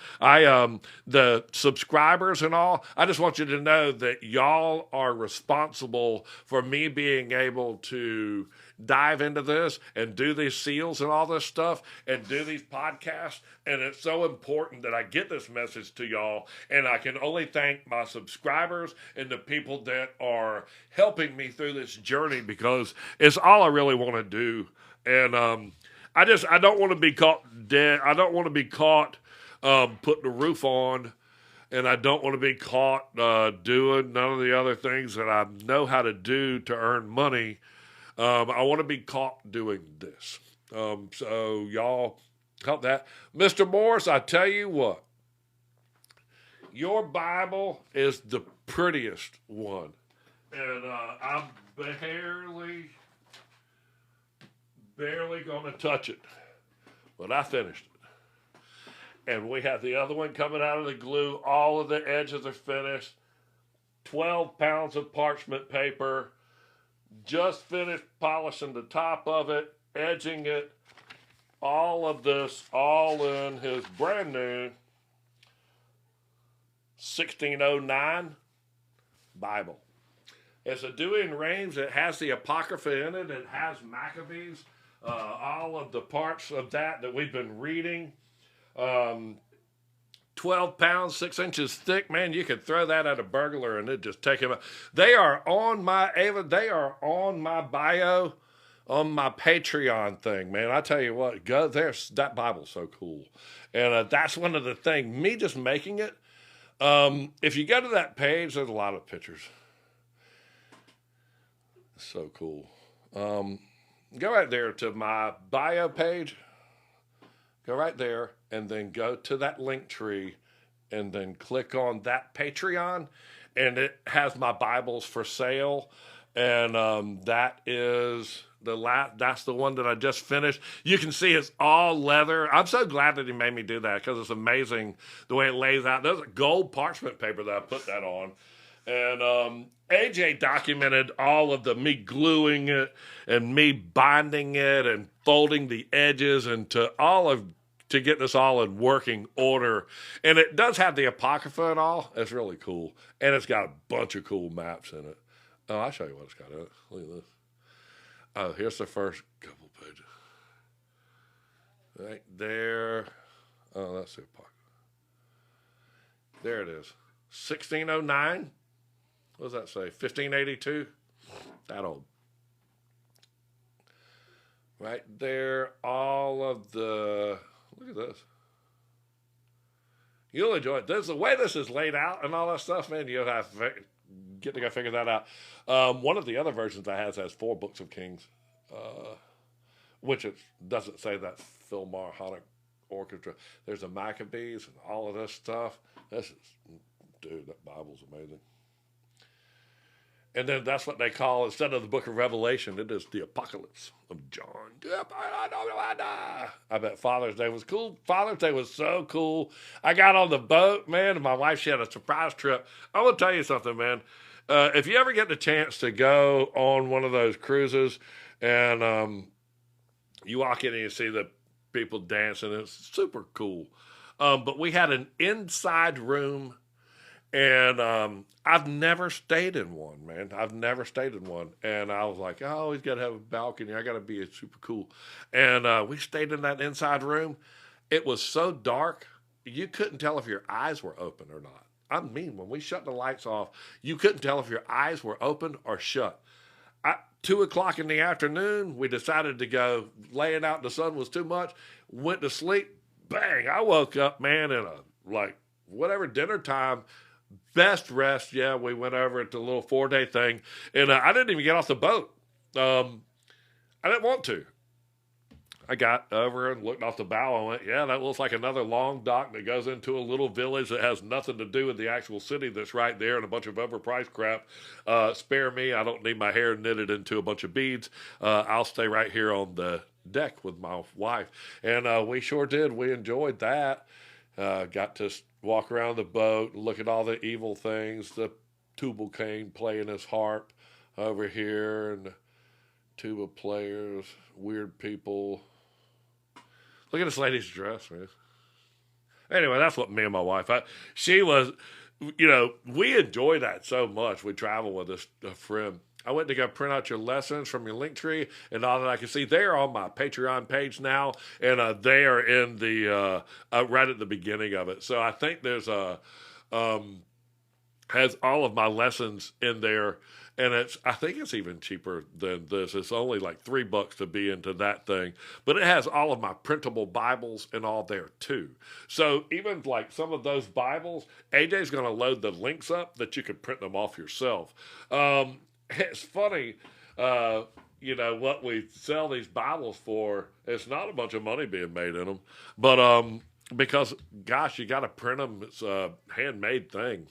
The subscribers and all, I just want you to know that y'all are responsible for me being able to dive into this and do these seals and all this stuff and do these podcasts. And it's so important that I get this message to y'all. And I can only thank my subscribers and the people that are helping me through this journey, because it's all I really want to do. And I don't want to be caught dead. I don't want to be caught putting the roof on. And I don't want to be caught doing none of the other things that I know how to do to earn money. I want to be caught doing this. So y'all help that. Mr. Morris, I tell you what, your Bible is the prettiest one. And I'm barely going to touch it. But I finished it. And we have the other one coming out of the glue. All of the edges are finished. 12 pounds of parchment paper. Just finished polishing the top of it, edging it, all of this, all in his brand new 1609 Bible. It's a Dewey and Rames. It has the Apocrypha in it. It has Maccabees, all of the parts of that we've been reading. 12 pounds, 6 inches thick, man. You could throw that at a burglar and it'd just take him out. They are on my bio, on my Patreon thing, man. I tell you what, go there. That Bible's so cool. And that's one of the things, me just making it. If you go to that page, there's a lot of pictures. So cool. Go right there to my bio page. Go right there and then go to that link tree and then click on that Patreon, and it has my Bibles for sale. And that is that's the one that I just finished. You can see it's all leather. I'm so glad that he made me do that, because it's amazing the way it lays out. There's a gold parchment paper that I put that on. And AJ documented all of me gluing it and me binding it and folding the edges and to get this all in working order. And it does have the Apocrypha and all. It's really cool. And it's got a bunch of cool maps in it. Oh, I'll show you what it's got in it. Look at this. Oh, here's the first couple pages. Right there. Oh, that's the Apocrypha. There it is. 1609. What does that say? 1582. That old. Right there, all of the, look at this. You'll enjoy it. This, the way this is laid out and all that stuff, man, you'll have to get to go figure that out. One of the other versions I has 4 books of Kings, which it doesn't say that Philharmonic Orchestra. There's the Maccabees and all of this stuff. This is, dude, that Bible's amazing. And then that's what they call, instead of the book of Revelation, it is the Apocalypse of John. I bet Father's Day was cool. Father's Day was so cool. I got on the boat, man, and my wife, she had a surprise trip. I will tell you something, man. If you ever get the chance to go on one of those cruises and you walk in and you see the people dancing, it's super cool. But we had an inside room. And I've never stayed in one, man. I've never stayed in one. And I was like, oh, he's got to have a balcony. I got to be super cool. And we stayed in that inside room. It was so dark, you couldn't tell if your eyes were open or not. I mean, when we shut the lights off, you couldn't tell if your eyes were open or shut. 2 o'clock in the afternoon, we decided to go. Laying out in the sun was too much. Went to sleep. Bang! I woke up, man, in whatever dinner time. Best rest, yeah. We went over to a little 4-day thing, and I didn't even get off the boat. I didn't want to. I got over and looked off the bow and went, yeah, that looks like another long dock that goes into a little village that has nothing to do with the actual city that's right there and a bunch of overpriced crap. Spare me. I don't need my hair knitted into a bunch of beads. I'll stay right here on the deck with my wife. And we sure did. We enjoyed that. Got to walk around the boat and look at all the evil things. The Tubal Cain playing his harp over here, and the tuba players, weird people. Look at this lady's dress, man. Anyway, that's what me and my wife, she was, we enjoy that so much. We travel with a friend. I went to go print out your lessons from your link tree and all that I can see. They're on my Patreon page now, and they are in the right at the beginning of it. So I think there's has all of my lessons in there, and I think it's even cheaper than this. It's only like $3 to be into that thing, but it has all of my printable Bibles and all there too. So even like some of those Bibles, AJ's going to load the links up that you can print them off yourself. It's funny, what we sell these Bibles for. It's not a bunch of money being made in them, but because, gosh, you got to print them. It's a handmade thing.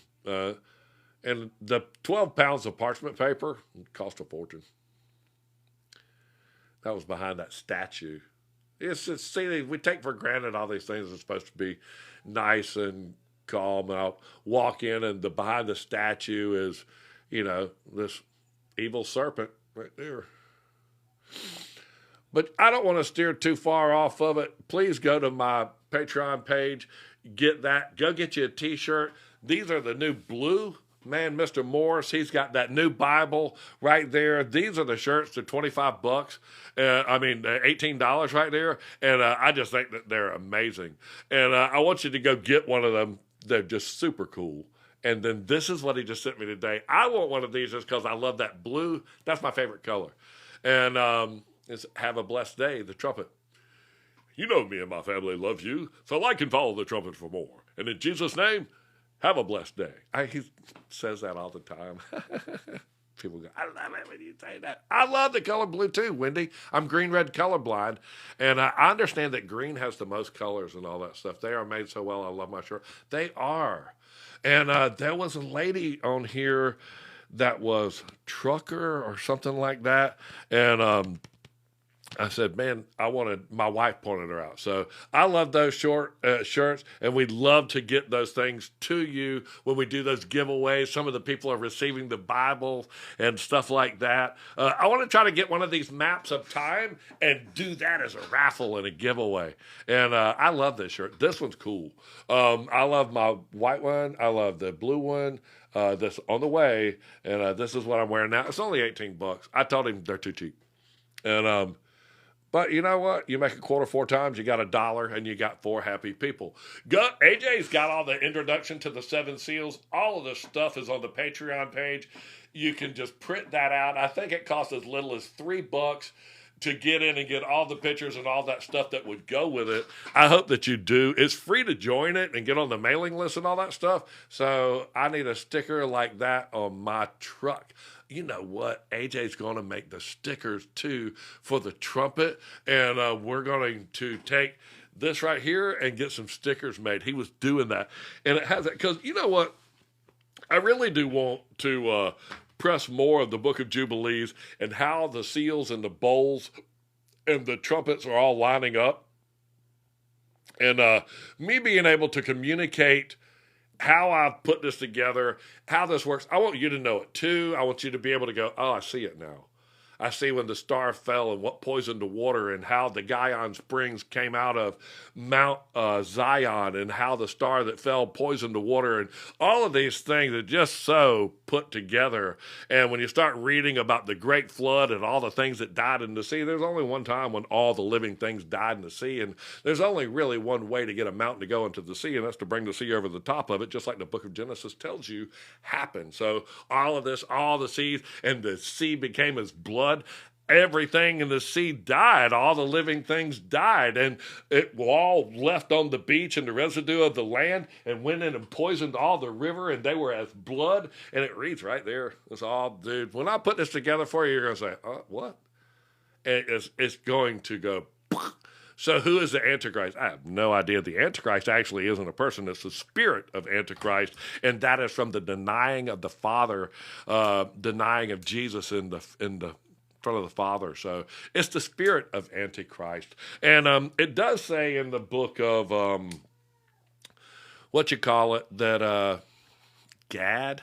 And the 12 pounds of parchment paper cost a fortune. That was behind that statue. See, we take for granted all these things are supposed to be nice and calm. And I'll walk in, and behind the statue is, this evil serpent right there. But I don't want to steer too far off of it. Please go to my Patreon page. Get that. Go get you a t-shirt. These are the new blue. Man, Mr. Morris, he's got that new Bible right there. These are the shirts. They're $25. $18 right there. And I just think that they're amazing. And I want you to go get one of them. They're just super cool. And then this is what he just sent me today. I want one of these just because I love that blue. That's my favorite color. And it's Have a Blessed Day, the trumpet. You know me and my family love you, so like and follow the trumpet for more. And in Jesus' name, have a blessed day. He says that all the time. People go, I love it when you say that. I love the color blue too, Wendy. I'm green-red colorblind, and I understand that green has the most colors and all that stuff. They are made so well. I love my shirt. They are. And there was a lady on here that was trucker or something like that. And I said, man, my wife pointed her out. So I love those short shirts, and we'd love to get those things to you when we do those giveaways. Some of the people are receiving the Bible and stuff like that. I want to try to get one of these maps of time and do that as a raffle and a giveaway. And I love this shirt. This one's cool. I love my white one. I love the blue one. This on the way, and this is what I'm wearing now. It's only $18. I told him they're too cheap. And But you know what? You make a quarter 4 times, you got $1, and you got 4 happy people. AJ's got all the introduction to the 7 seals. All of this stuff is on the Patreon page. You can just print that out. I think it costs as little as $3 to get in and get all the pictures and all that stuff that would go with it. I hope that you do. It's free to join it and get on the mailing list and all that stuff. So I need a sticker like that on my truck. You know what? AJ's going to make the stickers too for the trumpet, and we're going to take this right here and get some stickers made. He was doing that, and it has that because you know what? I really do want to press more of the Book of Jubilees and how the seals and the bowls and the trumpets are all lining up, and me being able to communicate how I've put this together, how this works. I want you to know it too. I want you to be able to go, oh, I see it now. I see when the star fell and what poisoned the water and how the Gion Springs came out of Mount Zion and how the star that fell poisoned the water and all of these things are just so put together. And when you start reading about the great flood and all the things that died in the sea, there's only one time when all the living things died in the sea. And there's only really one way to get a mountain to go into the sea, and that's to bring the sea over the top of it, just like the book of Genesis tells you happened. So all of this, all the seas, and the sea became as blood. Everything in the sea died. All the living things died. And it all left on the beach and the residue of the land and went in and poisoned all the river, and they were as blood. And it reads right there. It's all, dude. When I put this together for you, you're going to say, what? And it's going to go. So who is the Antichrist? I have no idea. The Antichrist actually isn't a person. It's the spirit of Antichrist, and that is from the denying of the Father, denying of Jesus in the front of the Father. So it's the spirit of Antichrist. And it does say in the book of, that Gad,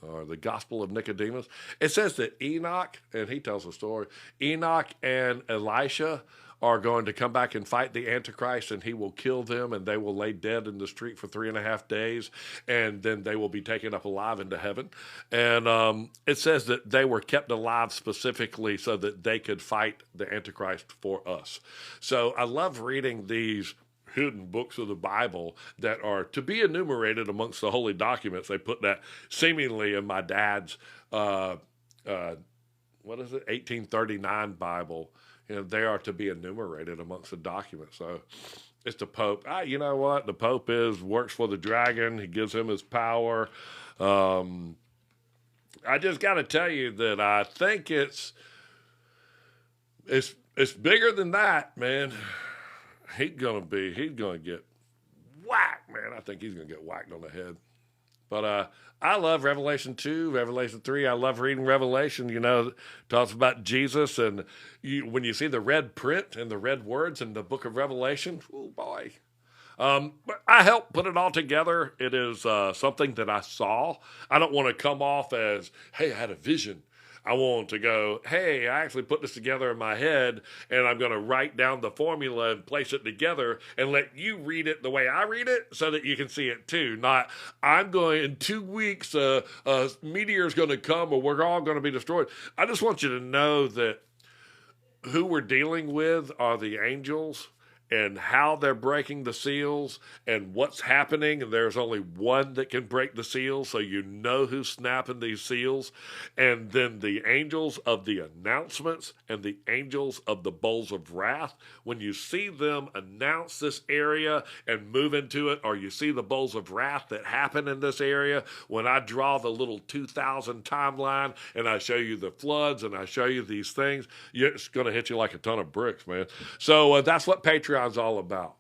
or the Gospel of Nicodemus, it says that Enoch, and he tells the story, Enoch and Elisha are going to come back and fight the Antichrist, and he will kill them, and they will lay dead in the street for 3.5 days, and then they will be taken up alive into heaven. And it says that they were kept alive specifically so that they could fight the Antichrist for us. So I love reading these hidden books of the Bible that are to be enumerated amongst the holy documents. They put that seemingly in my dad's, 1839 Bible. You know, they are to be enumerated amongst the documents. So it's the Pope. You know what? The Pope works for the dragon. He gives him his power. I just got to tell you that I think it's bigger than that, man. He's going to get whacked, man. I think he's going to get whacked on the head. But I love Revelation 2, Revelation 3. I love reading Revelation. You know, it talks about Jesus. And when you see the red print and the red words in the book of Revelation, oh, boy. But I helped put it all together. It is something that I saw. I don't want to come off as, hey, I had a vision. I want to go, hey, I actually put this together in my head, and I'm going to write down the formula and place it together and let you read it the way I read it so that you can see it too. Not, I'm going, in 2 weeks, a meteor's going to come or we're all going to be destroyed. I just want you to know that who we're dealing with are the angels, and how they're breaking the seals and what's happening. And there's only one that can break the seals, so you know who's snapping these seals. And then the angels of the announcements and the angels of the bowls of wrath, when you see them announce this area and move into it, or you see the bowls of wrath that happen in this area, when I draw the little 2000 timeline and I show you the floods and I show you these things, it's going to hit you like a ton of bricks, man. So that's what Patreon's all about.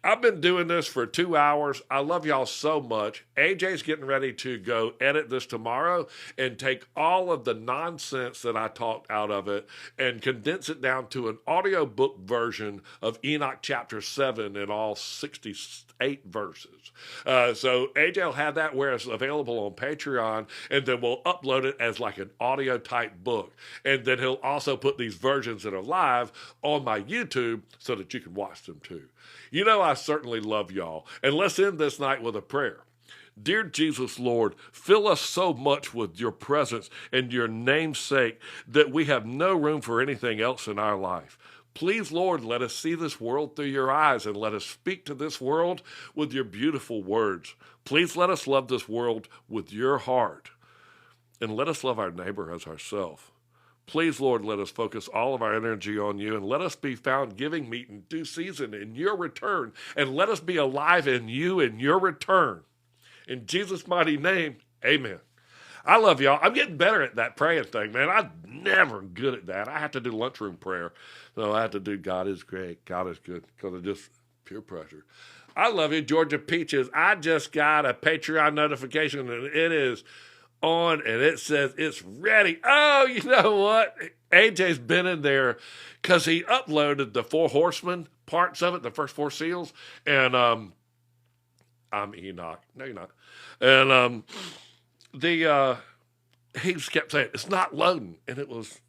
I've been doing this for 2 hours. I love y'all so much. AJ's getting ready to go edit this tomorrow and take all of the nonsense that I talked out of it and condense it down to an audiobook version of Enoch chapter 7 in all 68 verses. So AJ will have that where it's available on Patreon, and then we'll upload it as like an audio type book. And then he'll also put these versions that are live on my YouTube so that you can watch them too. You know, I certainly love y'all. And let's end this night with a prayer. Dear Jesus, Lord, fill us so much with your presence and your name's sake that we have no room for anything else in our life. Please, Lord, let us see this world through your eyes and let us speak to this world with your beautiful words. Please let us love this world with your heart and let us love our neighbor as ourselves. Please, Lord, let us focus all of our energy on you and let us be found giving meat in due season in your return, and let us be alive in you in your return. In Jesus' mighty name, amen. I love y'all. I'm getting better at that praying thing, man. I'm never good at that. I have to do lunchroom prayer. So I have to do God is great, God is good, because of just peer pressure. I love you, Georgia Peaches. I just got a Patreon notification, and it is on, and it says it's ready. Oh, you know what? AJ's been in there because he uploaded the 4 horsemen parts of it, the first 4 seals, and I'm Enoch. No, you're not. And he just kept saying it's not loading, and it was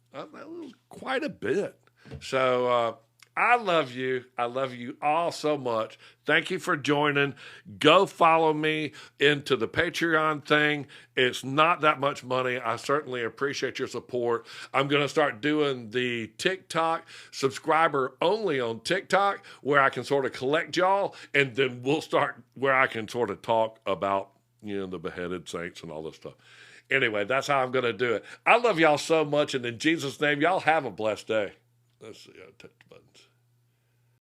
quite a bit. So I love you. I love you all so much. Thank you for joining. Go follow me into the Patreon thing. It's not that much money. I certainly appreciate your support. I'm going to start doing the TikTok subscriber only on TikTok, where I can sort of collect y'all, and then we'll start where I can sort of talk about, the beheaded saints and all this stuff. Anyway, that's how I'm going to do it. I love y'all so much, and in Jesus' name, y'all have a blessed day. Let's see, I'll touch the buttons.